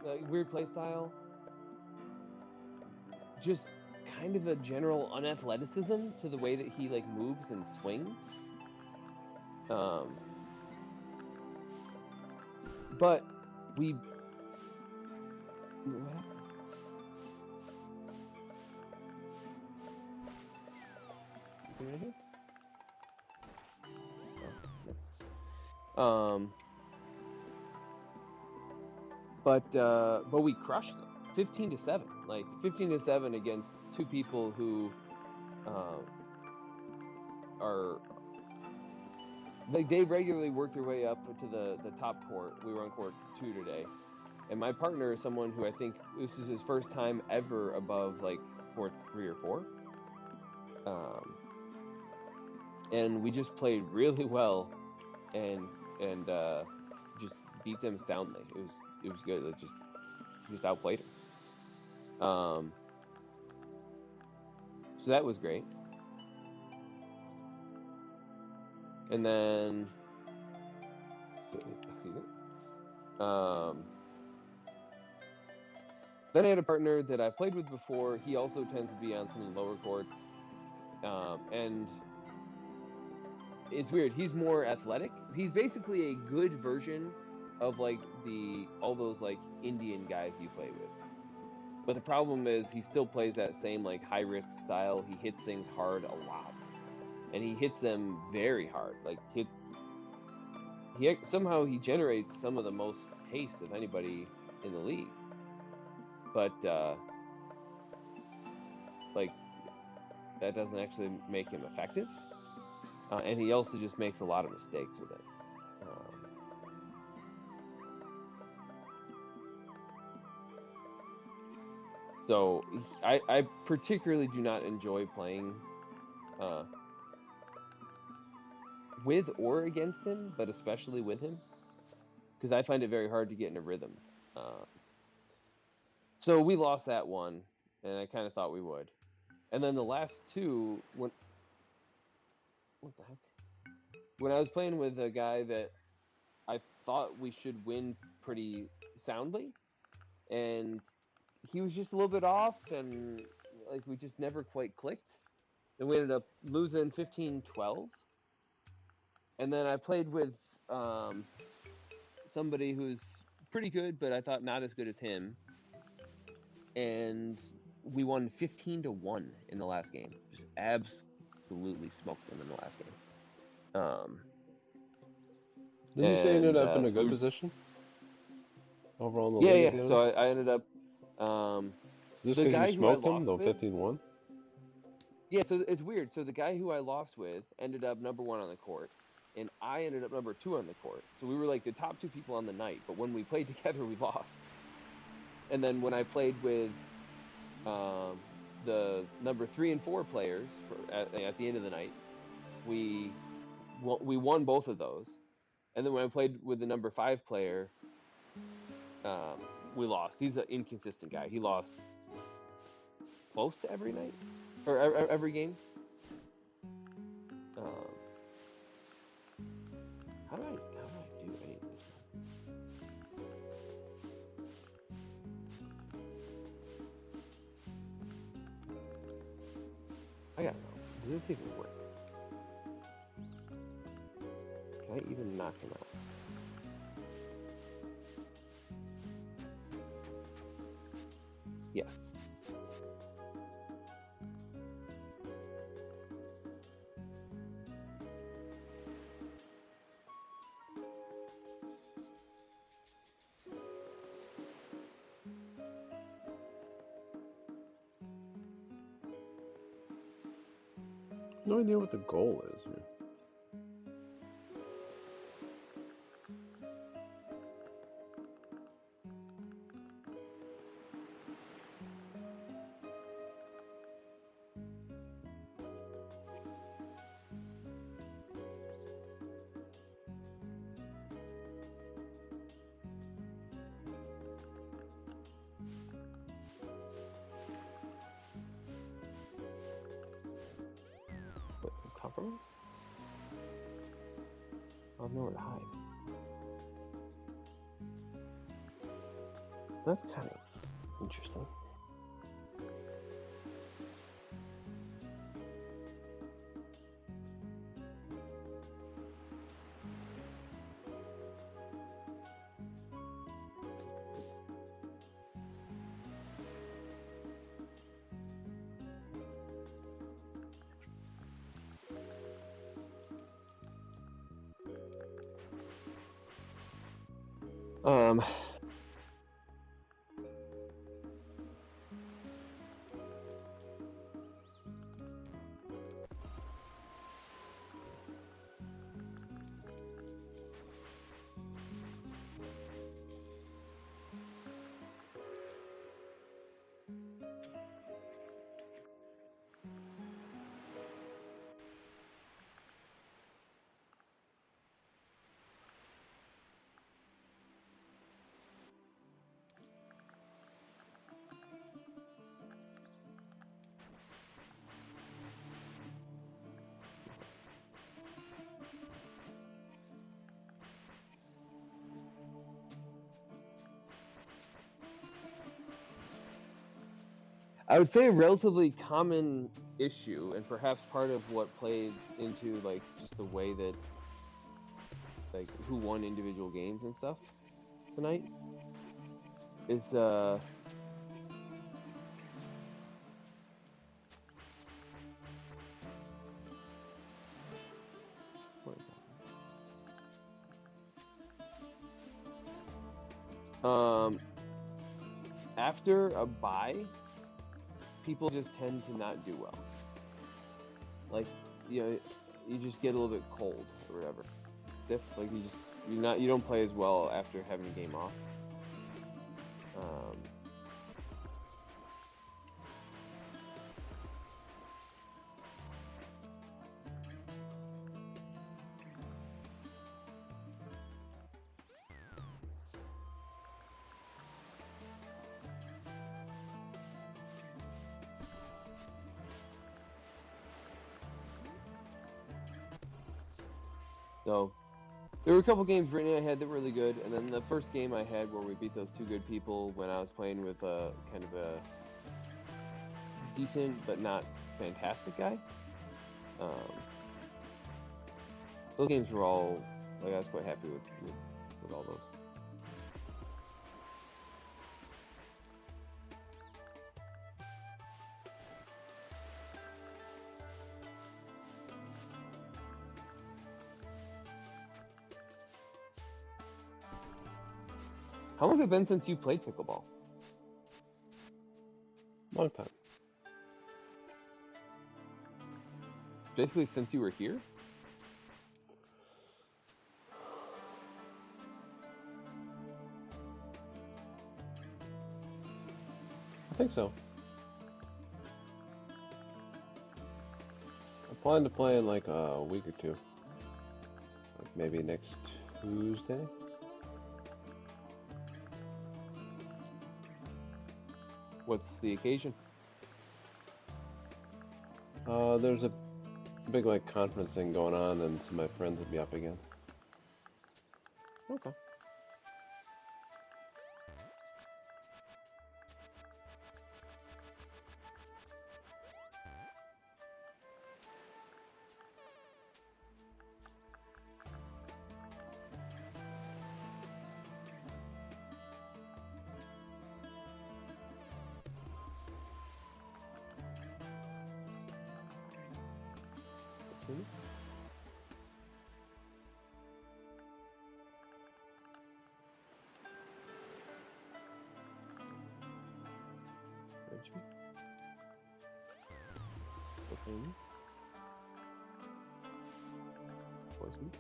like weird play style, just kind of a general unathleticism to the way that he like moves and swings. But we what happened? Anything right here? Oh, no. But we crushed them 15-7, like 15-7 against two people who are like they regularly work their way up to the top court. We were on court 2 today, and my partner is someone who I think this is his first time ever above like courts 3 or 4. And we just played really well and just beat them soundly. It was good. Like just outplayed them. So that was great. And then, excuse me. Then I had a partner that I played with before. He also tends to be on some of the lower courts. And it's weird. He's more athletic. He's basically a good version of like all those like Indian guys you play with. But the problem is he still plays that same like high risk style. He hits things hard a lot. And he hits them very hard. Like somehow he generates some of the most pace of anybody in the league. But like that doesn't actually make him effective. And he also just makes a lot of mistakes with it. So I particularly do not enjoy playing with or against him, but especially with him, because I find it very hard to get in a rhythm. So we lost that one, and I kind of thought we would. And then the last two, what the heck? When I was playing with a guy that I thought we should win pretty soundly, and he was just a little bit off, and like we just never quite clicked. And we ended up losing 15-12. And then I played with somebody who's pretty good, but I thought not as good as him. And we won 15-1 in the last game. Just absolutely smoked them in the last game. Didn't you say you ended up in a So good position overall in the yeah, league at yeah. the end? So I ended up Just the because you guy who I smoked him, lost though, with. 15-1? Yeah, so it's weird. So the guy who I lost with ended up number 1 on the court, and I ended up number 2 on the court. So we were like the top 2 people on the night. But when we played together, we lost. And then when I played with the number 3 and 4 players at the end of the night, we won both of those. And then when I played with the number 5 player, we lost. He's an inconsistent guy. He lost close to every night or every game. How do I do any of this, man? I gotta know. Does this even work? Can I even knock him out? Yes. No idea what the goal is, man. What, compromise? I have nowhere to hide. That's kind of interesting. Um, I would say a relatively common issue, and perhaps part of what played into like just the way that like who won individual games and stuff tonight is what is that? After a bye, people just tend to not do well. Like, you know, you just get a little bit cold or whatever. Stiff, like you don't play as well after having a game off. So there were a couple games Brittany and I had that were really good, and then the first game I had where we beat those two good people when I was playing with a kind of a decent but not fantastic guy. Those games were all like I was quite happy with all those. How long has it been since you played pickleball? Long time. Basically since you were here? I think so. I plan to play in like a week or two. Like maybe next Tuesday. What's the occasion? There's a big like conference thing going on, and some of my friends will be up again. Okay. Reggie? Cocaine? Poison?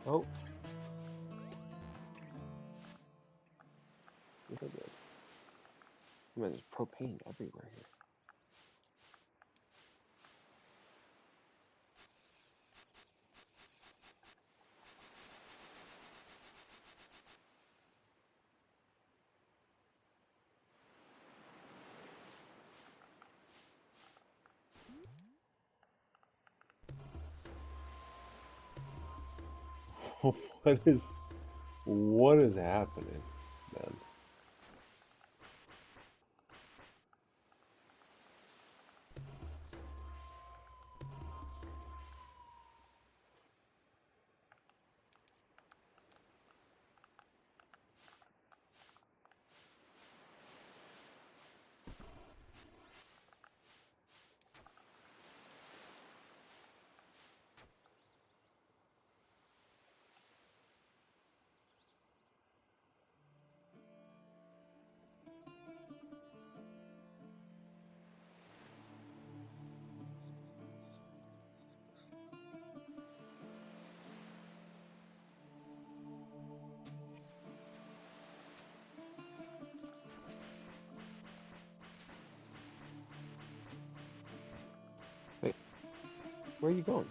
Oh. Yes, I did. Man, there's propane everywhere here. What is happening, man? Where are you going?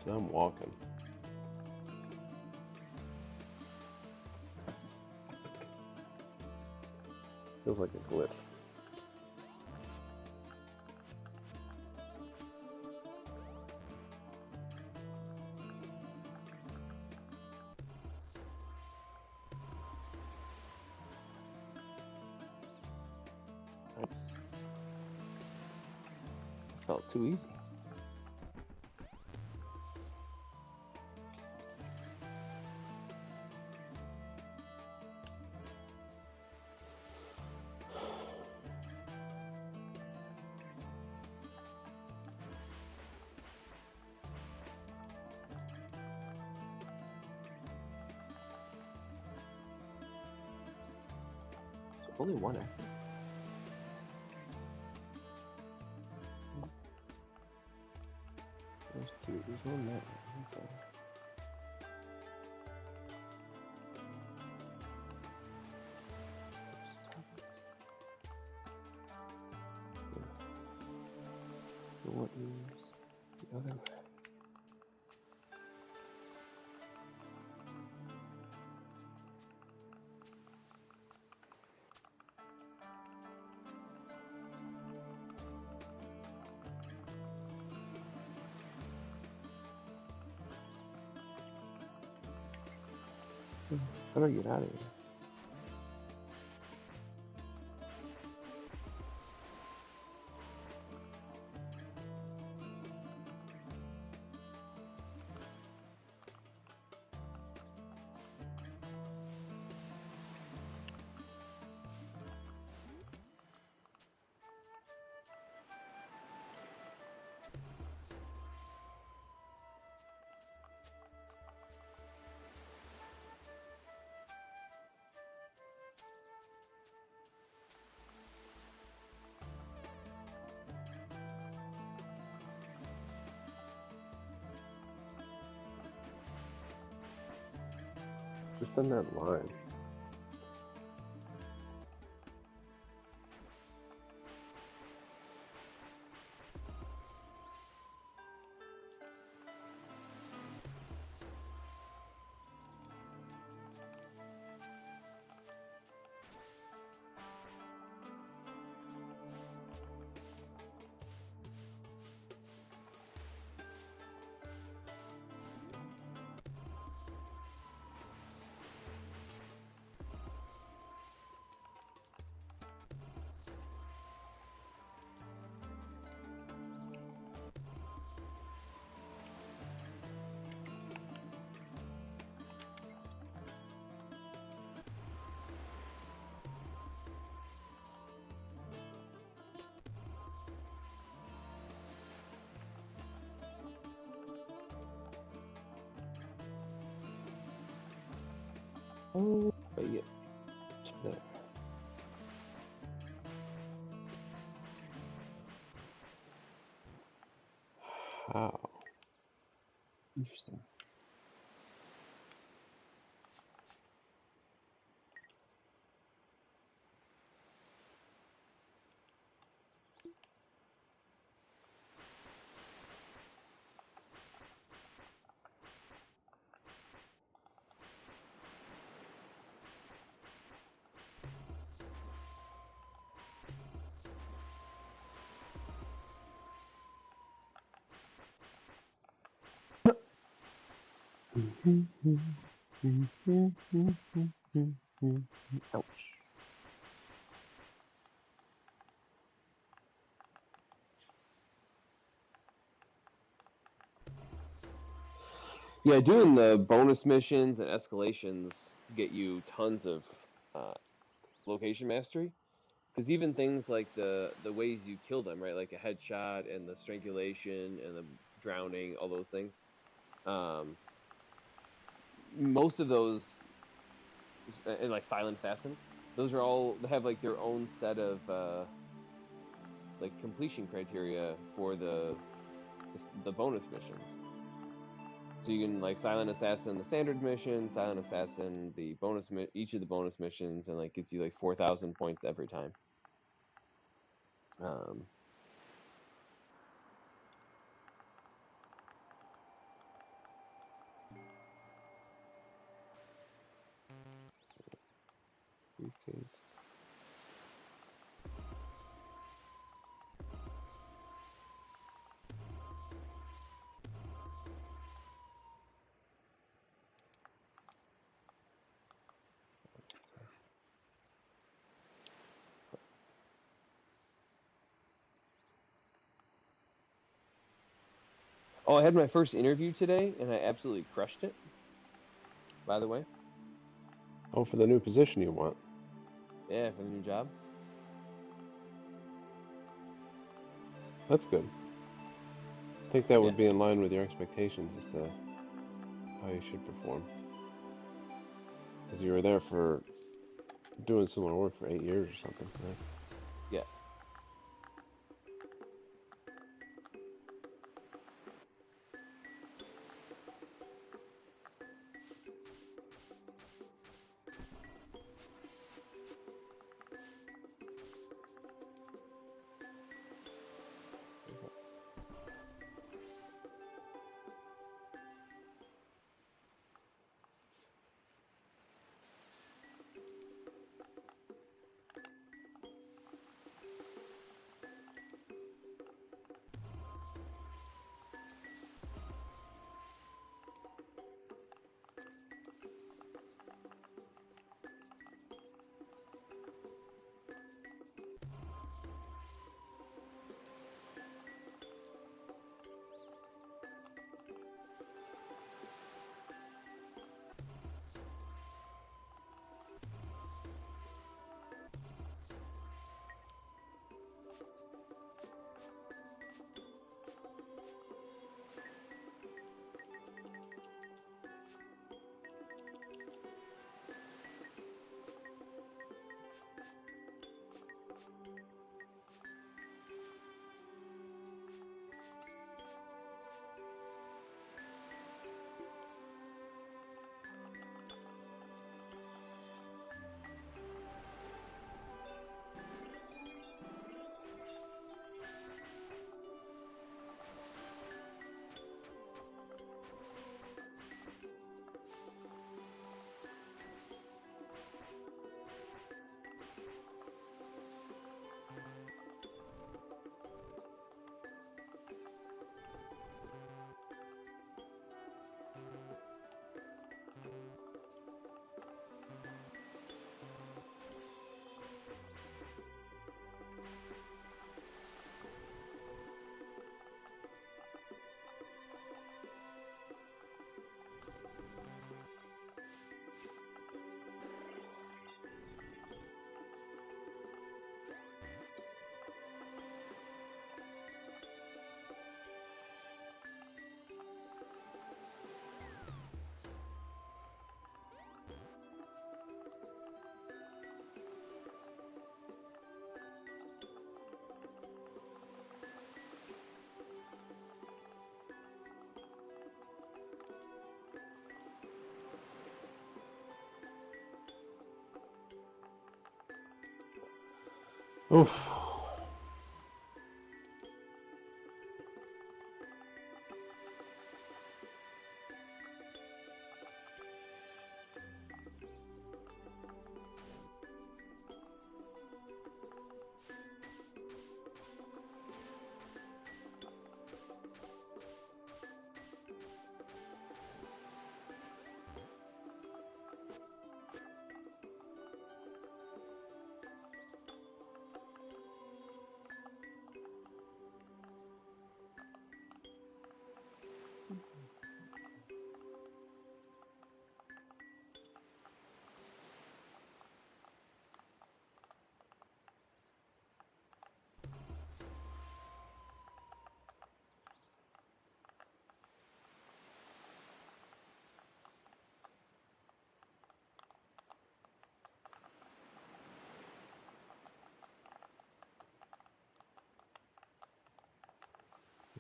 So now I'm walking. Feels like a glitch. Nice. That felt too easy. Only one exit? There's two. There's one there. That's all. Stop it. So what is the other way? How do I get out of here? Just on that line. Oh, but yeah, to there. How? Interesting. Ouch. Yeah, doing the bonus missions and escalations get you tons of uh, location mastery. Because even things like the ways you kill them, right? Like a headshot and the strangulation and the drowning, all those things. Um, most of those, and like silent assassin, those are all they have like their own set of like completion criteria for the bonus missions. So you can like silent assassin the standard mission, silent assassin the each of the bonus missions, and like gets you like 4,000 points every time. Um, briefcase. Oh, I had my first interview today, and I absolutely crushed it. By the way, Oh, for the new position you want. yeah, for the new job. That's good. I think that Yeah, would be in line with your expectations as to how you should perform. Because you were there for doing similar work for 8 years or something, right? yeah. Oof.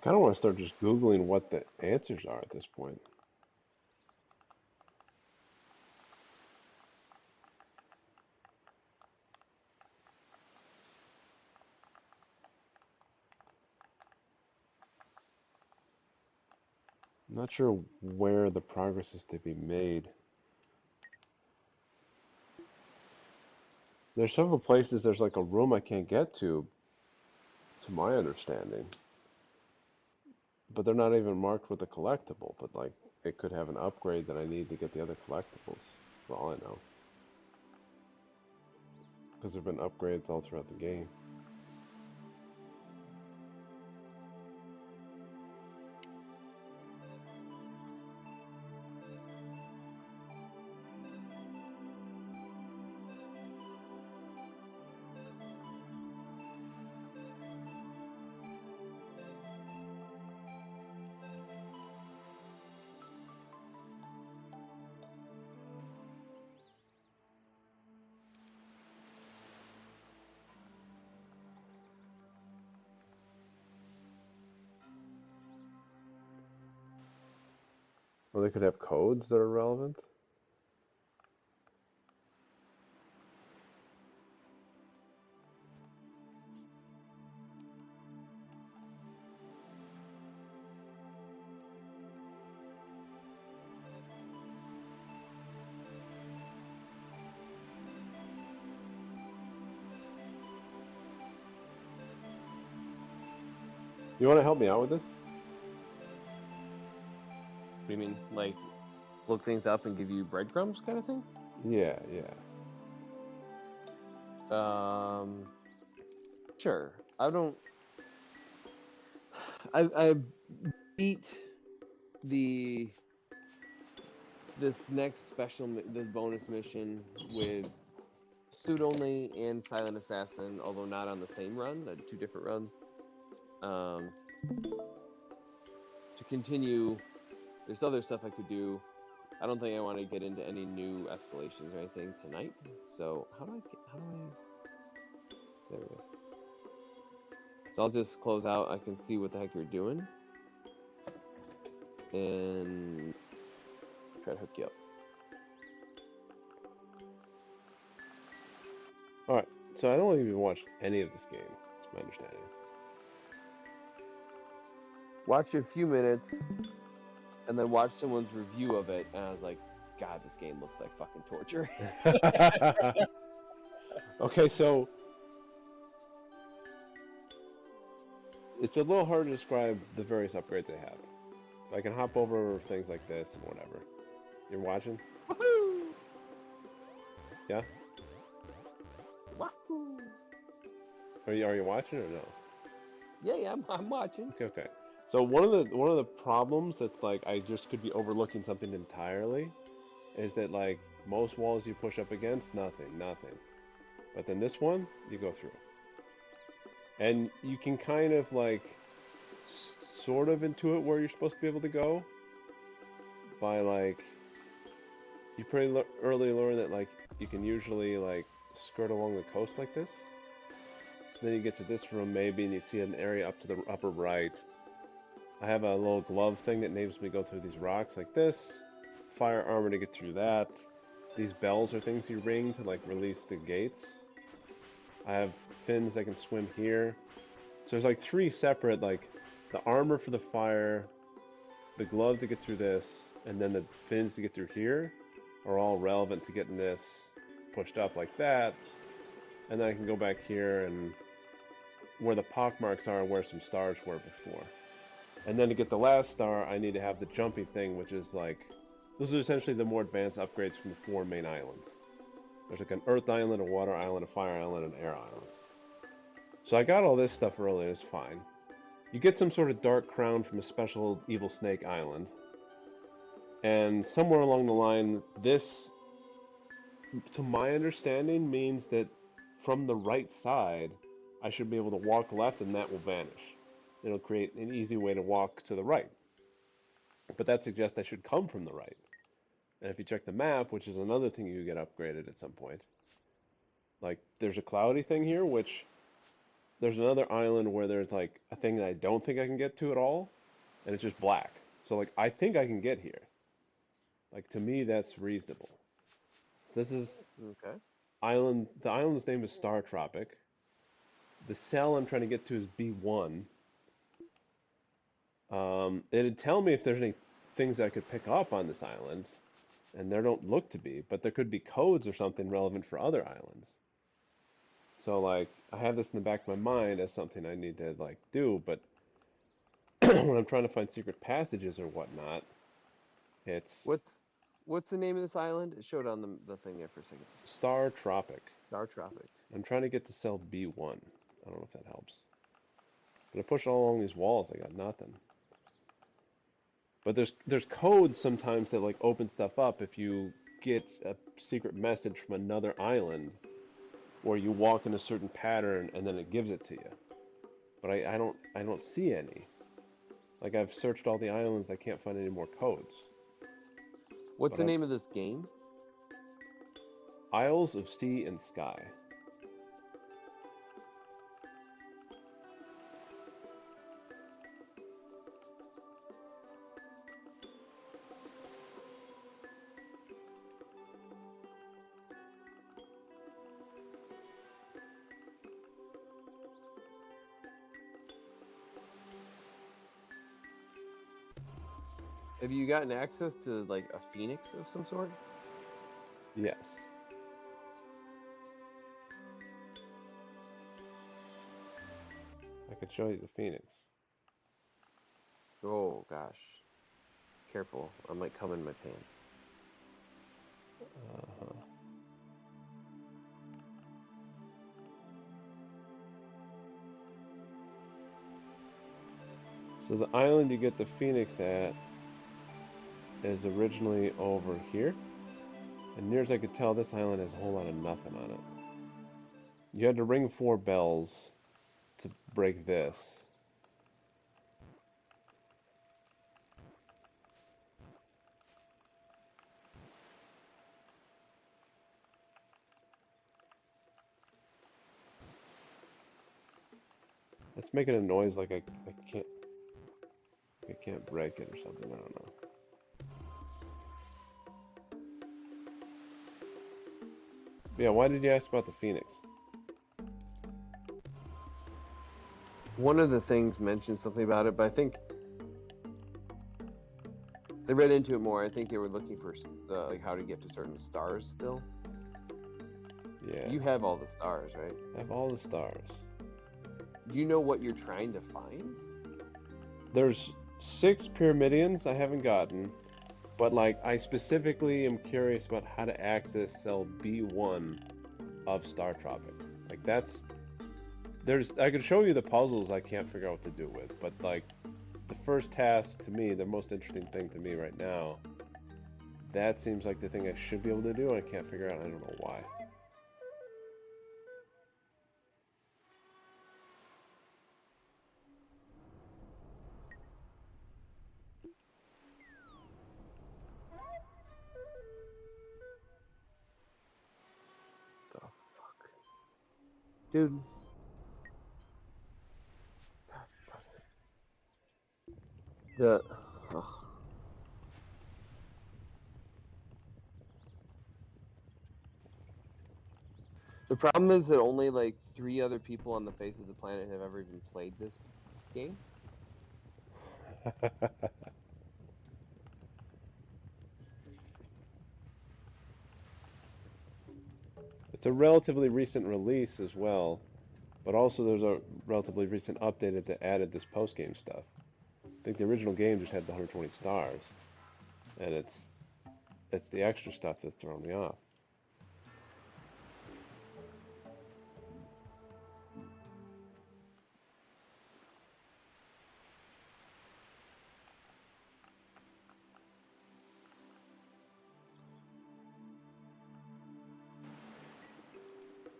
kind of want to start just Googling what the answers are at this point. I'm not sure where the progress is to be made. There's several places there's like a room I can't get to my understanding. But they're not even marked with a collectible, but like it could have an upgrade that I need to get the other collectibles, for all I know. Because there have been upgrades all throughout the game. Or they could have codes that are relevant. You want to help me out with this? What do you mean? Like, look things up and give you breadcrumbs kind of thing? Yeah, yeah. Um, sure. I don't. I beat the this next this bonus mission with suit only and silent assassin, although not on the same run, two different runs. Um, to continue, there's other stuff I could do. I don't think I want to get into any new escalations or anything tonight. So how do I there we go. So I'll just close out. I can see what the heck you're doing and try to hook you up. Alright, so I don't even watch any of this game. That's my understanding. Watch a few minutes and then watch someone's review of it, and I was like, God, this game looks like fucking torture. Okay, so it's a little hard to describe the various upgrades they have. I can hop over things like this and whatever. You're watching? Woohoo! Yeah? Wahoo! Are you watching or no? Yeah, I'm watching. Okay, okay. So one of the problems that's like I just could be overlooking something entirely is that like most walls you push up against, nothing. But then this one, you go through. And you can kind of like sort of intuit where you're supposed to be able to go by like you pretty early learn that like you can usually like skirt along the coast like this. So then you get to this room maybe and you see an area up to the upper right. I have a little glove thing that enables me to go through these rocks like this. Fire armor to get through that. These bells are things you ring to like release the gates. I have fins that can swim here. So there's like three separate like the armor for the fire, the glove to get through this, and then the fins to get through here are all relevant to getting this pushed up like that. And then I can go back here and where the pock marks are where some stars were before. And then to get the last star, I need to have the jumping thing, which is like, those are essentially the more advanced upgrades from the four main islands. There's like an earth island, a water island, a fire island, and an air island. So I got all this stuff early, it's fine. You get some sort of dark crown from a special evil snake island. And somewhere along the line, this, to my understanding, means that from the right side, I should be able to walk left and that will vanish. It'll create an easy way to walk to the right. But that suggests I should come from the right. And if you check the map, which is another thing you get upgraded at some point, like there's a cloudy thing here, which there's another island where there's like a thing that I don't think I can get to at all, and it's just black. So like I think I can get here. Like to me, that's reasonable. This is Okay. island. The island's name is Star Tropic. The cell I'm trying to get to is B1. It'd tell me if there's any things I could pick up on this island, and there don't look to be, but there could be codes or something relevant for other islands. So like I have this in the back of my mind as something I need to like do, but when I'm trying to find secret passages or whatnot, it's What's what's the name of this island? It showed on the thing there for a second. Star Tropic. Star Tropic. I'm trying to get to cell B1. I don't know if that helps. But I push all along these walls, I got nothing. But there's codes sometimes that like open stuff up if you get a secret message from another island or you walk in a certain pattern and then it gives it to you. But I don't see any. Like I've searched all the islands, I can't find any more codes. What's But the name of this game? Isles of Sea and Sky. Have you gotten access to like a phoenix of some sort? Yes. I could show you the Phoenix. Oh gosh. Careful. I might come in my pants. Uh-huh. So the island you get the Phoenix at is originally over here. And near as I could tell, this island has a whole lot of nothing on it. You had to ring 4 bells to break this. It's making a noise like I can't break it or something. I don't know. But yeah, why did you ask about the Phoenix? One of the things mentioned something about it, but I think as I read into it more, I think they were looking for like how to get to certain stars still. Yeah, You have all the stars, right? I have all the stars. Do you know what you're trying to find? There's 6 Pyramidions I haven't gotten, but like I specifically am curious about how to access cell B1 of Star Tropic. Like that's I could show you the puzzles I can't figure out what to do with, but like the first task to me, the most interesting thing to me right now, that seems like the thing I should be able to do, and I can't figure out. I don't know why. The fuck, dude. God bless it. The ugh. The problem is that only like 3 other people on the face of the planet have ever even played this game. It's a relatively recent release as well, but also there's a relatively recent update that added this post-game stuff. I think the original game just had the 120 stars, and it's the extra stuff that's throwing me off.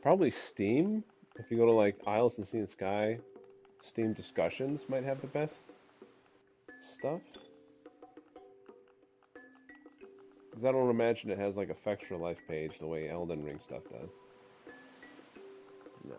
Probably Steam. If you go to like Isles and Sea and Sky, Steam discussions might have the best stuff. Because I don't imagine it has like a Effects for Life page the way Elden Ring stuff does. No.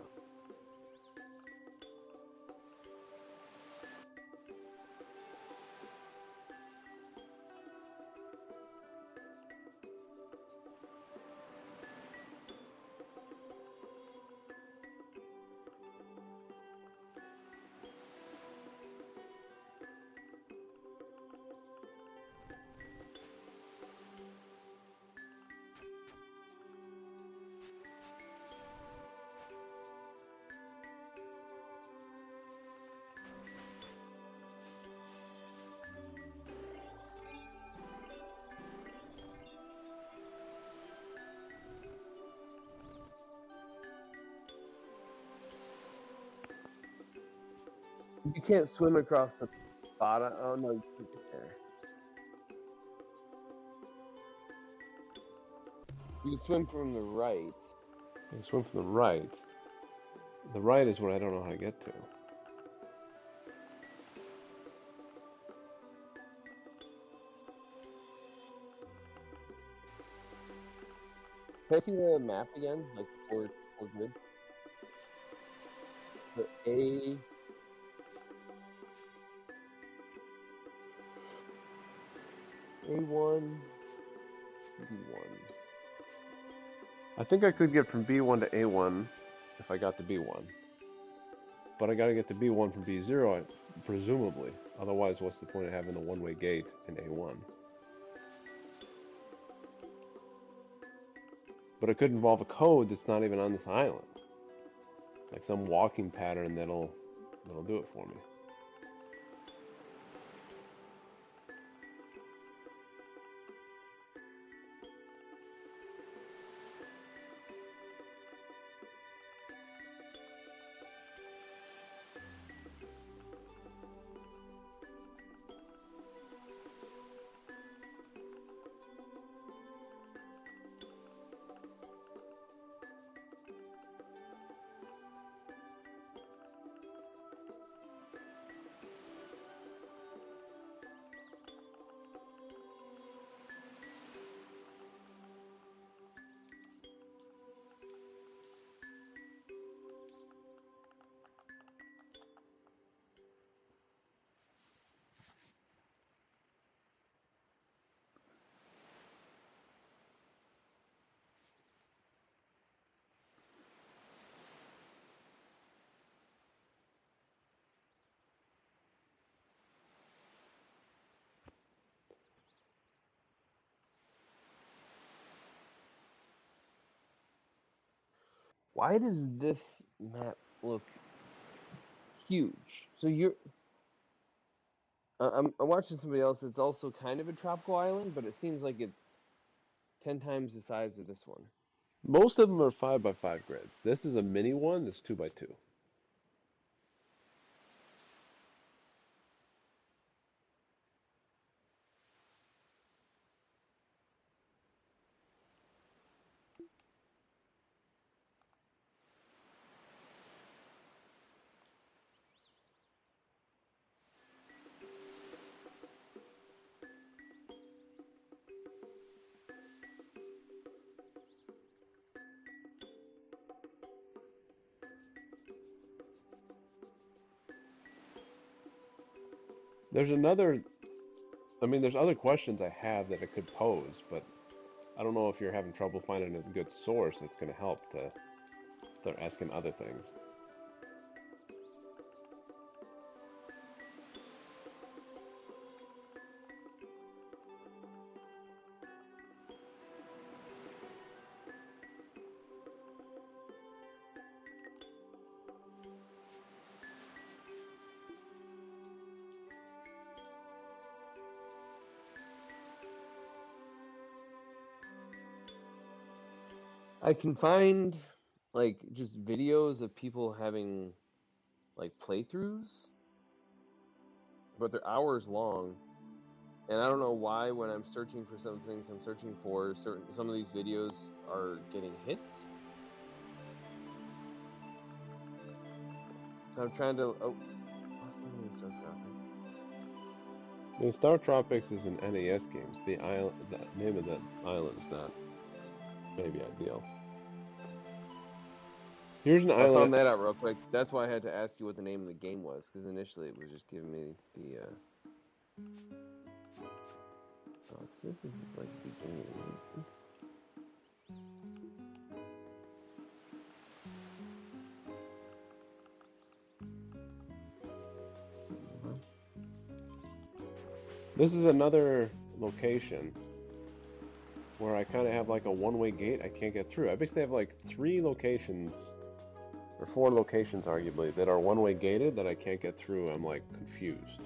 You can't swim across the bottom. Oh no, you can't get there. You can swim from the right. I can swim from the right. The right is what I don't know how to get to. Can I see the map again? Like the four grid? The A1, B1. I think I could get from B1 to A1 if I got to B1. But I gotta get to B1 from B0, presumably. Otherwise, what's the point of having the one-way gate in A1? But it could involve a code that's not even on this island. Like some walking pattern that'll do it for me. Why does this map look huge? So I'm watching somebody else that's also kind of a tropical island, but it seems like it's 10 times the size of this one. Most of them are 5x5 grids. This is a mini one that's 2x2. There's another, I mean, there's other questions I have that it could pose, but I don't know if you're having trouble finding a good source that's going to help to start asking other things. I can find like just videos of people having like playthroughs, but they're hours long. And I don't know why when I'm searching for some things I'm searching for, some of these videos are getting hits. So I'm trying to what's the name of Star Tropic? I mean, Star Tropics is an NES games. The name of the island is not maybe ideal. Here's an I island. found that out real quick. That's why I had to ask you what the name of the game was, because initially it was just giving me the oh, this is like the beginning. This is another location where I kind of have like a one-way gate I can't get through. I basically have like 3 locations, or 4 locations arguably, that are one-way gated that I can't get through. I'm like confused.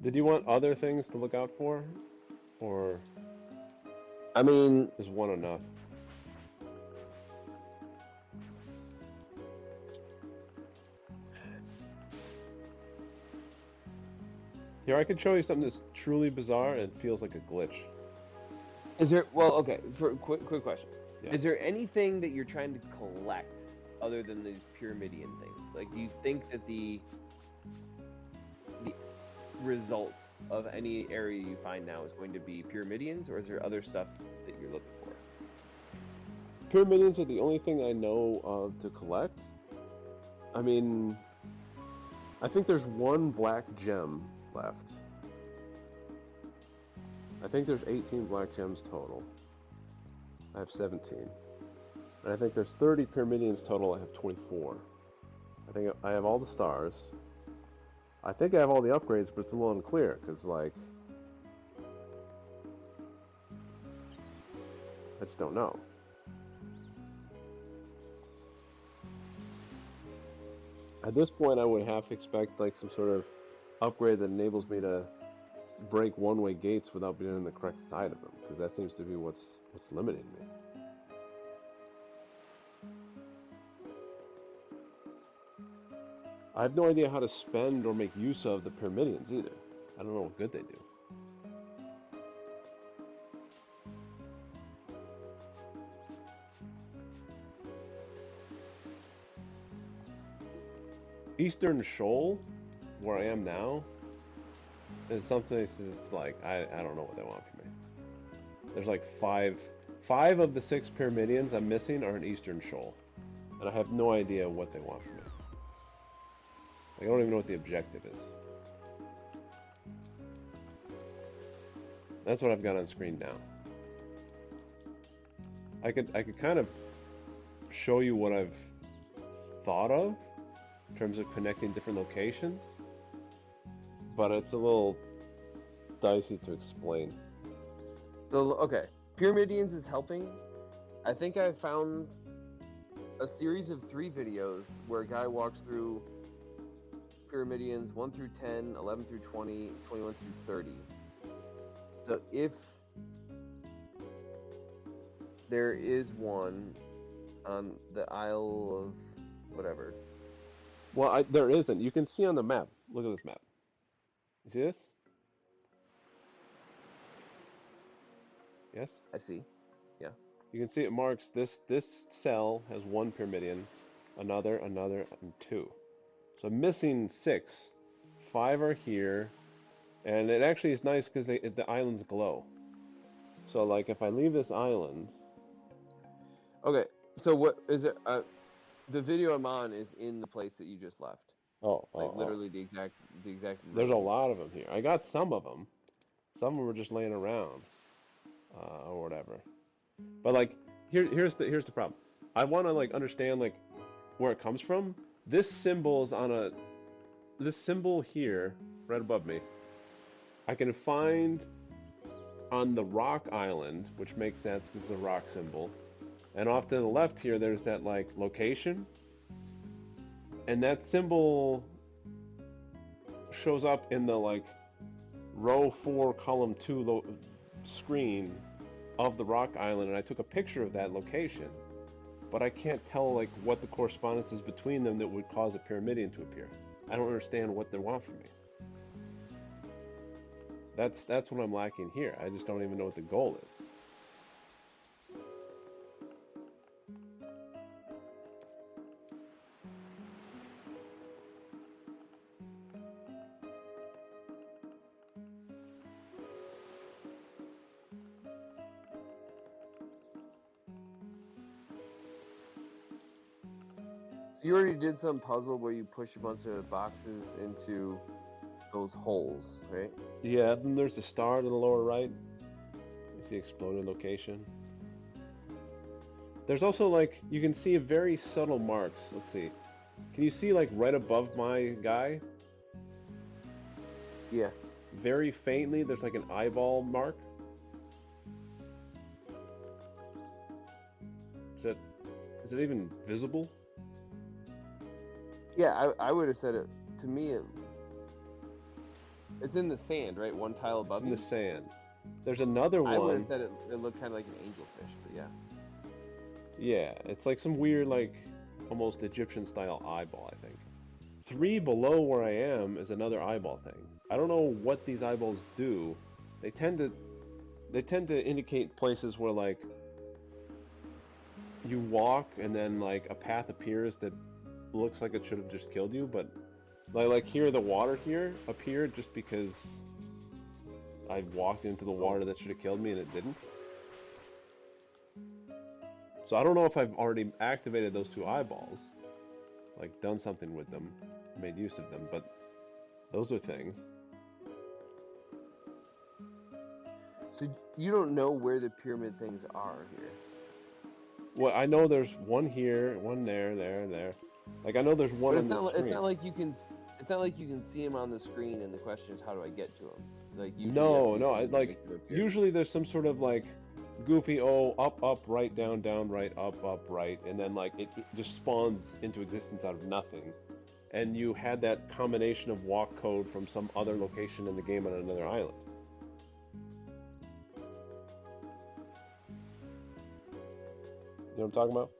Did you want other things to look out for, or I mean, is one enough? Here, I could show you something that's truly bizarre and it feels like a glitch. is there? Well, okay. For quick question, Yeah. is there anything that you're trying to collect other than these Pyramidion things? Like, do you think that the result of any area you find now is going to be Pyramidions, or is there other stuff that you're looking for? Pyramidions are the only thing I know of to collect. I mean, I think there's one black gem left. I think there's 18 black gems total. I have 17. And I think there's 30 Pyramidions total. I have 24. I think I have all the stars. I think I have all the upgrades, but it's a little unclear because, like, I just don't know. At this point, I would half expect like some sort of upgrade that enables me to break one-way gates without being on the correct side of them, because that seems to be what's limiting me. I have no idea how to spend or make use of the Pyramidions either. I don't know what good they do. Eastern Shoal, where I am now, is something that's like I don't know what they want from me. There's like five of the 6 Pyramidions I'm missing are in Eastern Shoal, and I have no idea what they want from me. Like, I don't even know what the objective is. That's what I've got on screen now. I could kind of show you what I've thought of in terms of connecting different locations, but it's a little dicey to explain. So, okay, Pyramidions is helping. I think I found a series of 3 videos where a guy walks through Pyramidions 1 through 10, 11 through 20, 21 through 30. So if there is one on the Isle of whatever. Well, there isn't. You can see on the map. Look at this map. You see this? Yes? I see. Yeah. You can see it marks this cell has 1 Pyramidion, another, and 2. So I'm missing 6. 5 are here, and it actually is nice because the islands glow. So like if I leave this island, Okay. So what is it? The video I'm on is in the place that you just left. oh, Like oh, oh, literally the exact there's a room. lot of them here. I got some of them. Some of them were just laying around, or whatever. But like, here's the problem. I want to like understand like where it comes from. This symbol is on this symbol here, right above me. I can find on the rock island, which makes sense because it's a rock symbol. And off to the left here, there's that like location, and that symbol shows up in the like row 4, column 2 screen of the rock island, and I took a picture of that location, but I can't tell like what the correspondence is between them that would cause a Pyramidion to appear. I don't understand what they want from me. That's what I'm lacking here. I just don't even know what the goal is. So you already did some puzzle where you push a bunch of boxes into those holes, right? Yeah, then there's the star to the lower right. It's the exploded location. There's also like you can see very subtle marks. Let's see. Can you see like right above my guy? Yeah. Very faintly, there's like an eyeball mark. Is that is it even visible? Yeah, I would have said it to me. It's in the sand, right? One tile It's above in the you. sand. There's another I would have one. said it looked kind of like an angelfish, but yeah. Yeah, it's like some weird, like, almost Egyptian style eyeball, I think. Three below where I am is another eyeball thing. I don't know what these eyeballs do. They tend to they tend to indicate places where like you walk and then like a path appears that looks like it should have just killed you, but like here the water here appeared just because I walked into the Oh, water that should have killed me and it didn't. So I don't know if I've already activated those two eyeballs, like done something with them, made use of them, but those are things. so you don't know where the pyramid things are here. Well, I know there's one here, one there, there, there. Like I know there's one But on this it's screen. not like you can it's not like you can see them on the screen and the question is how do I get to them? Like usually you have to No, do no, something to like make them appear. usually there's some sort of like goofy up, up, right, down, down, right, up, right, and then like it just spawns into existence out of nothing. And you had that combination of walk code from some other location in the game on another island. You know what I'm talking about?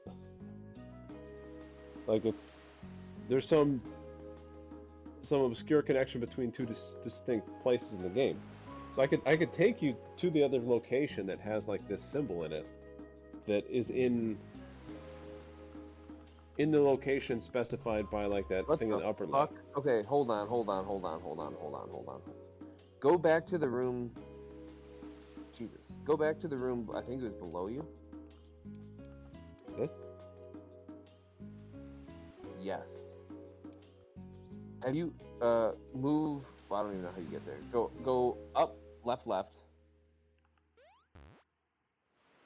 Like it's there's some obscure connection between two distinct places in the game. So I could take you to the other location that has like this symbol in it that is in the location specified by like that What thing in the the upper left. fuck? Okay, hold on. Go back to the room. Jesus. Go back to the room. I think it was below you. This? Yes. Have you move? Well, I don't even know how you get there. Go up, left,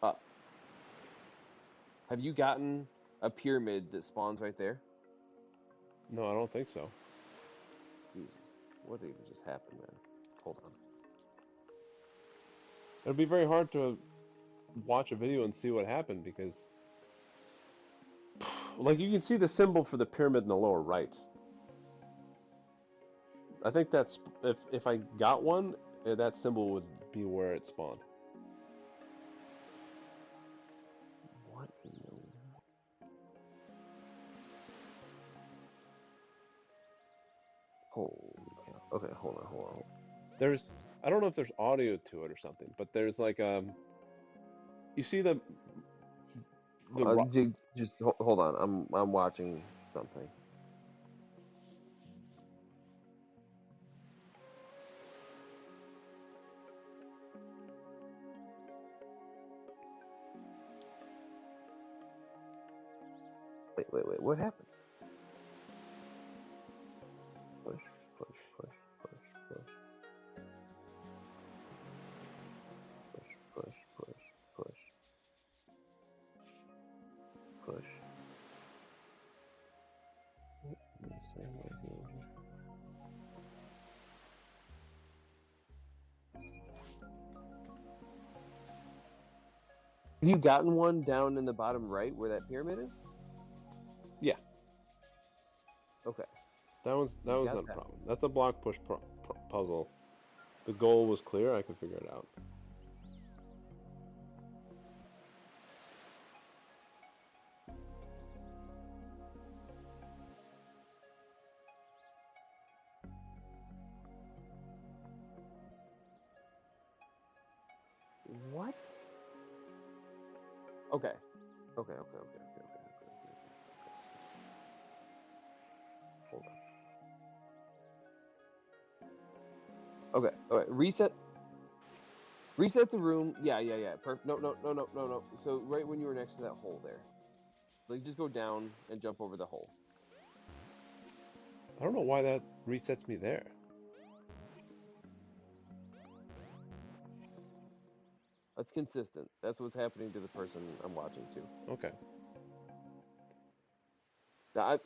up. Have you gotten a pyramid that spawns right there? No, I don't think so. Jesus, what even just happened, man? Hold on. It'd be very hard to watch a video and see what happened because like you can see the symbol for the pyramid in the lower right. I think that's if I got one, that symbol would be where it spawned. What in the? Holy cow. Okay, hold on. There's I don't know if there's audio to it or something, but there's like you see the Just hold on. I'm watching something. Wait. What happened? Push, push, push, push, push. Have you gotten one down in the bottom right where that pyramid is? yeah, Okay, that you was got not a that. problem. That's a block push puzzle. The goal was clear. I could figure it out. What? Okay. Okay. Hold on. Okay. All right. Reset the room. Yeah. Perfect. No. So right when you were next to that hole there, like just go down and jump over the hole. I don't know why that resets me there. That's consistent. That's what's happening to the person I'm watching too. Okay. Now,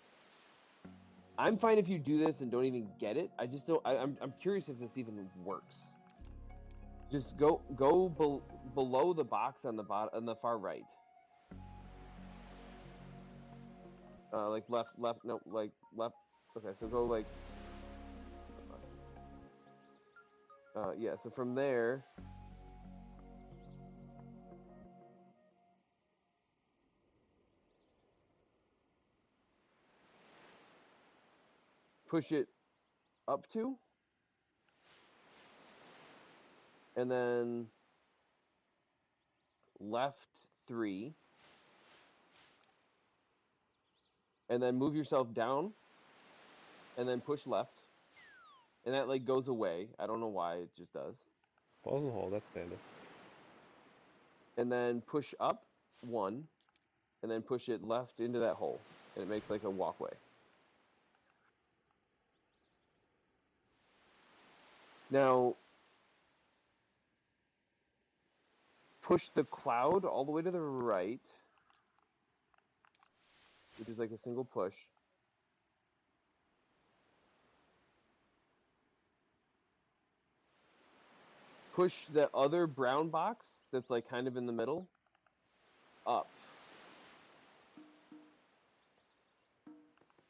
I'm fine if you do this and don't even get it. I just don't. I'm curious if this even works. Just below the box on the bottom on the far right. Like left. No, like left. Okay, so go like. Yeah, so from there, push it up 2, and then left 3, and then move yourself down, and then push left, and that like goes away. I don't know why, it just does. Puzzle hole, that's standard. And then push up 1, and then push it left into that hole, and it makes like a walkway. Now, push the cloud all the way to the right, which is like a single push. Push the other brown box that's like kind of in the middle up.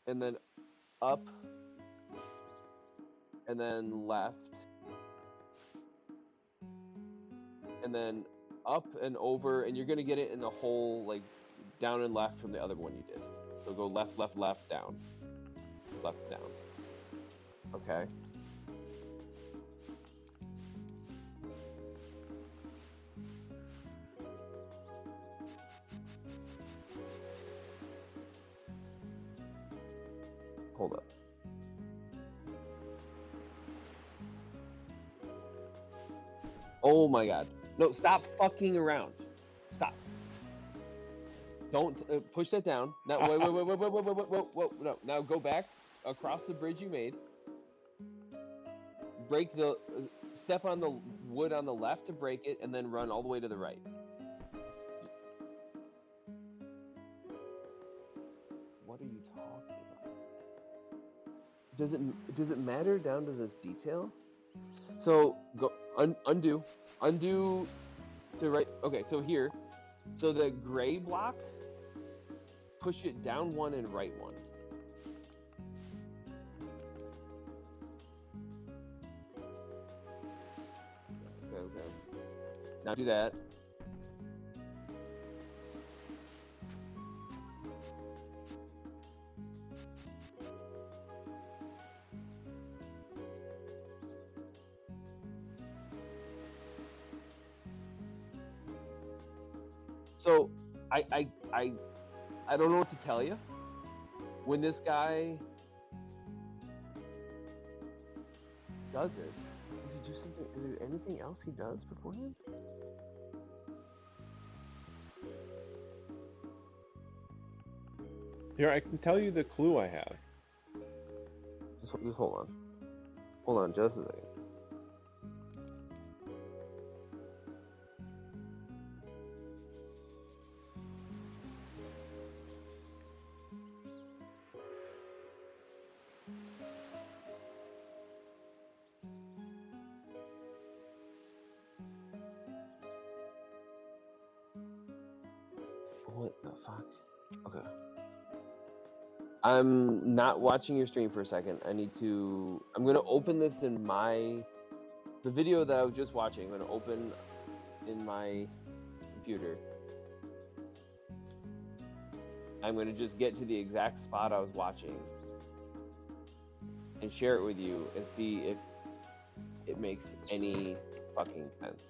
And then up, and then left, and then up and over, and you're gonna get it in the hole like down and left from the other one you did. So go left, left, left, down, left, down. Okay. Hold up. Oh my god. No, stop fucking around. Stop. Don't push that down. Now, wait. No, now go back across the bridge you made. Break the, step on the wood on the left to break it, and then run all the way to the right. What are you talking about? Does it matter down to this detail? So go undo to right. Okay, so here, so the gray block, push it down 1 and right 1. Okay. Now do that. So I don't know what to tell you. When this guy does it, does he do something? Is there anything else he does beforehand? Here, I can tell you the clue I have. Just hold on. Hold on just a second. What the fuck? Okay. I'm not watching your stream for a second. I'm gonna open this in the video that I was just watching. I'm gonna open in my computer. I'm gonna just get to the exact spot I was watching and share it with you and see if it makes any fucking sense.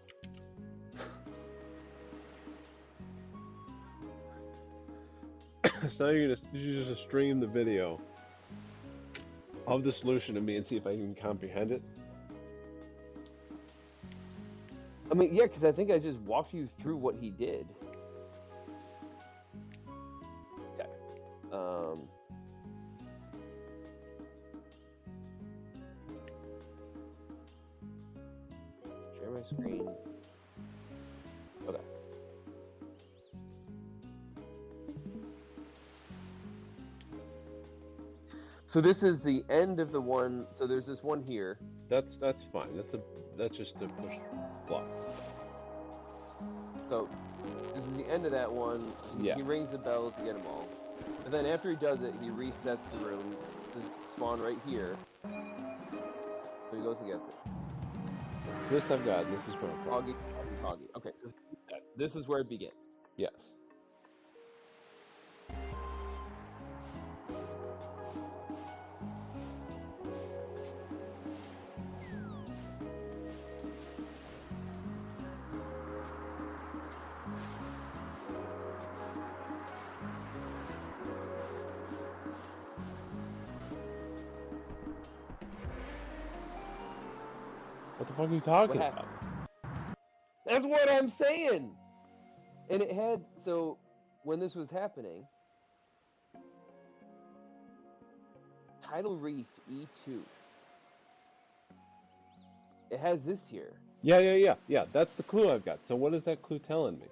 So you're just stream the video of the solution to me and see if I can comprehend it. I mean, yeah, because I think I just walked you through what he did. Okay. Share my screen. Okay. So this is the end of the one. So there's this one here. That's fine. That's just to push blocks. So this is the end of that one. Yes. He rings the bells to get them all. But then after he does it, he resets the room to spawn right here. So he goes and gets it. So this I've got, and this is my problem. Foggy, foggy, foggy. Okay, so this is where it begins. Yes. What the fuck are you What talking happened? about? That's what I'm saying. And it had so when this was happening, Tidal Reef E2. It has this here. Yeah. That's the clue I've got. So what is that clue telling me?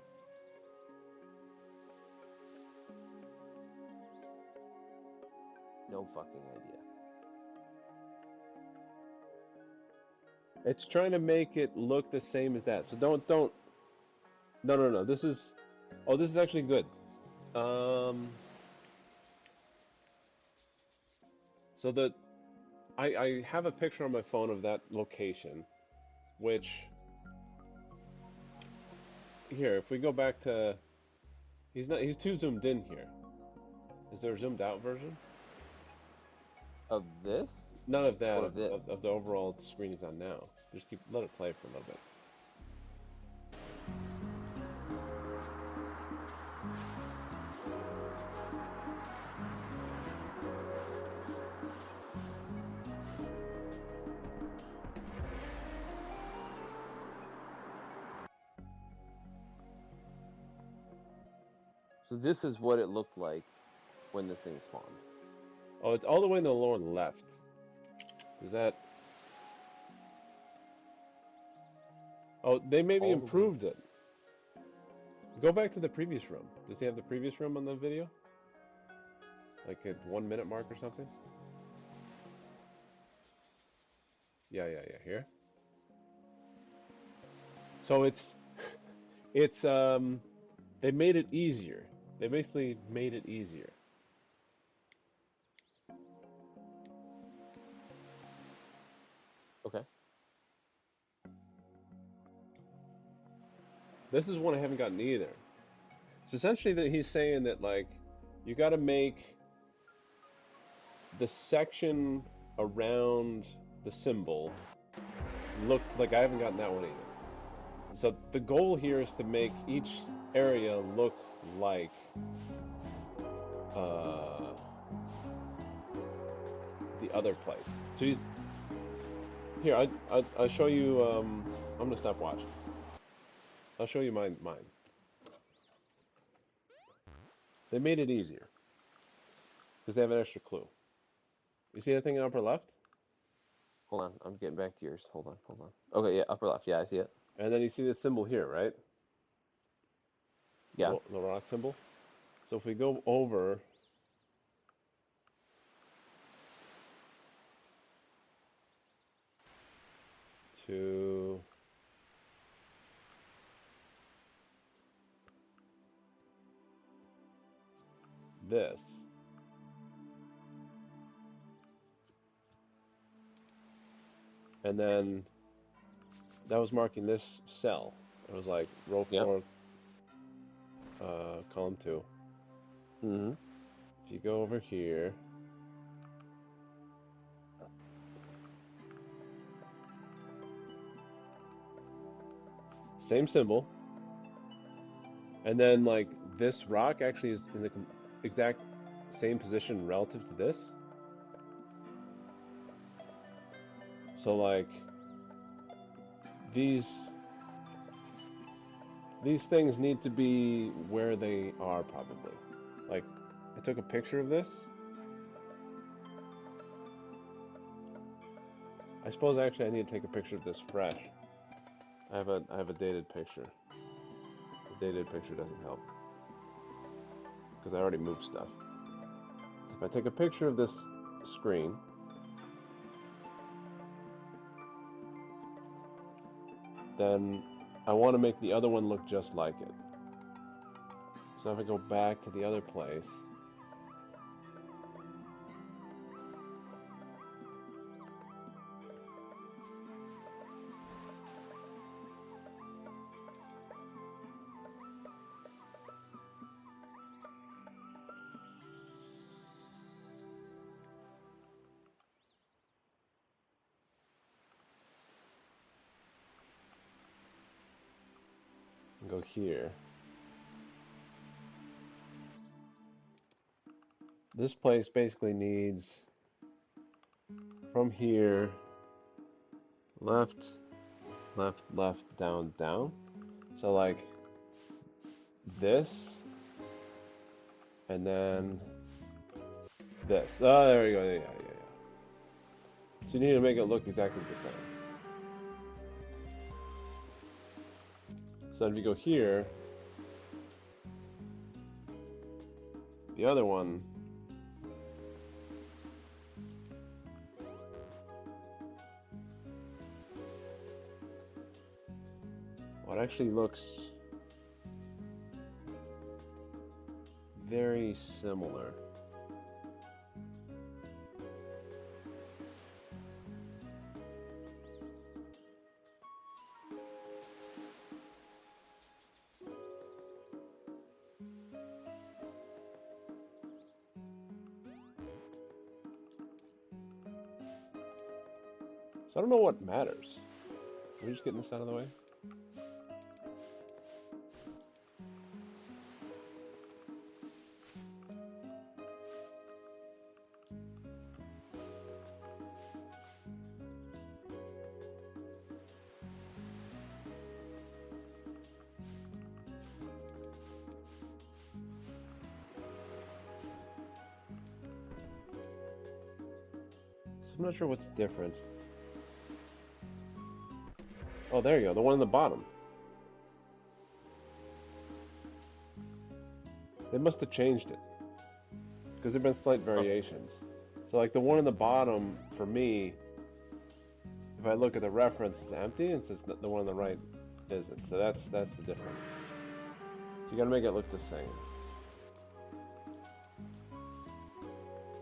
No fucking idea. It's trying to make it look the same as that. So don't. No. This is. Oh, this is actually good. Um. So I have a picture on my phone of that location, which here, if we go back to, he's too zoomed in here. Is there a zoomed out version? Of this None of that or of this? of the overall screen he's on now. Just let it play for a little bit. So this is what it looked like when this thing spawned. Oh, it's all the way in the lower left. Is that? Oh, they maybe All the way. improved it. Go back to the previous room. Does he have the previous room on the video? Like at 1 minute mark or something? Yeah. Here. So it's they made it easier. They basically made it easier. Okay. This is one I haven't gotten either. So essentially that he's saying that like you got to make the section around the symbol look like I haven't gotten that one either. So the goal here is to make each area look like uh, the other place. So he's here. I'll show you. I'm gonna stop watching. I'll show you mine. They made it easier because they have an extra clue. You see that thing in the upper left? Hold on. I'm getting back to yours. Hold on. Okay, yeah, upper left. Yeah, I see it. And then you see the symbol here, right? Yeah. The rock symbol. So if we go over to this, and then that was marking this cell. It was like row Yep. 4, column 2. Mm-hmm. If you go over here, same symbol, and then like this rock actually is in the exact same position relative to this. So like these these things need to be where they are probably. Like I took a picture of this. I suppose actually I need to take a picture of this fresh. I have a dated picture. The dated picture doesn't help because I already moved stuff. So if I take a picture of this screen, then I want to make the other one look just like it. So if I go back to the other place, Go here. This place basically needs from here, left, left, left, down, down. So like this, and then this. Oh, there we go. Yeah, yeah, yeah. So you need to make it look exactly the same. So if you go here, the other one, well, it actually looks very similar. So I don't know what matters. Are we just getting this out of the way? So I'm not sure what's different. Oh, there you go. The one on the bottom. They must have changed it because there've been slight Huh. variations. So like the one on the bottom for me, if I look at the reference, it's empty, and since the one on the right isn't. So that's the difference. So you gotta make it look the same.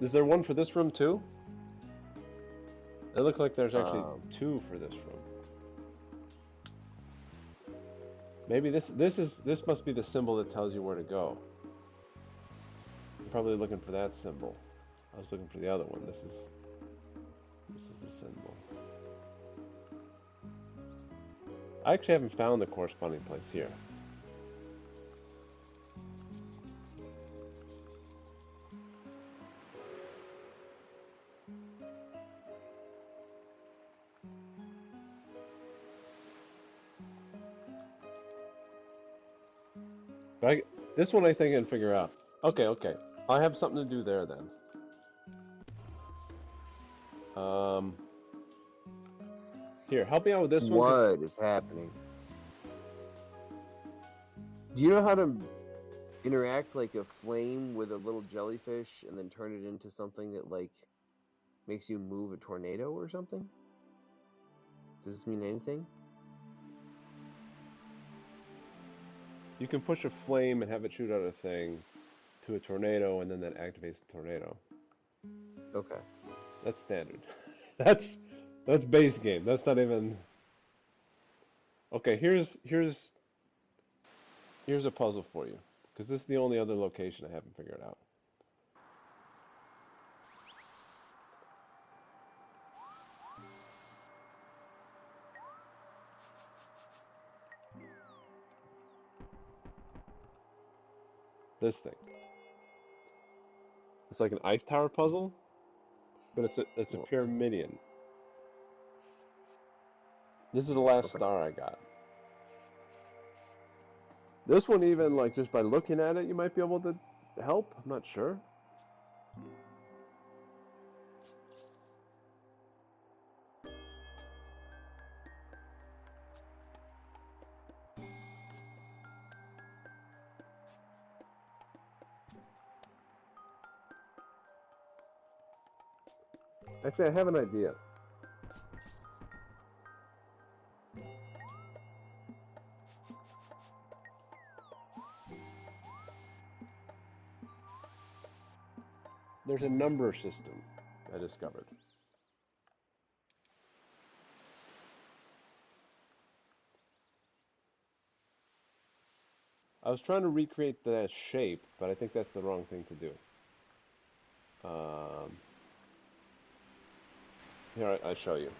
Is there one for this room too? It looks like there's actually Um, two for this room. Maybe this must be the symbol that tells you where to go. I'm probably looking for that symbol. I was looking for the other one. This is the symbol. I actually haven't found the corresponding place here. But this one I think I can figure out. Okay, okay. I have something to do there then. Um, Here, help me out with this one, cause what is happening? Do you know how to interact like a flame with a little jellyfish and then turn it into something that like makes you move a tornado or something? Does this mean anything? you can push a flame and have it shoot out a thing to a tornado, and then that activates the tornado. Okay. That's standard. That's that's base game. That's not even. Okay, here's a puzzle for you, because this is the only other location I haven't figured out. This thing. It's like an ice tower puzzle, but it's a Well, pyramidion. This is the last okay. star I got. This one even like just by looking at it, you might be able to help. I'm not sure. Actually, I have an idea. There's a number system I discovered. I was trying to recreate the shape, but I think that's the wrong thing to do. Um, Here, I show you.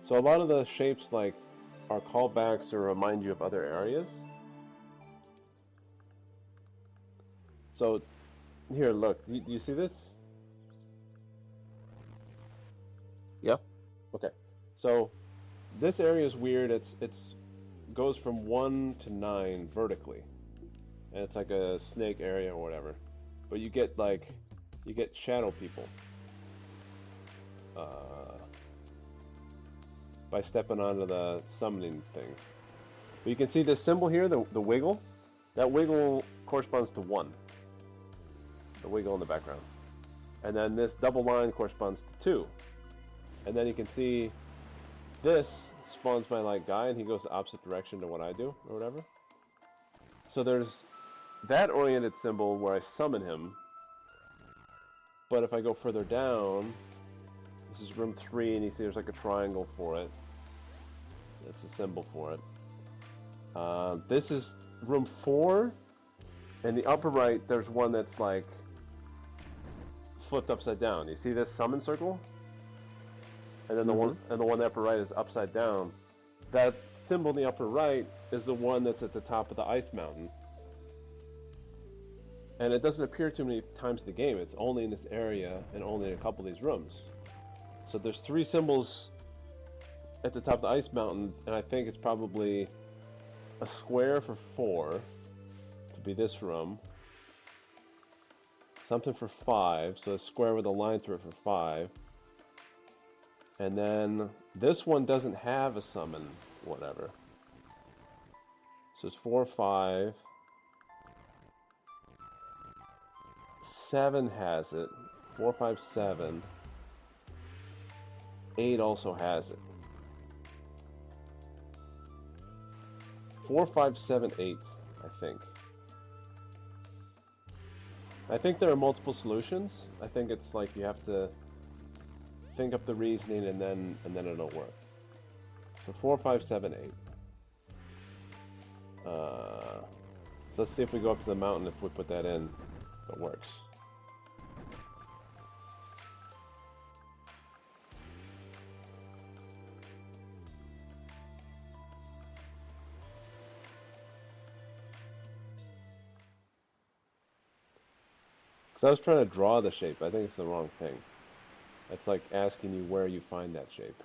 So a lot of the shapes like are callbacks or remind you of other areas. So here, look. Do you see this? Yeah. Okay. So this area is weird. It's goes from 1 to 9 vertically, and it's like a snake area or whatever. But you get shadow people uh, by stepping onto the summoning things. But you can see this symbol here, the wiggle. That wiggle corresponds to 1. The wiggle in the background. And then this double line corresponds to 2. And then you can see this spawns my like guy, and he goes the opposite direction to what I do or whatever. So there's that oriented symbol where I summon him. But if I go further down, this is room 3, and you see there's like a triangle for it. That's a symbol for it. This is room 4. In the upper right, there's one that's like flipped upside down. You see this summon circle? And then the one in the upper right is upside down. That symbol in the upper right is the one that's at the top of the ice mountain. And it doesn't appear too many times in the game. It's only in this area and only in a couple of these rooms. So there's 3 symbols at the top of the ice mountain, and I think it's probably a square for 4 to be this room. Something for 5, so a square with a line through it for 5. And then this one doesn't have a summon, whatever. So it's 4, 5. 7 has it. 4, 5, 7. 8 also has it. 4, 5, 7, 8, I think. I think there are multiple solutions. I think it's like you have to think up the reasoning and then it'll work. So 4, 5, 7, 8. So let's see if we go up to the mountain, if we put that in, if it works. Because I was trying to draw the shape. I think it's the wrong thing. It's like asking you where you find that shape.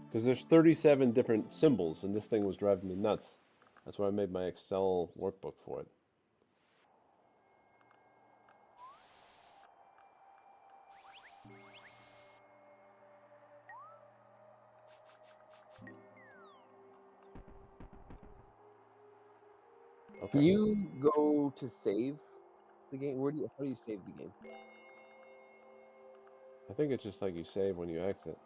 Because there's 37 different symbols, and this thing was driving me nuts. That's why I made my Excel workbook for it. Can Okay. you go to save the game? How do you save the game? I think it's just like you save when you exit.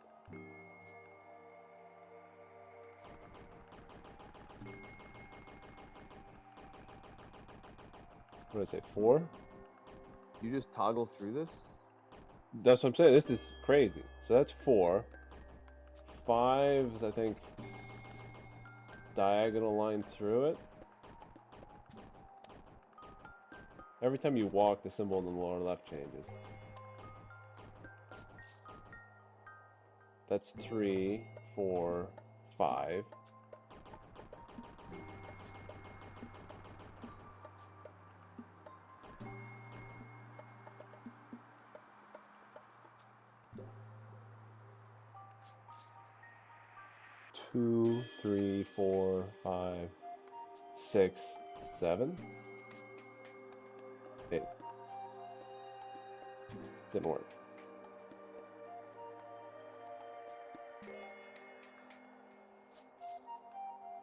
What did I say, 4? You just toggle through this? That's what I'm saying. This is crazy. So that's 4. 5 is, I think, diagonal line through it. Every time you walk, the symbol in the lower left changes. That's 3, 4, 5. Two, 3, 4, 5, 6, 7, 8. Didn't work.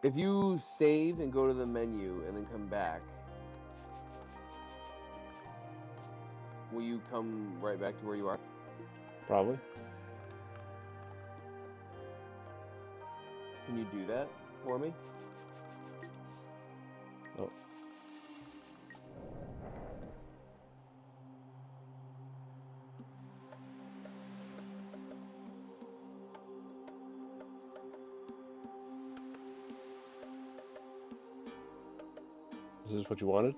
If you save and go to the menu and then come back, will you come right back to where you are? Probably. Can you do that for me? Oh. Is this what you wanted?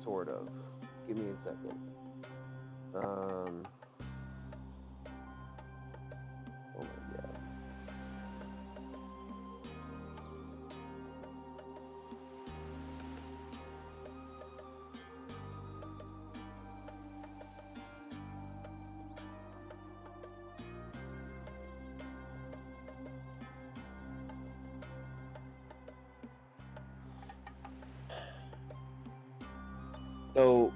Sort of. Give me a second. Oh my god. So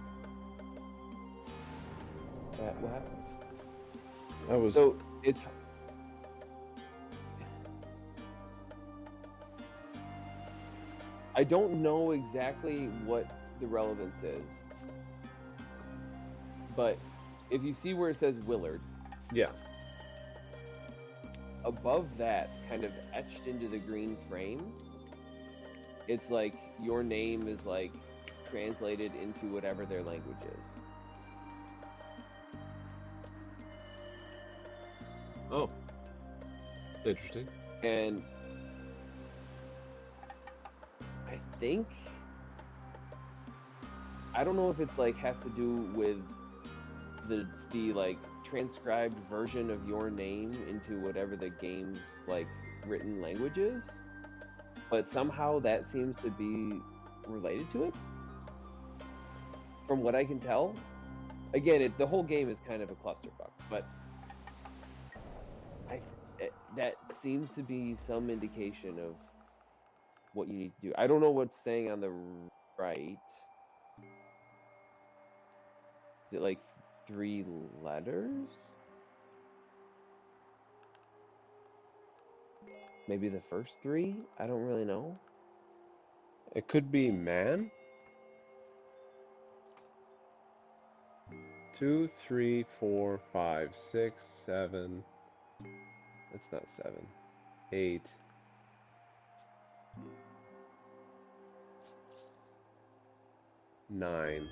what happened? That was So it's I don't know exactly what the relevance is, but if you see where it says Willard, yeah. above that, kind of etched into the green frame, it's like your name is like translated into whatever their language is. Oh, interesting. And I don't know if it's like has to do with the like transcribed version of your name into whatever the game's like written language is, but somehow that seems to be related to it from what I can tell. Again, the whole game is kind of a clusterfuck, but that seems to be some indication of what you need to do. I don't know what's saying on the right. Is it like 3 letters? Maybe the first three? I don't really know. It could be man. 2, 3, 4, 5, 6, 7. That's not 7. 8. 9.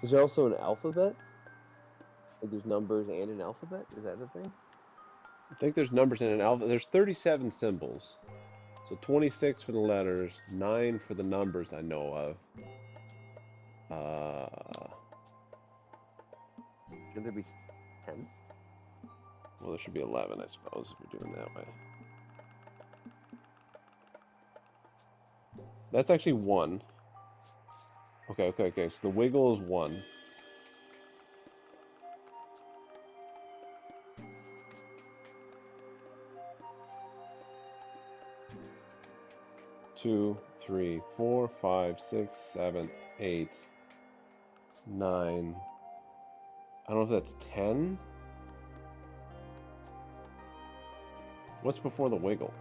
Is there also an alphabet? Like there's numbers and an alphabet? Is that the thing? I think there's numbers in an alphabet. There's 37 symbols. So 26 for the letters, 9 for the numbers I know of. Should there be 10? Well, there should be 11, I suppose, if you're doing that way. That's actually 1. Okay. So the wiggle is 1. 2, 3, 4, 5, 6, 7, 8, 9. I don't know if that's 10. What's before the wiggle?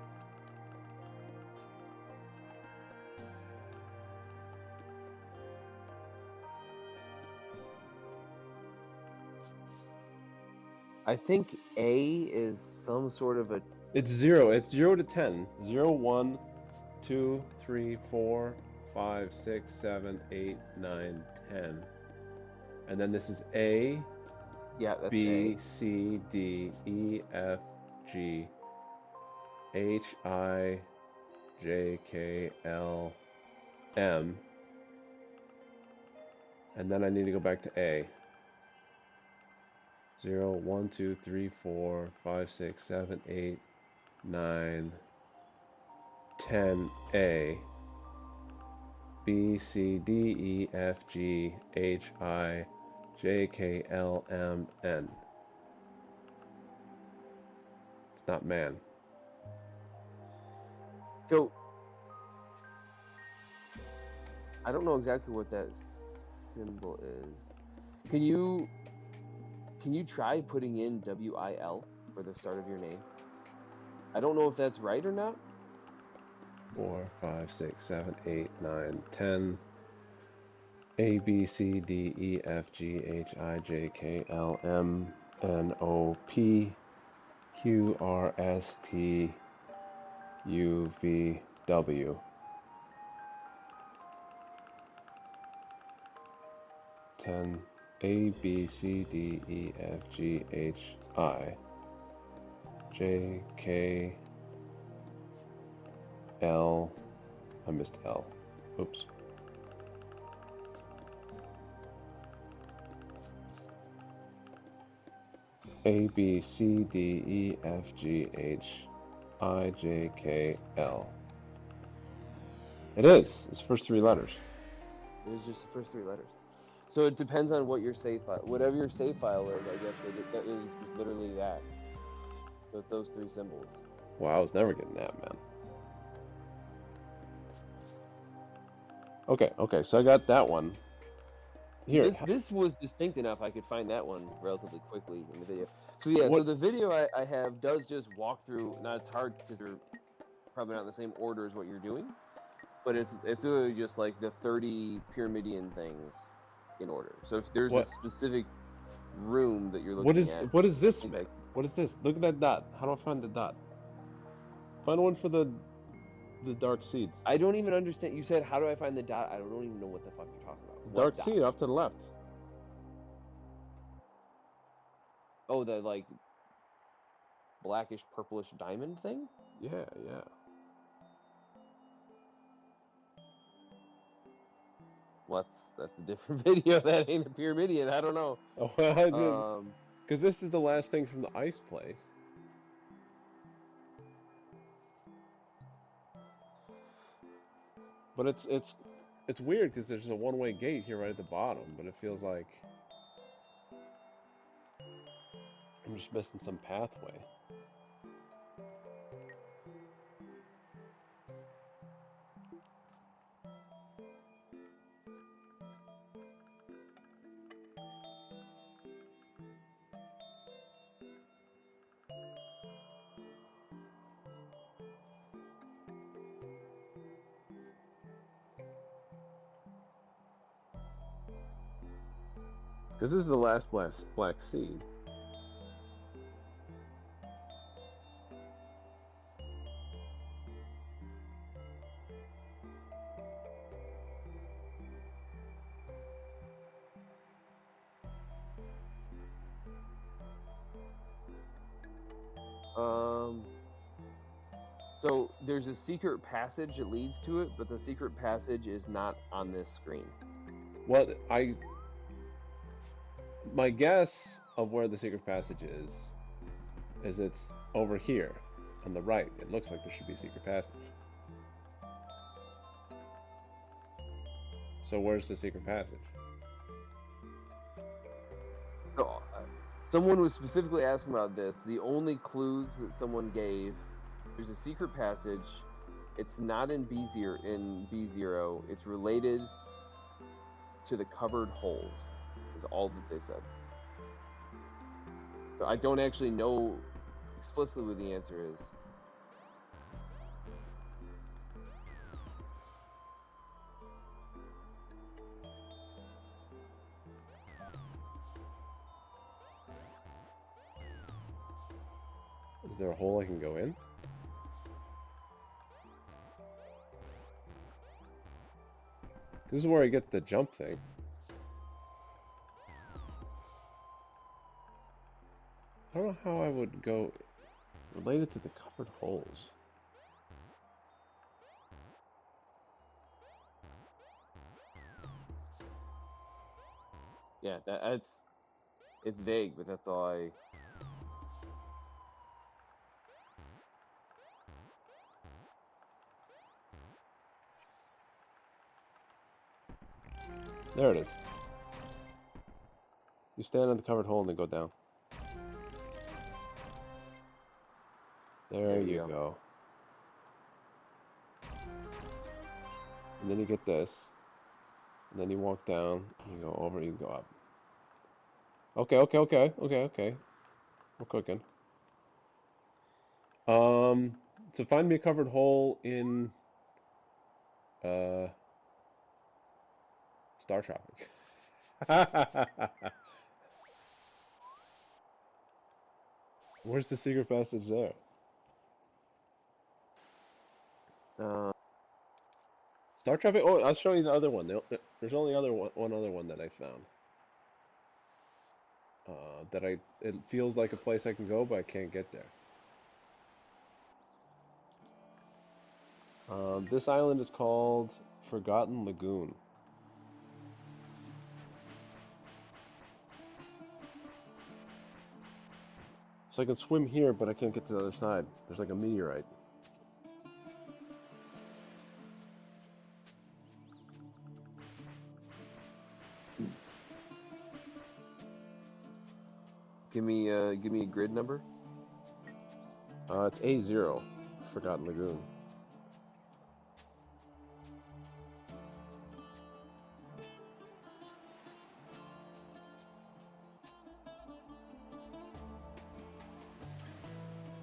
I think A is some sort of a. It's 0. It's 0 to 10. 0, 1, 2, 3, 4, 5, 6, 7, 8, 9, 10. And then this is A, Yeah, that's B, A. C, D, E, F, G, H, I, J, K, L, M. And then I need to go back to A. 0, 1, 2, 3, 4, 5, 6, 7, 8, 9, 10, A, B, C, D, E, F, G, H, I, J, K, L, M, N. It's not man. So I don't know exactly what that symbol is. Can you try putting in WIL for the start of your name? I don't know if that's right or not. 4, 5, 6, 7, 8, 9, 10. A, B, C, D, E, F, G, H, I, J, K, L, M, N, O, P, Q, R, S, T, U, V, W. 10. A, B, C, D, E, F, G, H, I, J, K, L. I missed L. Oops. A, B, C, D, E, F, G, H, I, J, K, L. It is. It's first three letters. It is just the first three letters. So it depends on what your save file, whatever your save file is. I guess that is just literally that. So it's those three symbols. Wow, I was never getting that, man. Okay, okay, so I got that one. Here, This was distinct enough I could find that one relatively quickly in the video. So yeah, so what? the video I have does just walk through. Now it's hard because they're probably not in the same order as what you're doing, but it's really just like the 30 Pyramidion things in order. So if there's a What? specific room that you're looking at, What is I this, think man? What is this? Look at that dot. How do I find the dot? Find one for the dark seeds. I don't even understand. You said, how do I find the dot? I don't even know what the fuck you're talking about. What Dark dot? seed off to the left. Oh, the like blackish purplish diamond thing? Yeah, yeah. Well, that's a different video. That ain't a Pyramidion. I don't know. Oh, I did. Um, Because this is the last thing from the ice place. But it's weird because there's a one-way gate here right at the bottom, but it feels like I'm just missing some pathway. Because this is the last black seed. um, so there's a secret passage that leads to it, but the secret passage is not on this screen. Well, my guess of where the secret passage is it's over here on the right. It looks like there should be a secret passage. So where's the secret passage? So, someone was specifically asking about this. The only clues that someone gave, there's a secret passage. It's not in B0. In B0, it's related to the covered holes. Is all that they said. So I don't actually know explicitly what the answer is. Is there a hole I can go in? This is where I get the jump thing. I don't know how I would go related to the covered holes. Yeah, it's vague, but that's all I. There it is. You stand on the covered hole and then go down. There There you you go. go. And then you get this. And then you walk down, you go over, you go up. Okay, okay, okay, okay, okay. We're cooking. So find me a covered hole in uh Star Tropic. Where's the secret passage there? Uh, Star Tropic. Oh, I'll show you the other one. There's only one other one that I found. It feels like a place I can go, but I can't get there. This island is called Forgotten Lagoon. So I can swim here, but I can't get to the other side. There's like a meteorite. Give me a grid number. It's A0, Forgotten Lagoon.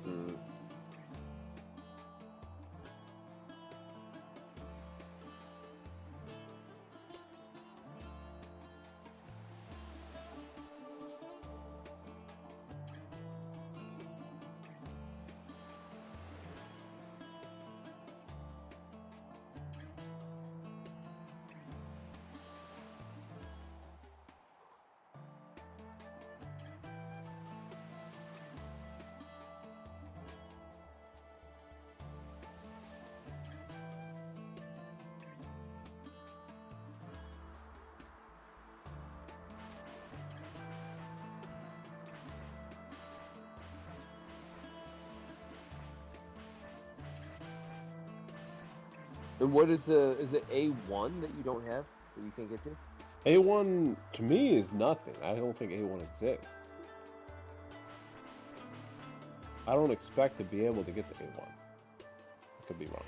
Hmm. And what is it A1 that you don't have that you can't get to? A1 to me is nothing. I don't think A1 exists. I don't expect to be able to get to A1. I could be wrong.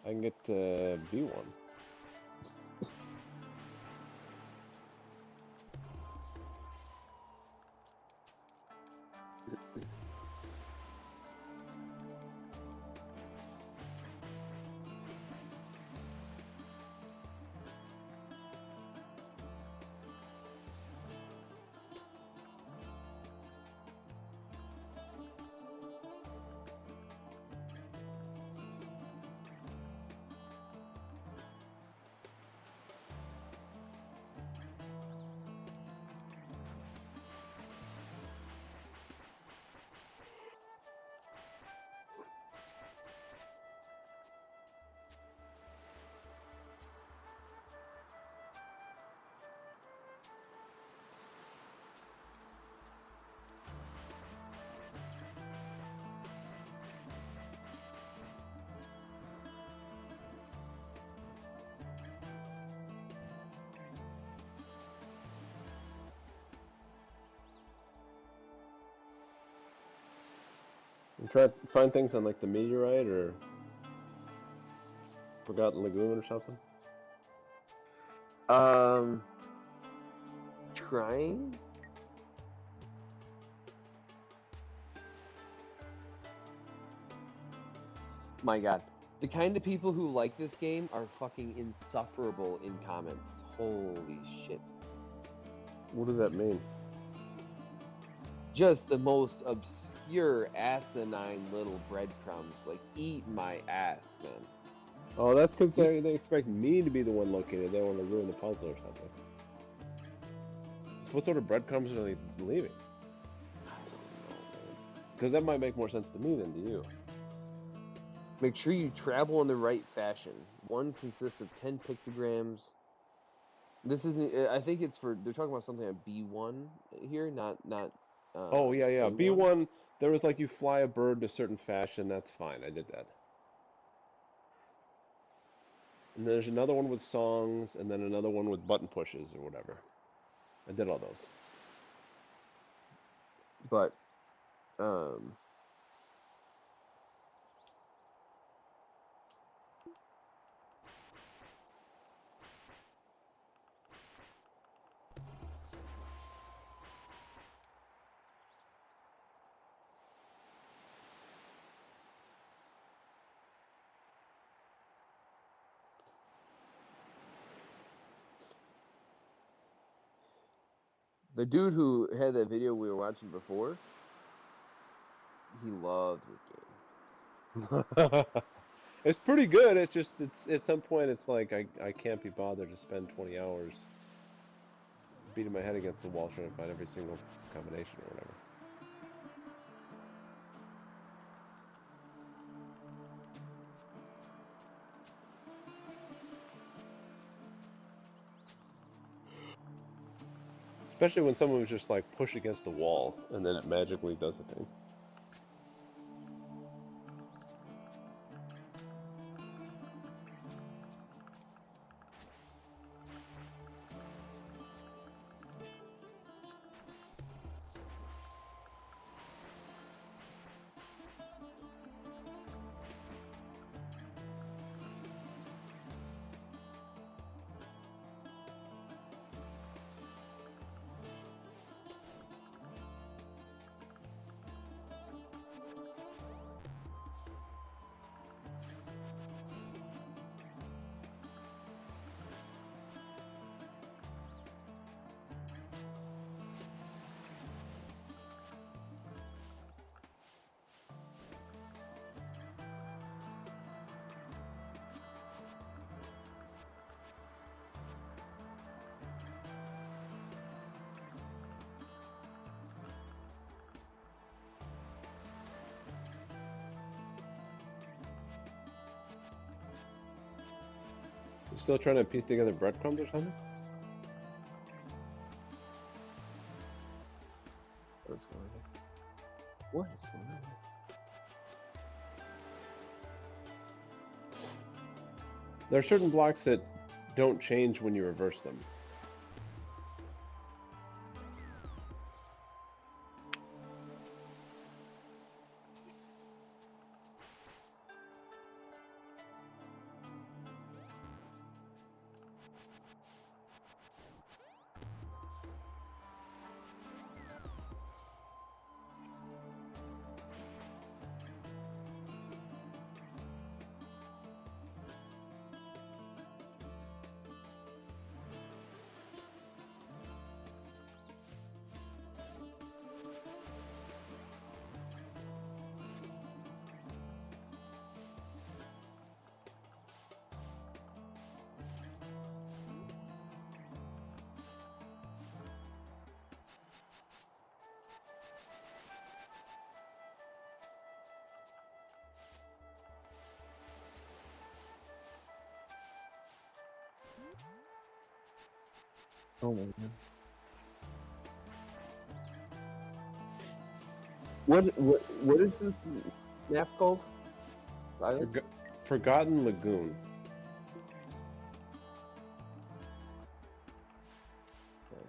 I can get to B1. And try to find things on like the meteorite or Forgotten Lagoon or something. Trying. My God, the kind of people who like this game are fucking insufferable in comments. Holy shit. What does that mean? Just the most obscure, asinine little breadcrumbs. Like, eat my ass, man. Oh, that's because You, they expect me to be the one located. They want to ruin the puzzle or something. So what sort of breadcrumbs are they leaving? I don't know, man. Because that might make more sense to me than to you. Make sure you travel in the right fashion. One consists of 10 pictograms. This isn't. I think it's for. They're talking about something at B1 here, not Oh yeah, yeah. A1. B1. There was like you fly a bird in a certain fashion. That's fine. I did that. And there's another one with songs, and then another one with button pushes or whatever. I did all those. But um, the dude who had that video we were watching before, he loves this game. It's pretty good. It's just it's at some point it's like I can't be bothered to spend 20 hours beating my head against the wall trying to find every single combination or whatever. Especially when someone was just like push against the wall and then it magically does a thing. You still trying to piece together breadcrumbs or something? What's going on? What is going on? There are certain blocks that don't change when you reverse them. Oh my god. What is this map called? Island? Forgotten Lagoon. Okay.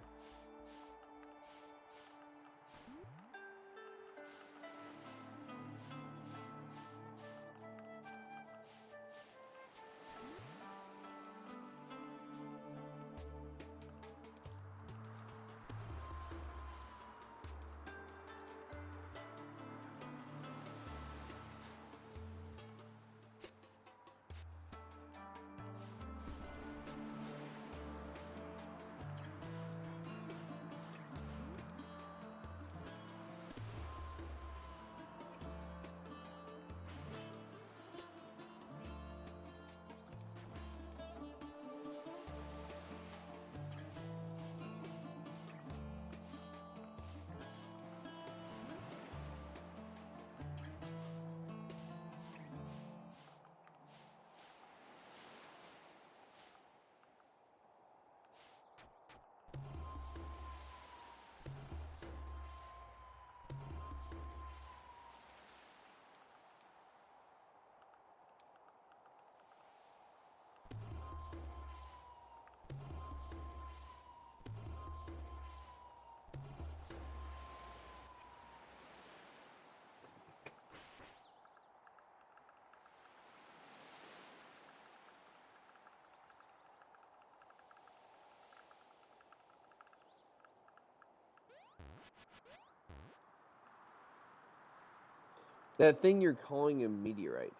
That thing you're calling a meteorite.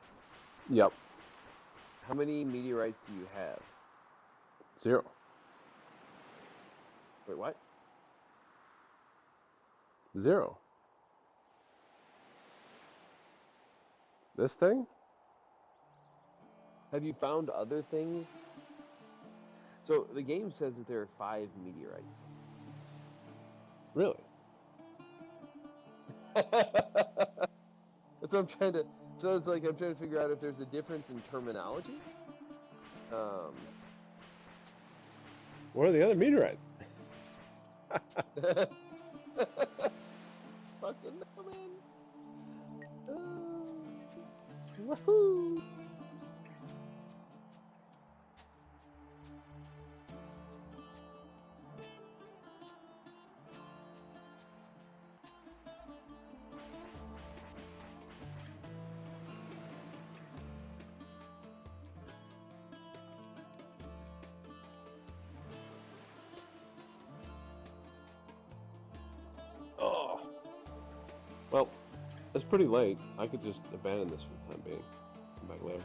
Yep. How many meteorites do you have? 0. Wait, what? 0. This thing? Have you found other things? So the game says that there are 5 meteorites. Really? That's what I'm trying to. So it's like I'm trying to figure out if there's a difference in terminology. Where are the other meteorites? Fucking no, man. Woohoo! Oh. Well, it's pretty late. I could just abandon this for the time being. Come back later.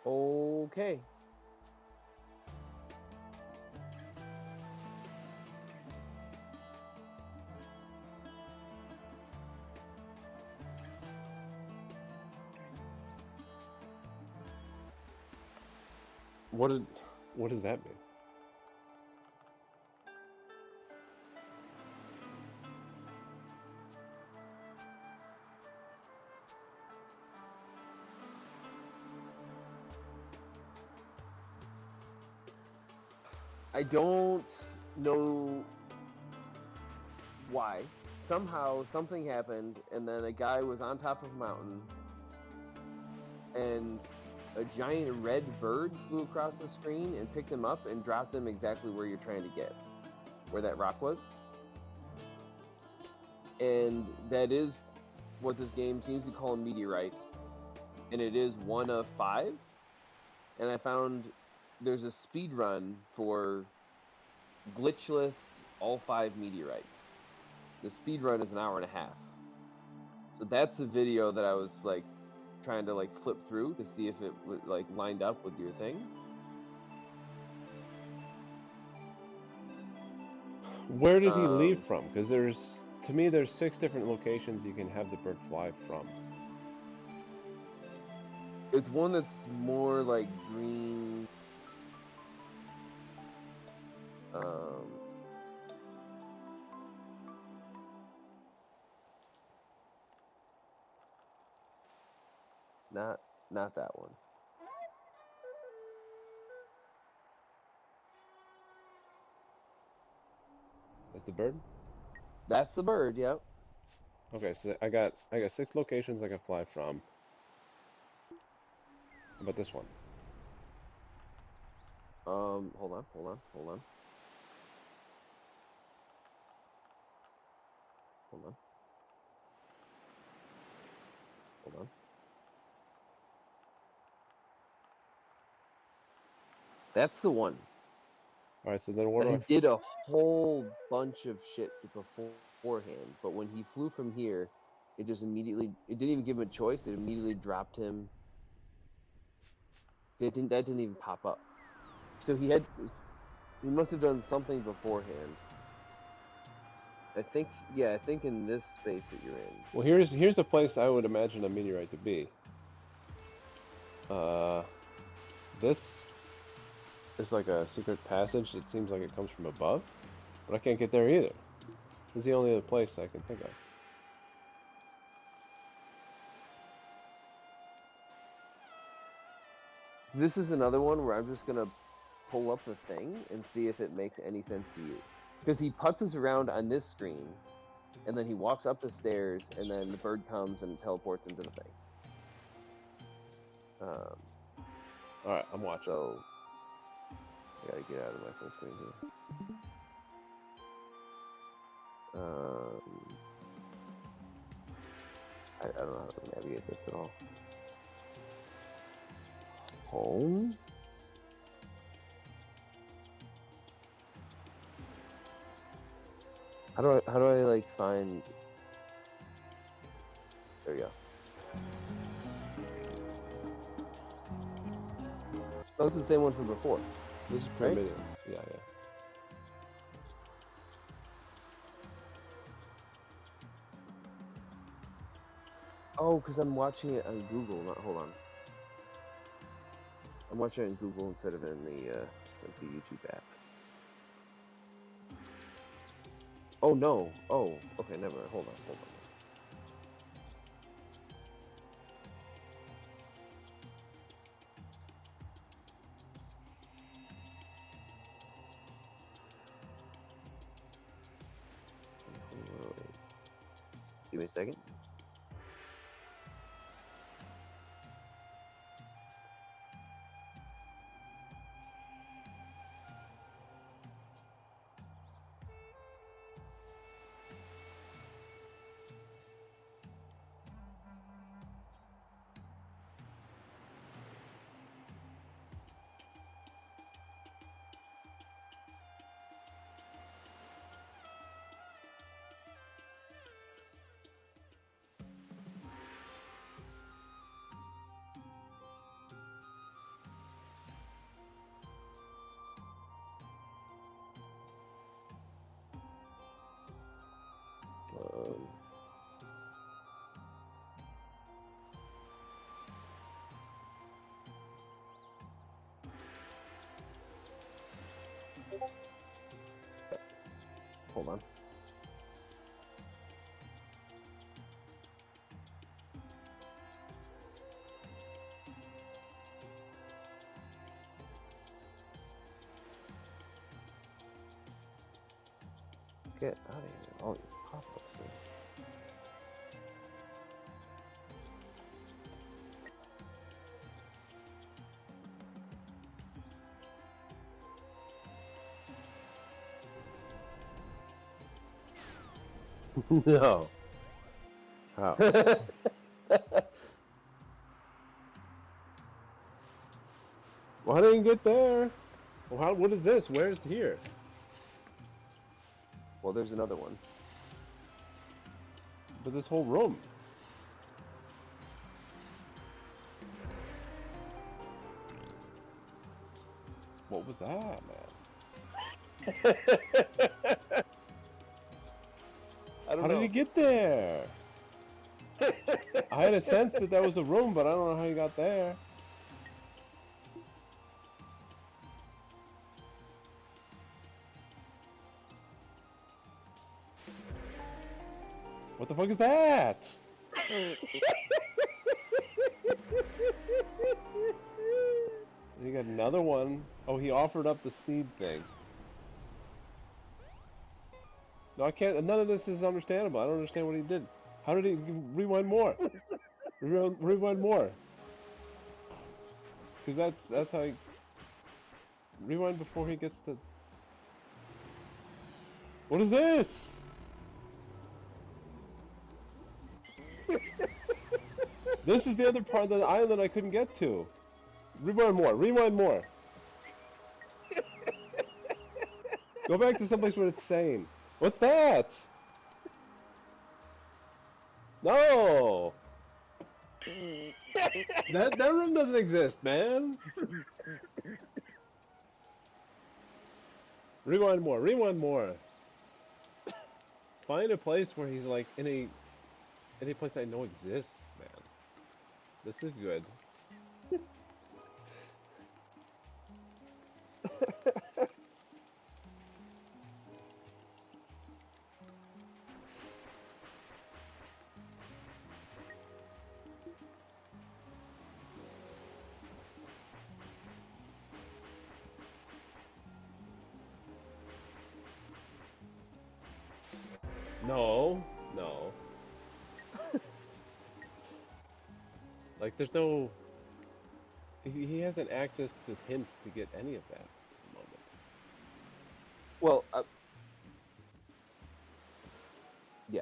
Okay. What did? What does that mean? I don't know why. Somehow something happened, and then a guy was on top of a mountain, and a giant red bird flew across the screen and picked him up and dropped him exactly where you're trying to get, where that rock was. And that is what this game seems to call a meteorite, and it is one of 5. And I found there's a speed run for glitchless all 5 meteorites. The speed run is an hour and a half. So that's the video that I was like trying to like flip through to see if it was like lined up with your thing. Where did he leave from? Because to me, there's 6 different locations you can have the bird fly from. It's one that's more like green. Um, not that one. That's the bird. That's the bird. Yep. Okay, so I got 6 locations I can fly from. How about this one? Hold on, hold on, hold on, hold on, hold on. That's the one. All right, so then what That do he I? did a whole bunch of shit beforehand, but when he flew from here, it just immediately. It didn't even give him a choice. It immediately dropped him. That didn't even pop up. So he must have done something beforehand. I think, yeah, I think in this space that you're in. Well, here's a place I would imagine a meteorite to be. Uh, this is like a secret passage. It seems like it comes from above, but I can't get there either. This is the only other place I can think of. This is another one where I'm just gonna pull up the thing and see if it makes any sense to you. Because he putzes around on this screen, and then he walks up the stairs, and then the bird comes and teleports him to the thing. All right, I'm watching. So I gotta get out of my full screen here. I don't know how to navigate this at all. Home? How do I like find? There we go. Oh, this is the same one from before, This is right? Pyramidion. Yeah, yeah. Oh, because I'm watching it on Google. Not hold on. I'm watching it in Google instead of in the like the YouTube app. Oh no. Oh, okay. Never mind. Hold on. Hold on. Give me a second. Um, hold on. Get out of here. All these pop-ups, Yeah. No. How? man. Well, I didn't get there. Well, how? What is this? Where's here? Well, there's another one. But this whole room. What was that, I man? don't How did he know. get there? I had a sense that that was a room, but I don't know how he got there. What the fuck is that? And you got another one. Oh, he offered up the seed thing. No, I can't. None of this is understandable. I don't understand what he did. How did he rewind more? Rewind more. Because that's how he rewind before he gets to. What is this? This is the other part of the island I couldn't get to. Rewind more. Rewind more. Go back to someplace where it's sane. What's that? No. That room doesn't exist, man. Rewind more. Rewind more. find a place where he's like any place I know exists, man. This is good. No, no. Like there's no. He hasn't access to hints to get any of that at the moment. Well, yeah.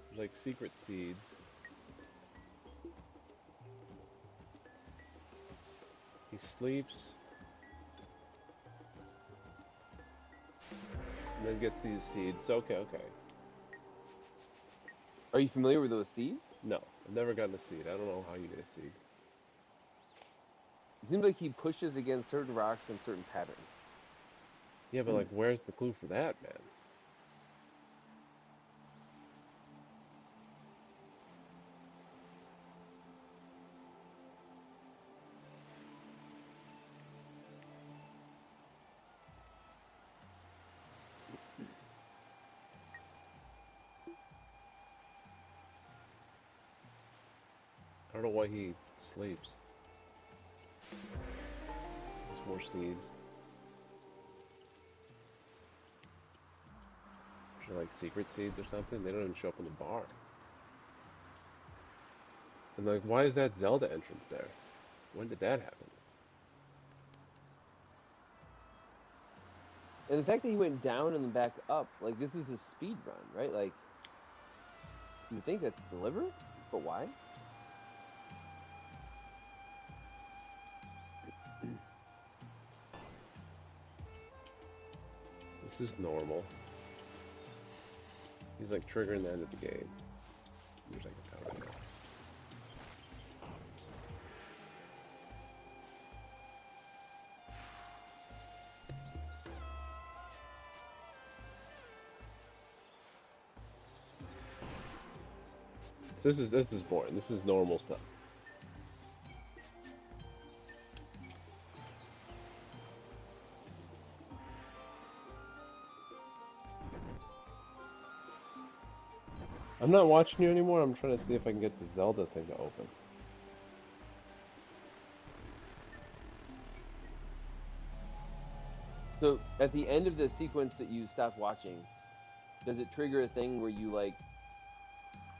There's like secret seeds. He sleeps and then gets these seeds. So, okay, okay. Are you familiar with those seeds? No, I've never gotten a seed. I don't know how you get a seed. It seems like he pushes against certain rocks and certain patterns. Yeah, but like, where's the clue for that, man? I don't know why he sleeps. There's more seeds. They're like secret seeds or something. They don't even show up in the bar. And like, why is that Zelda entrance there? When did that happen? And the fact that he went down and then back up, like this is a speed run, right? Like you think that's deliberate, but why? This is normal. He's like triggering the end of the game. There's like a power here. So this is boring. This is normal stuff. I'm not watching you anymore. I'm trying to see if I can get the Zelda thing to open. So at the end of the sequence that you stopped watching, does it trigger a thing where you like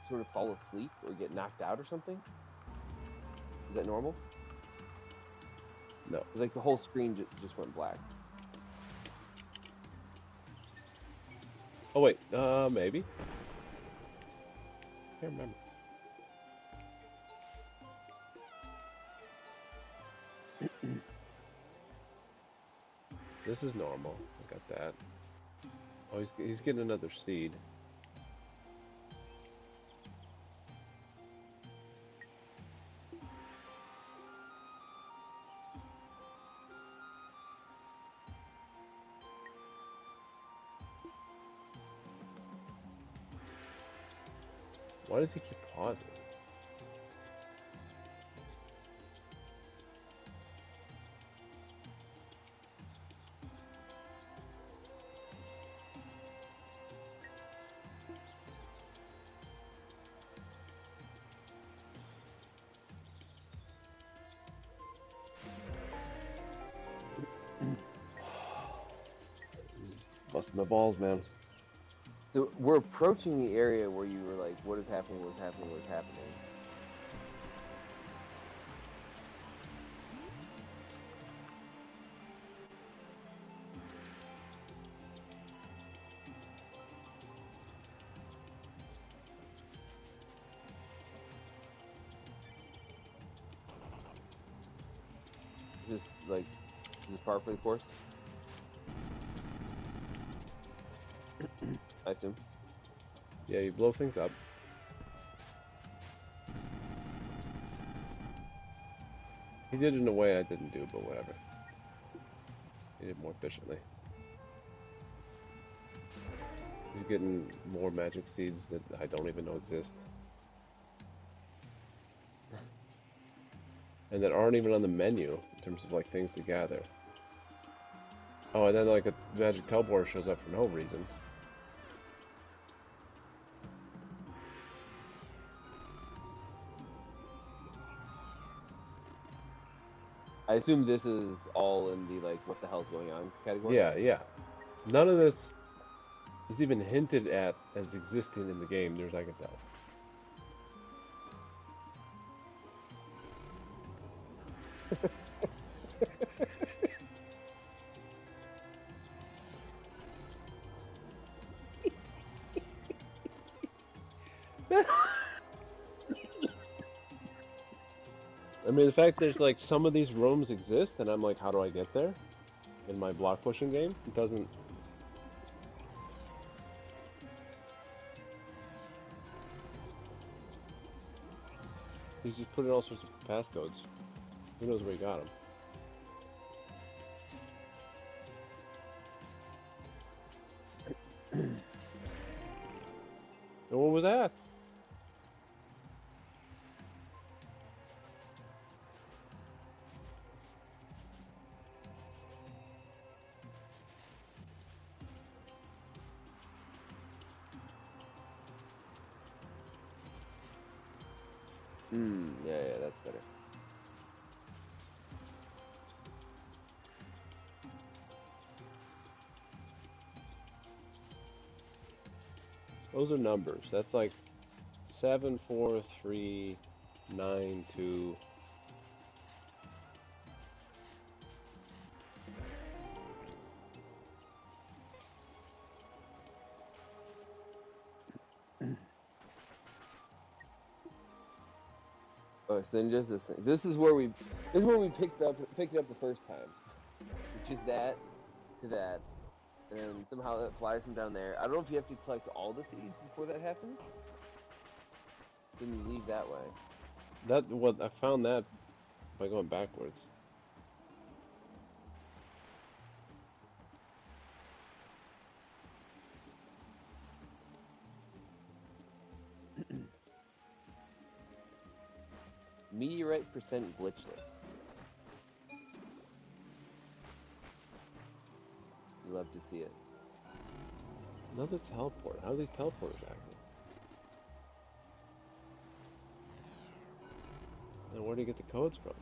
sort of fall asleep or get knocked out or something? Is that normal? No. It's like the whole screen just went black. Oh wait, maybe. Can't remember. This is normal. I got that. Oh, he's getting another seed. Why does he keep pausing? He's busting my balls, man. So we're approaching the area where you were like, what is happening? What's happening? What's happening? Is this like is this par for the course? I assume. Yeah, you blow things up. He did it in a way I didn't do, but whatever. He did it more efficiently. He's getting more magic seeds that I don't even know exist. And that aren't even on the menu in terms of like things to gather. Oh, and then like a magic teleporter shows up for no reason. I assume this is all in the like what the hell's going on category. Yeah, yeah. None of this is even hinted at as existing in the game, near as I can tell. I mean, the fact there's like some of these rooms exist, and I'm like, how do I get there? In my block pushing game, it doesn't. He's just putting all sorts of passcodes. Who knows where he got them? And what was that? Yeah, that's better. Those are numbers. That's like 74392. Oh, so then just this thing. This is where we picked it up the first time, which is that to that, and then somehow that flies from down there. I don't know if you have to collect all the seeds before that happens. Then you leave that way. That what I found that by going backwards. Meteorite percent glitchless. You love to see it. Another teleport. How are these teleporters active? And where do you get the codes from?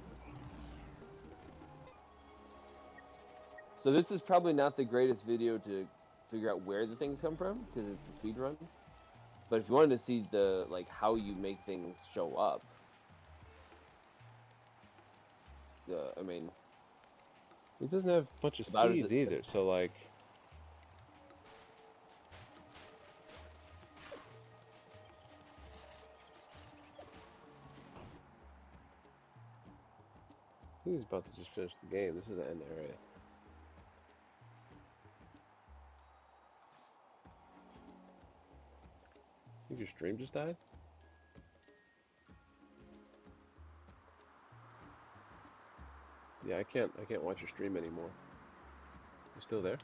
So this is probably not the greatest video to figure out where the things come from because it's a speed run. But if you wanted to see the like how you make things show up, I mean, He doesn't have a bunch of about as seeds either, so like. I think he's about to just finish the game. This is the end area. I think your stream just died? Yeah, I can't watch your stream anymore. You still there?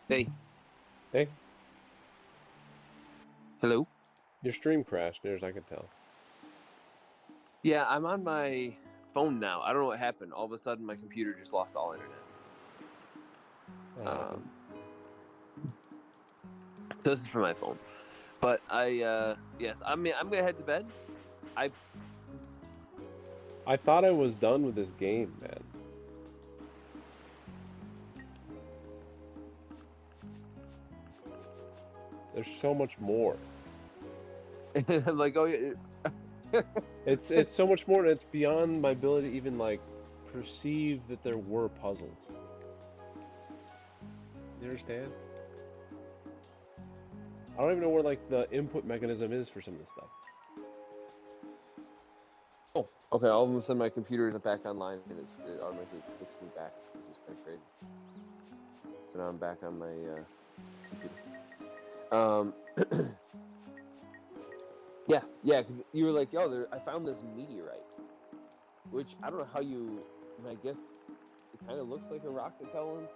hey, Hey, hello. your stream crashed, near as I can tell. Yeah, I'm on my phone now. I don't know what happened. All of a sudden, my computer just lost all internet. That happened. So this is for my phone. But yes, I'm gonna head to bed. I I thought I was done with this game, man. There's so much more. I'm like, oh yeah. It's so much more, and it's beyond my ability to even like perceive that there were puzzles. You understand? I don't even know where like the input mechanism is for some of this stuff. Oh, okay. All of a sudden, my computer isn't back online, and it automatically kicks me back, which is kind of crazy. So now I'm back on my computer. Um, yeah, because you were like, yo, I found this meteorite, which I don't know how you. I mean, I guess it kind of looks like a rock that fell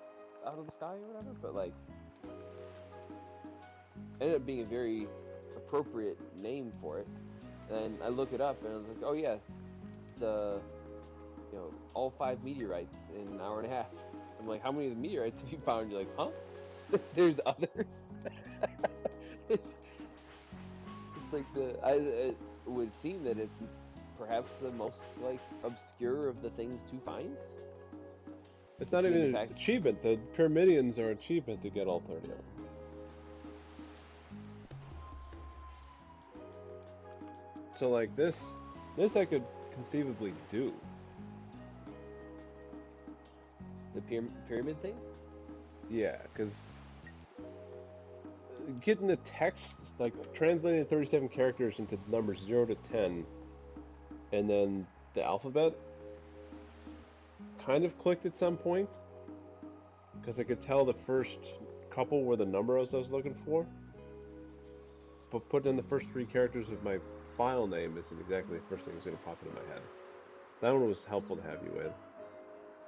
out of the sky or whatever, but like, ended up being a very appropriate name for it. And I look it up, and I was like, oh yeah, it's all 5 meteorites in an hour and a half. I'm like, how many of the meteorites have you found? You're like, huh? There's others. it's, it's like it would seem that it's perhaps the most like obscure of the things to find It's not between even the an fact. achievement. The Pyramidions are achievement to get all 30 of them. So like this I could conceivably do. The pyramid things. Yeah, because getting the text, like translating 37 characters into numbers 0 to 10, and then the alphabet, kind of clicked at some point, because I could tell the first couple were the numbers I was looking for, but putting in the first 3 characters of my file name isn't exactly the first thing that's going to pop into my head. That one was helpful to have you with.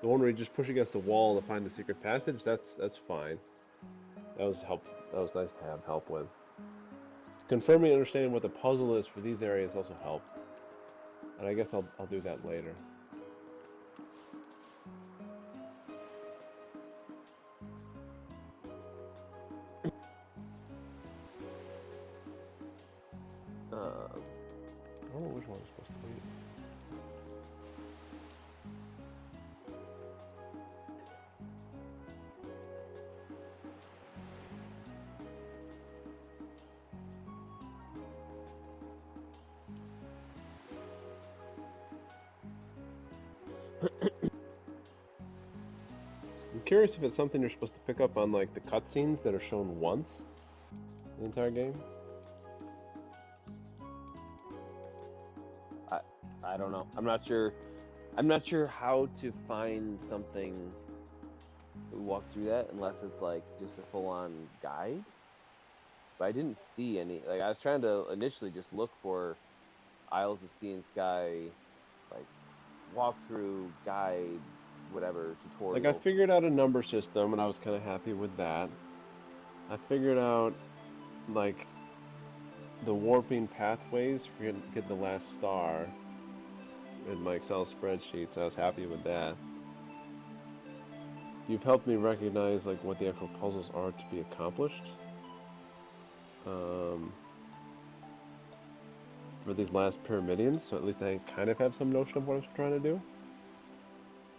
The one where you just push against a wall to find the secret passage, that's fine. That was helpful. That was nice to have help with. Confirming and understanding what the puzzle is for these areas also helped. And I guess I'll do that later. Um, I don't know which one I'm supposed to be. I'm curious if it's something you're supposed to pick up on like the cutscenes that are shown once in the entire game. I I don't know. I'm not sure. I'm not sure how to find something walk through that unless it's like just a full on guide. But I didn't see any. Like I was trying to initially just look for Isles of Sea and Sky, like walkthrough guide, whatever Like I tutorial. figured out a number system and I was kind of happy with that. I figured out like the warping pathways for getting the last star in my Excel spreadsheets. I was happy with that. You've helped me recognize like what the actual puzzles are to be accomplished. Um, for these last Pyramidions, so at least I kind of have some notion of what I'm trying to do.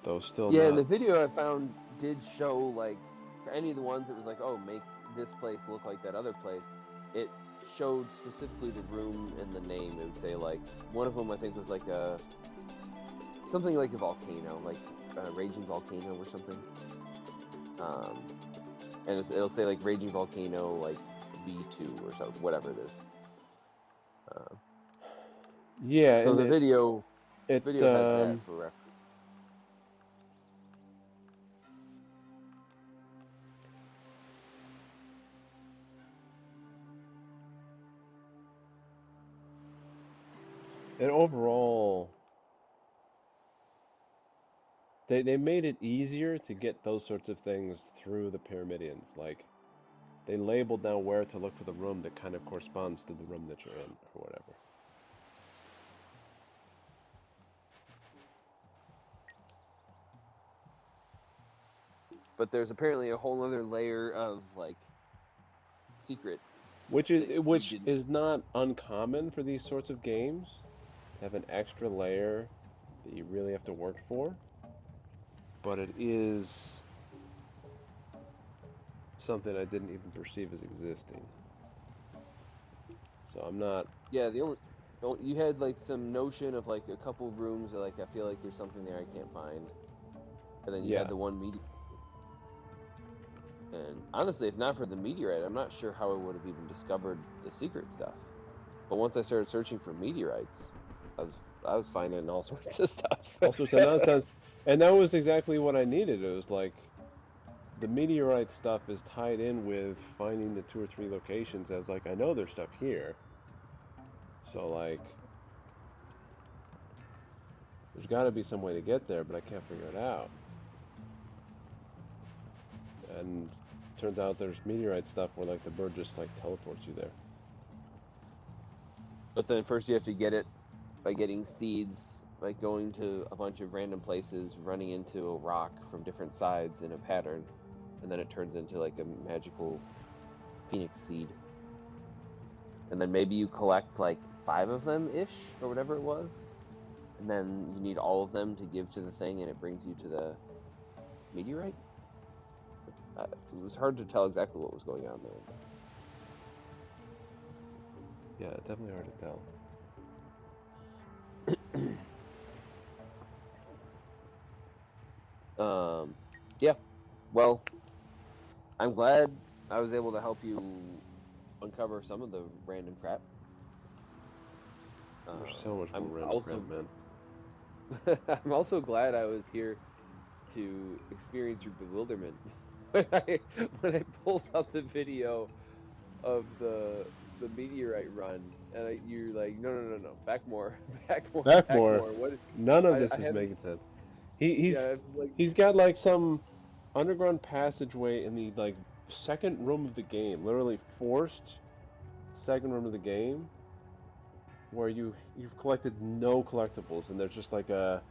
Though still Yeah, and not. the video I found did show like for any of the ones it was like, oh, make this place look like that other place. It showed specifically the room and the name. It would say like one of them I think was like a something like a volcano, like a raging volcano or something. Um, and it'll say like raging volcano like V2 or so, whatever it is. Uh, Yeah, so and the it video has that for reference. and overall they made it easier to get those sorts of things through the Pyramidions. Like they labeled down where to look for the room that kind of corresponds to the room that you're in or whatever. But there's apparently a whole other layer of like secret Which that is you which didn't. is not uncommon for these sorts of games. To have an extra layer that you really have to work for, but it is something I didn't even perceive as existing. So I'm not. Yeah, you had like some notion of like a couple rooms that like I feel like there's something there I can't find, and then you had Yeah, the one meteor. And honestly, if not for the meteorite, I'm not sure how I would have even discovered the secret stuff. But once I started searching for meteorites, I was I was finding all sorts of stuff. all sorts of nonsense, and that was exactly what I needed. It was like the meteorite stuff is tied in with finding the two or three locations. As like I know there's stuff here, so like there's got to be some way to get there, but I can't figure it out. And turns out there's meteorite stuff where like the bird just like teleports you there. But then first you have to get it by getting seeds, like going to a bunch of random places, running into a rock from different sides in a pattern, and then it turns into like a magical phoenix seed. And then maybe you collect like 5 of them ish or whatever it was, and then you need all of them to give to the thing, and it brings you to the meteorite. It was hard to tell exactly what was going on there, Yeah, definitely hard to tell. but yeah. Well, I'm glad I was able to help you uncover some of the random crap. There's so much more I'm random crap, also man. I'm also glad I was here to experience your bewilderment when I pulled up the video of the meteorite run, and you're like, no, no, no, no, back more, back more, back Backmore, more. What? none of I this is have to, making sense. He, yeah, I he's have to like, he's got like some underground passageway in the like second room of the game, literally forced second room of the game, where you've collected no collectibles, and there's just like a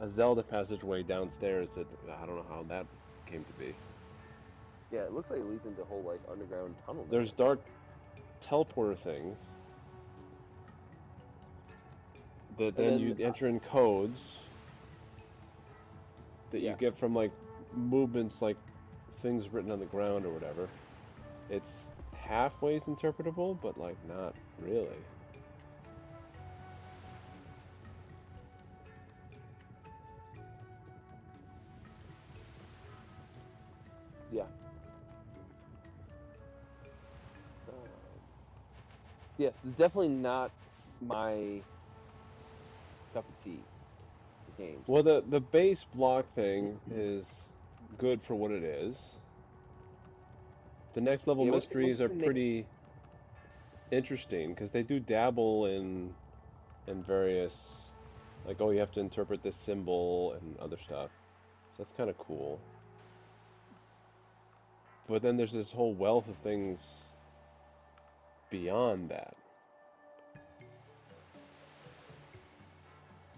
Zelda passageway downstairs that I don't know how that came to be. yeah, it looks like it leads into a whole like underground tunnel There's network. dark teleporter things that And then then, you enter in codes that you yeah, get from like movements like things written on the ground or whatever. It's halfways interpretable, but like not really. yeah, um, yeah. It's definitely not my cup of tea. The games. Well, the base block thing is good for what it is. The next level Yeah, mysteries what's are the name? pretty interesting because they do dabble in various like oh you have to interpret this symbol and other stuff. So that's kind of cool. But then there's this whole wealth of things beyond that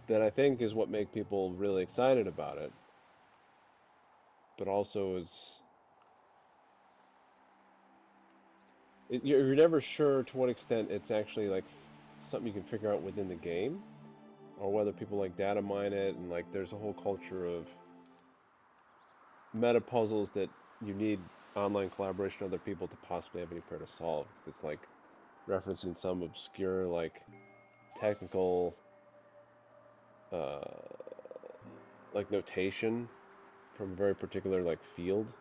that I think is what make people really excited about it, but also is you're never sure to what extent it's actually like something you can figure out within the game or whether people like data mine it and like there's a whole culture of meta puzzles that you need online collaboration with other people to possibly have any pair to solve. 'Cause it's like referencing some obscure like technical uh, like notation from a very particular like field.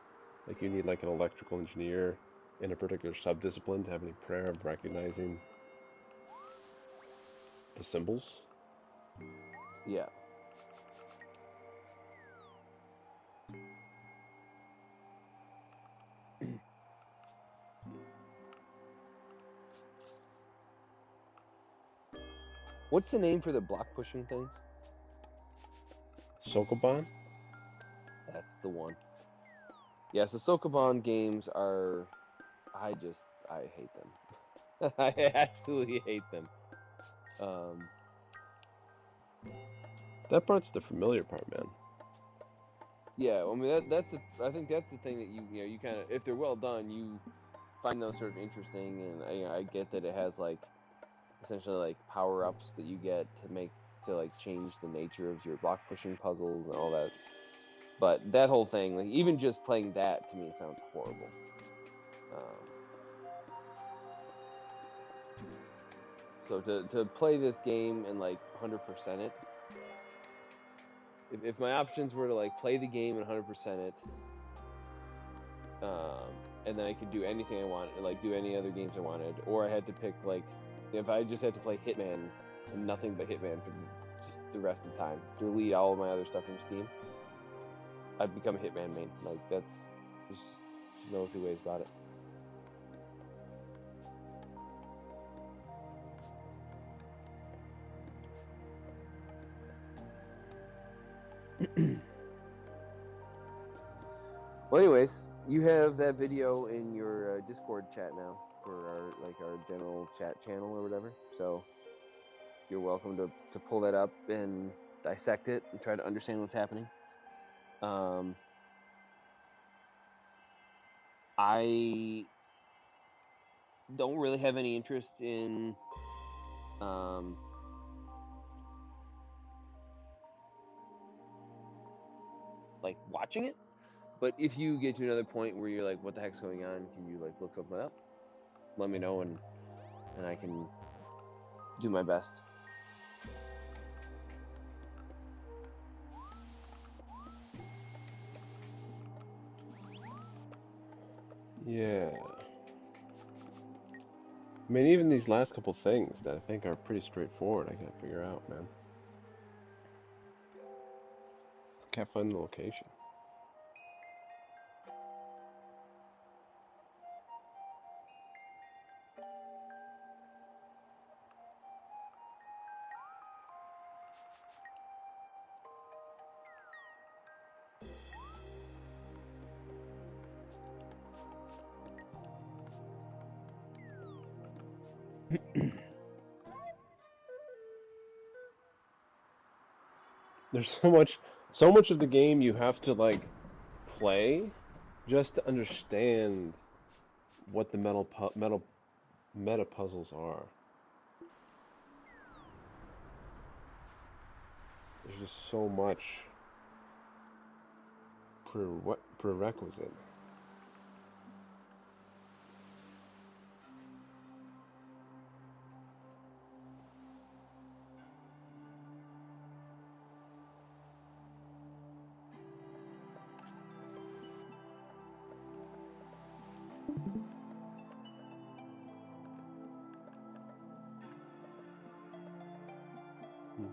Like you need like an electrical engineer in a particular subdiscipline to have any prayer of recognizing the symbols. Yeah. What's the name for the block pushing things? Sokoban? That's the one. Yeah, so Sokoban games are I hate them. I absolutely hate them. Um That part's the familiar part, man. yeah, I mean that's I think that's the thing that you know you kind of if they're well done, you find those sort of interesting, and I get that it has like essentially like power ups that you get to like change the nature of your block pushing puzzles and all that. But that whole thing, like even just playing that to me sounds horrible. So to play this game and like 100% it, if my options were to like play the game and 100% it, and then I could do anything I wanted, like do any other games I wanted, or I had to pick like if I just had to play Hitman and nothing but Hitman for just the rest of the time, delete all of my other stuff from Steam, I'd become a Hitman main. Like that's there's no two ways about it. Well, anyways, you have that video in your Discord chat now for our general chat channel or whatever. So you're welcome to pull that up and dissect it and try to understand what's happening. I don't really have any interest in like watching it. But if you get to another point where you're like, what the heck's going on? Can you like look something up? Let me know and I can do my best. Yeah. I mean, even these last couple things that I think are pretty straightforward, I can't figure out, man. Can't find the location. There's so much of the game you have to like play just to understand what the meta puzzles are. There's just so much prerequisite. Hmm.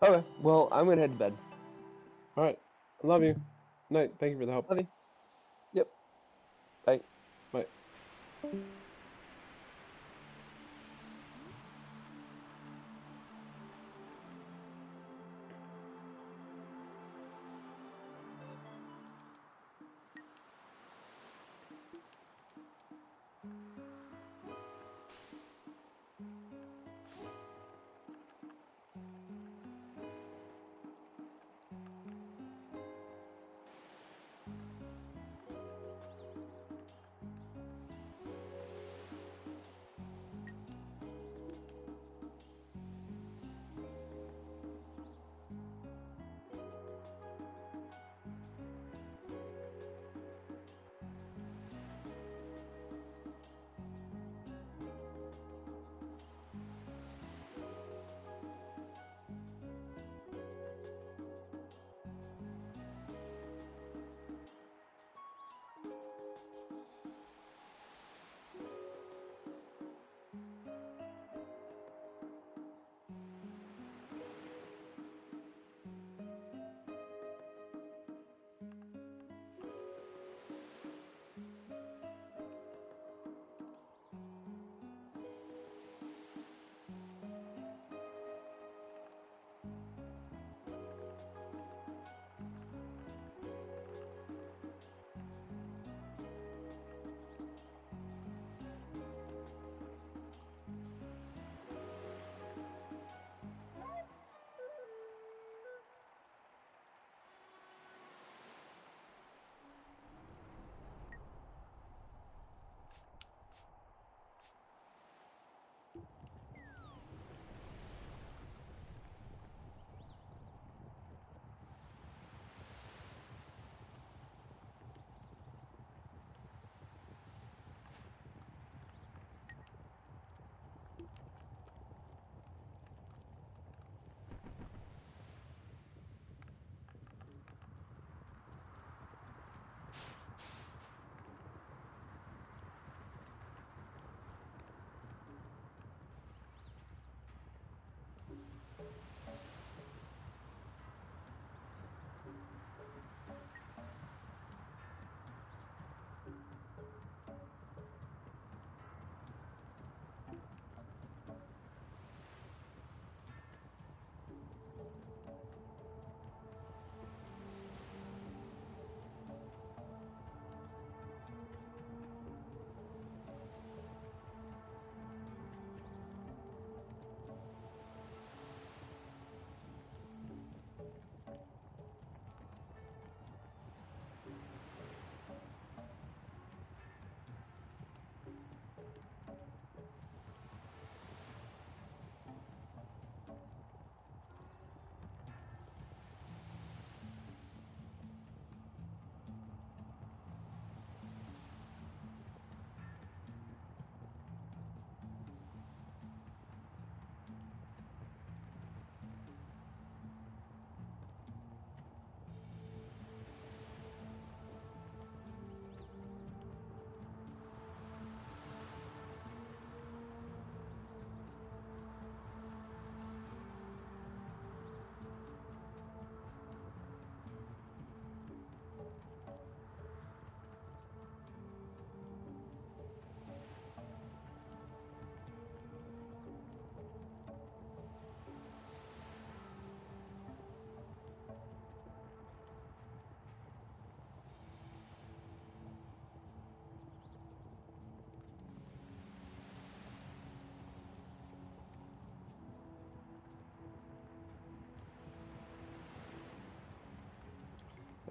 Okay, well, I'm gonna head to bed. All right. I love you. Night. Thank you for the help. Love you. Yep. Bye. Bye.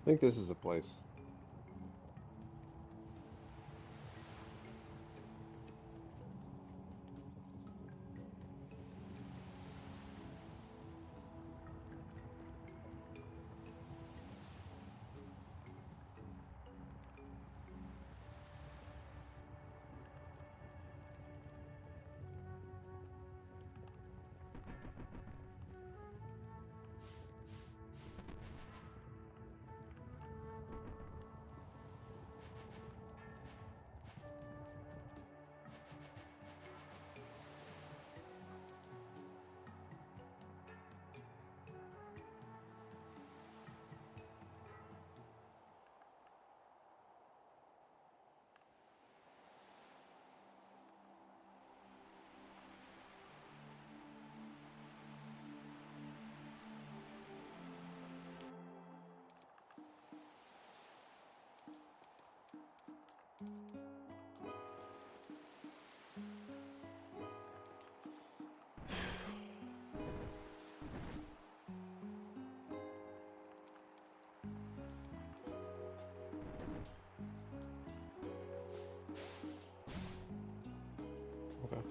I think this is a place. Okay.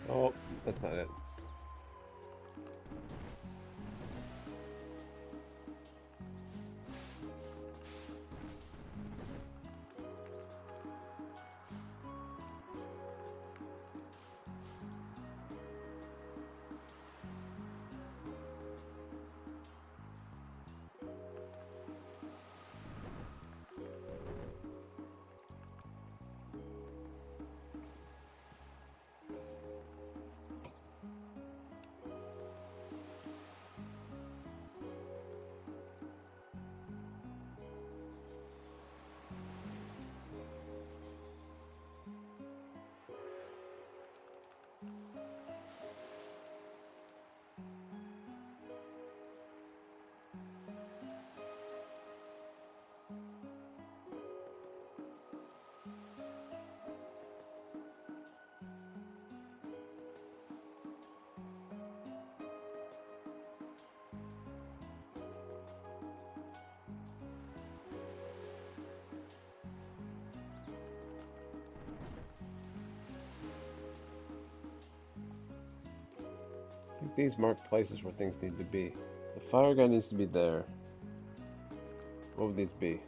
Oh, that's not it. think these mark places where things need to be. The fire guy needs to be there. What would these be?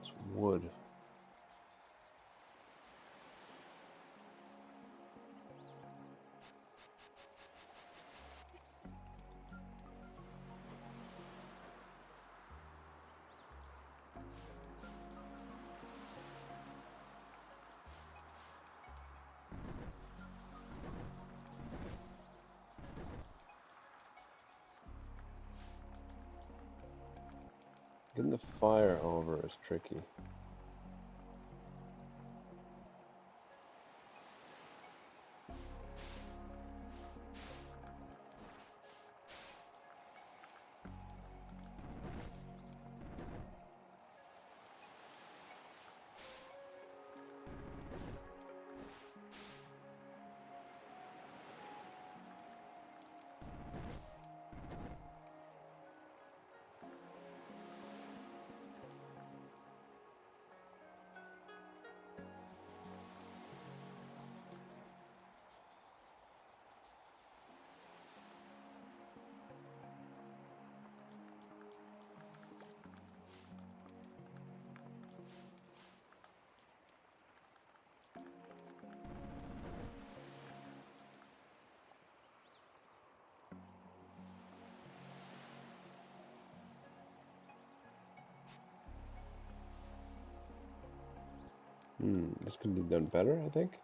It's wood. Getting the fire over is tricky. This could be done better, I think.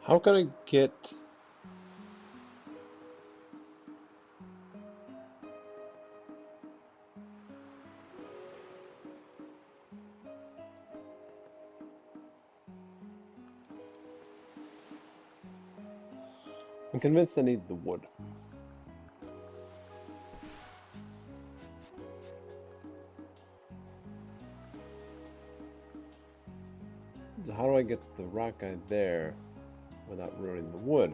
How can I get... I'm convinced I need the wood. So how do I get the rock guy there without ruining the wood?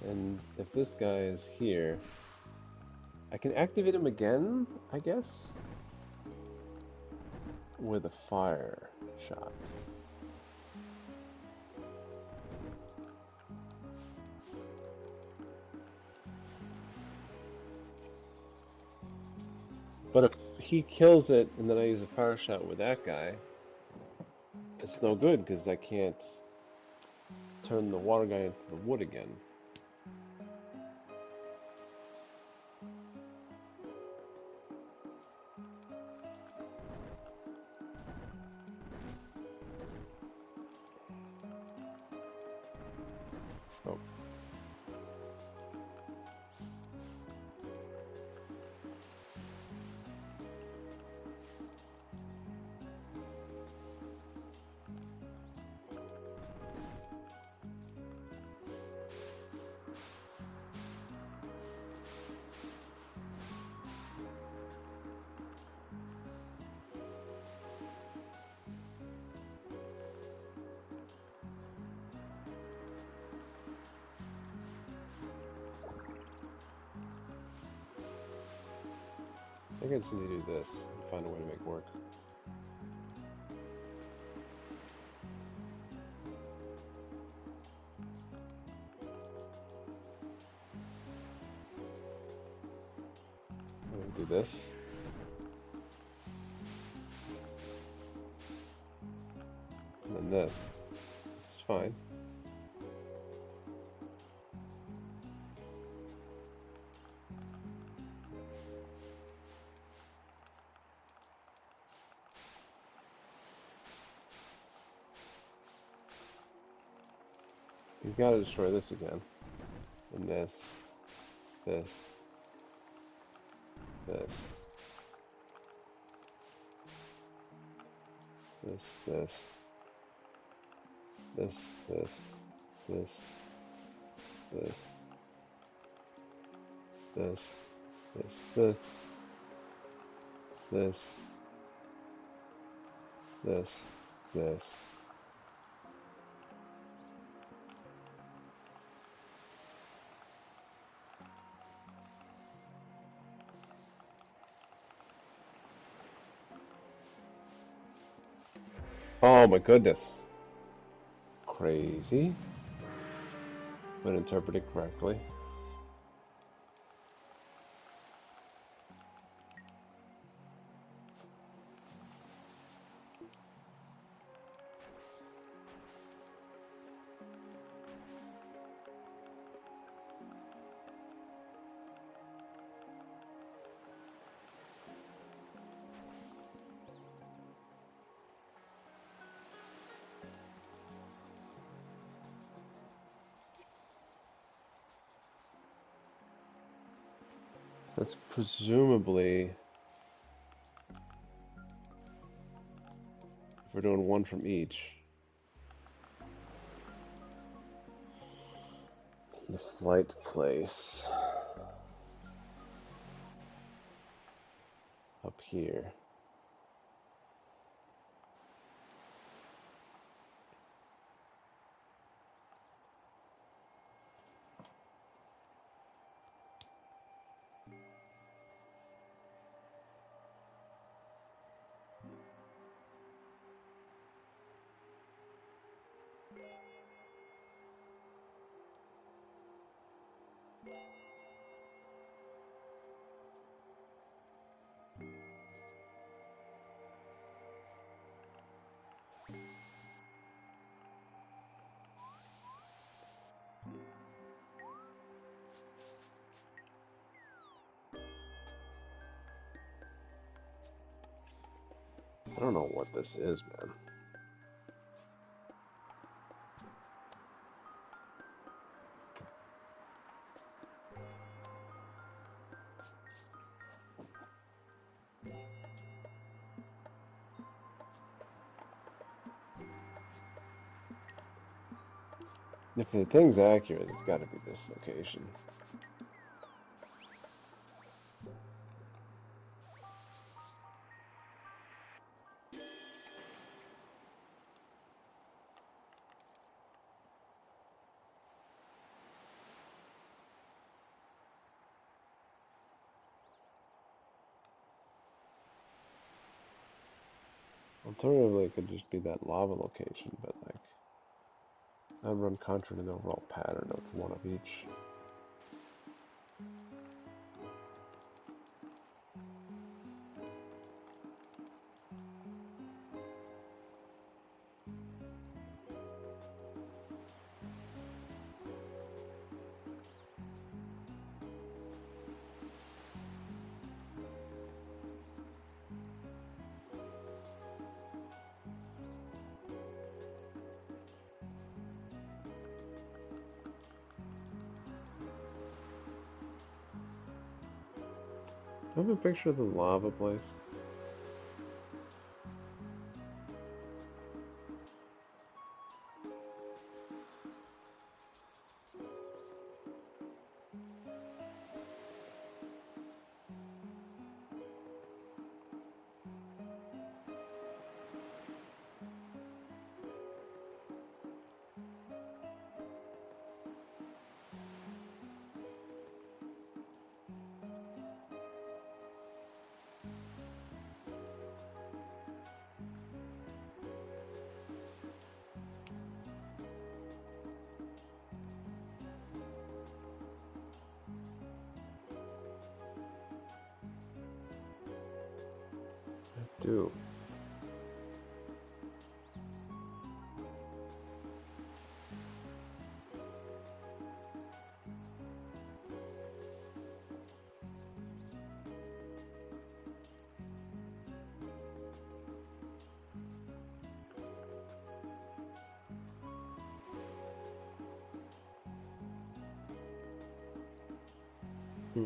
And if this guy is here, I can activate him again, I guess? With a fire shot. But if he kills it and then I use a fire shot with that guy, it's no good because I can't turn the water guy into the wood again. Oh. I think I just need to do this and find a way to make it work. I'm gonna do this. And then this. This is fine. He's got to destroy this again. And this. This. This. This. This. This. This. This. This. This. This. This. This. This. Oh my goodness. Crazy. But interpreted correctly. That's presumably, if we're doing one from each, the flight place up here. I don't know what this is, man. If the thing's accurate, it's got to be this location. Alternatively, it could just be that lava location, but like, that would run contrary to the overall pattern of one of each. I have a picture of the lava place. I do. Hmm.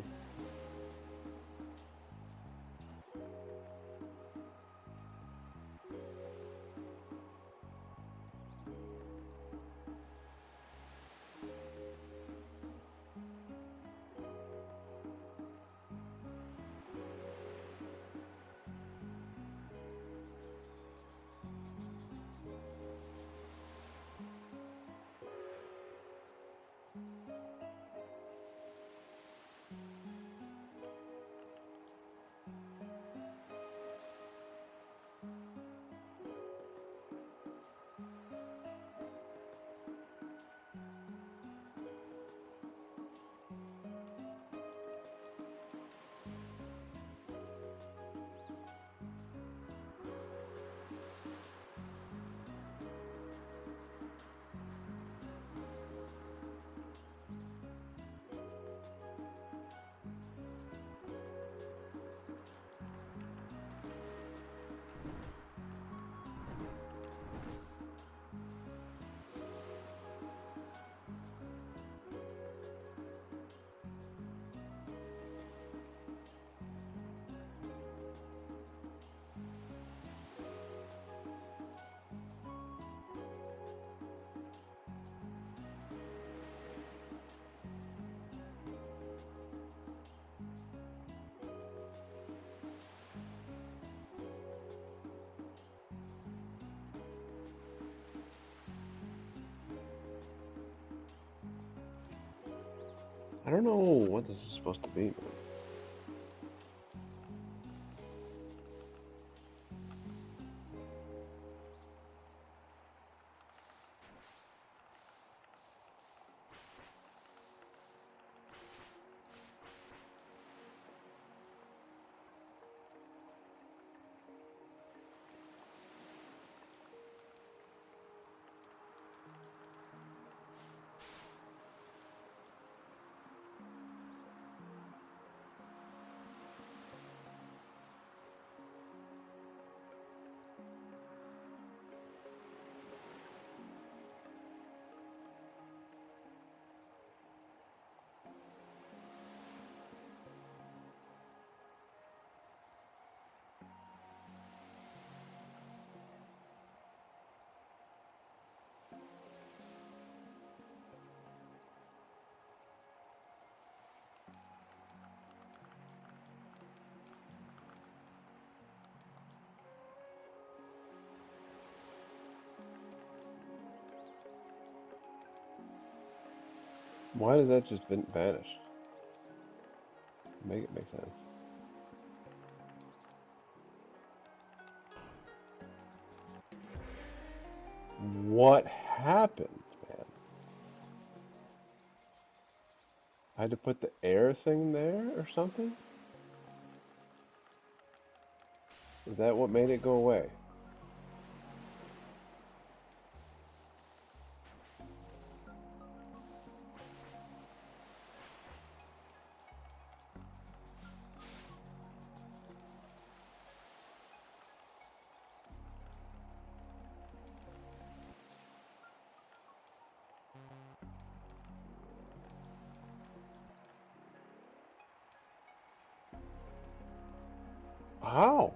I don't know what this is supposed to be, man. Why does that just vanish? Make it make sense. What happened, man? I had to put the air thing there or something? Is that what made it go away? How?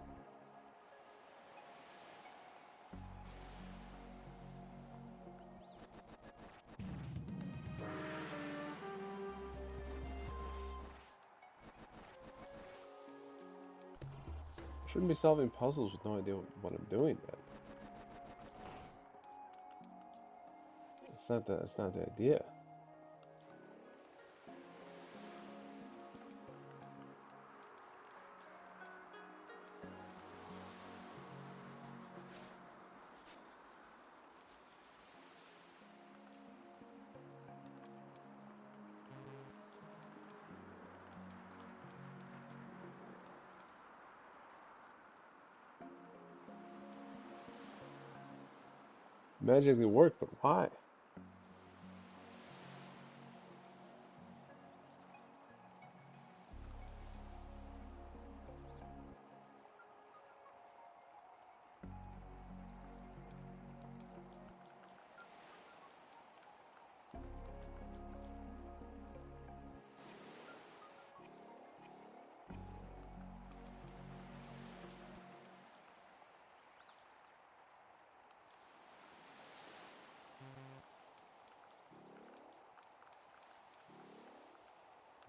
I shouldn't be solving puzzles with no idea what I'm doing, man. That's not the idea. Magically worked, but why?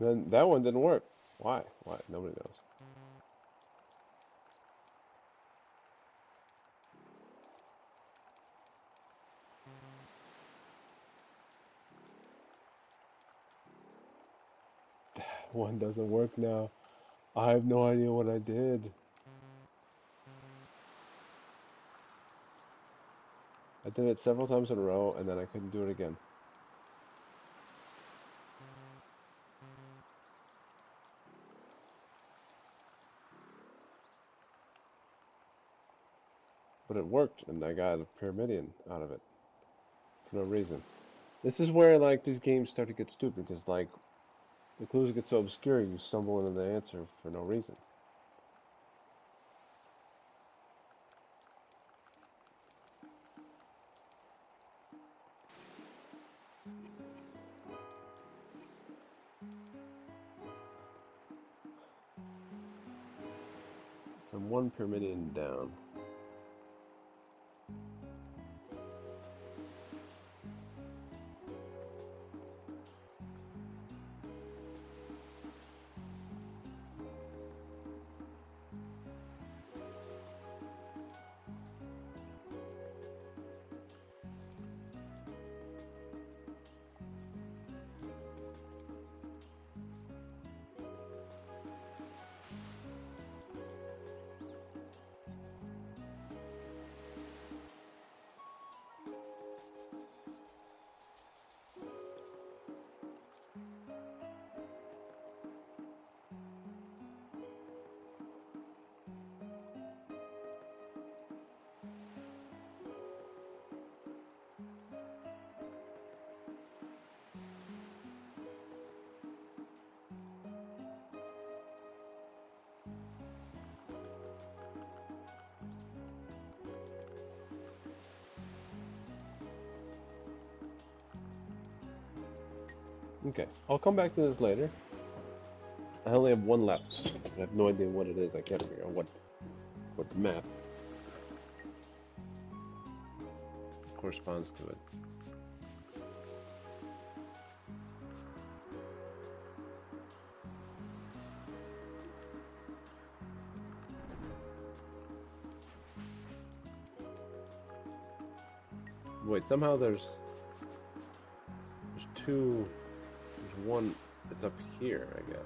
Then that one didn't work. Why? Why? Nobody knows. One doesn't work now. I have no idea what I did. I did it several times in a row, and then I couldn't do it again. But it worked, and I got a Pyramidion out of it for no reason. This is where like these games start to get stupid because like the clues get so obscure, you stumble into the answer for no reason. So I'm one Pyramidion down. Okay, I'll come back to this later. I only have one left. I have no idea what it is. I can't figure out what the map corresponds to it. Wait, somehow there's two there's one. It's up here, I guess.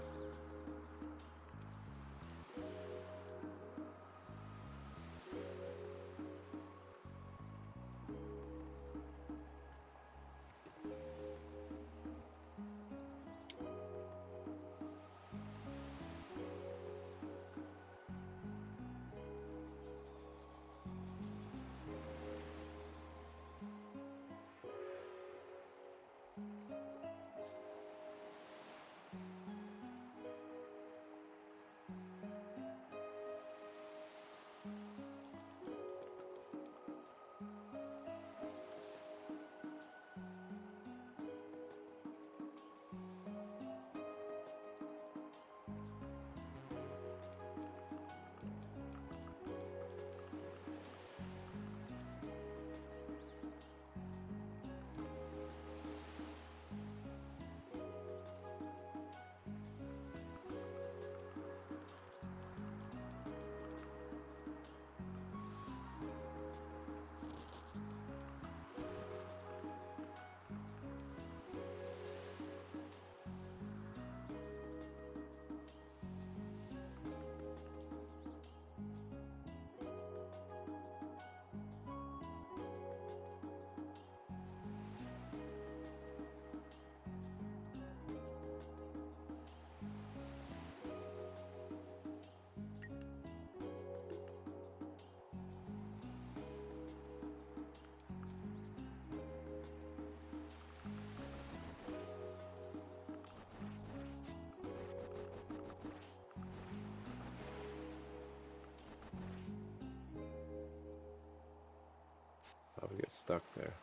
Probably get stuck there.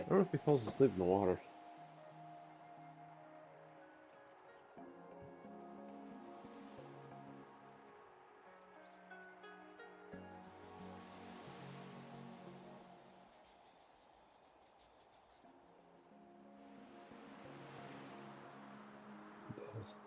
I don't know if he falls asleep in the water. He does.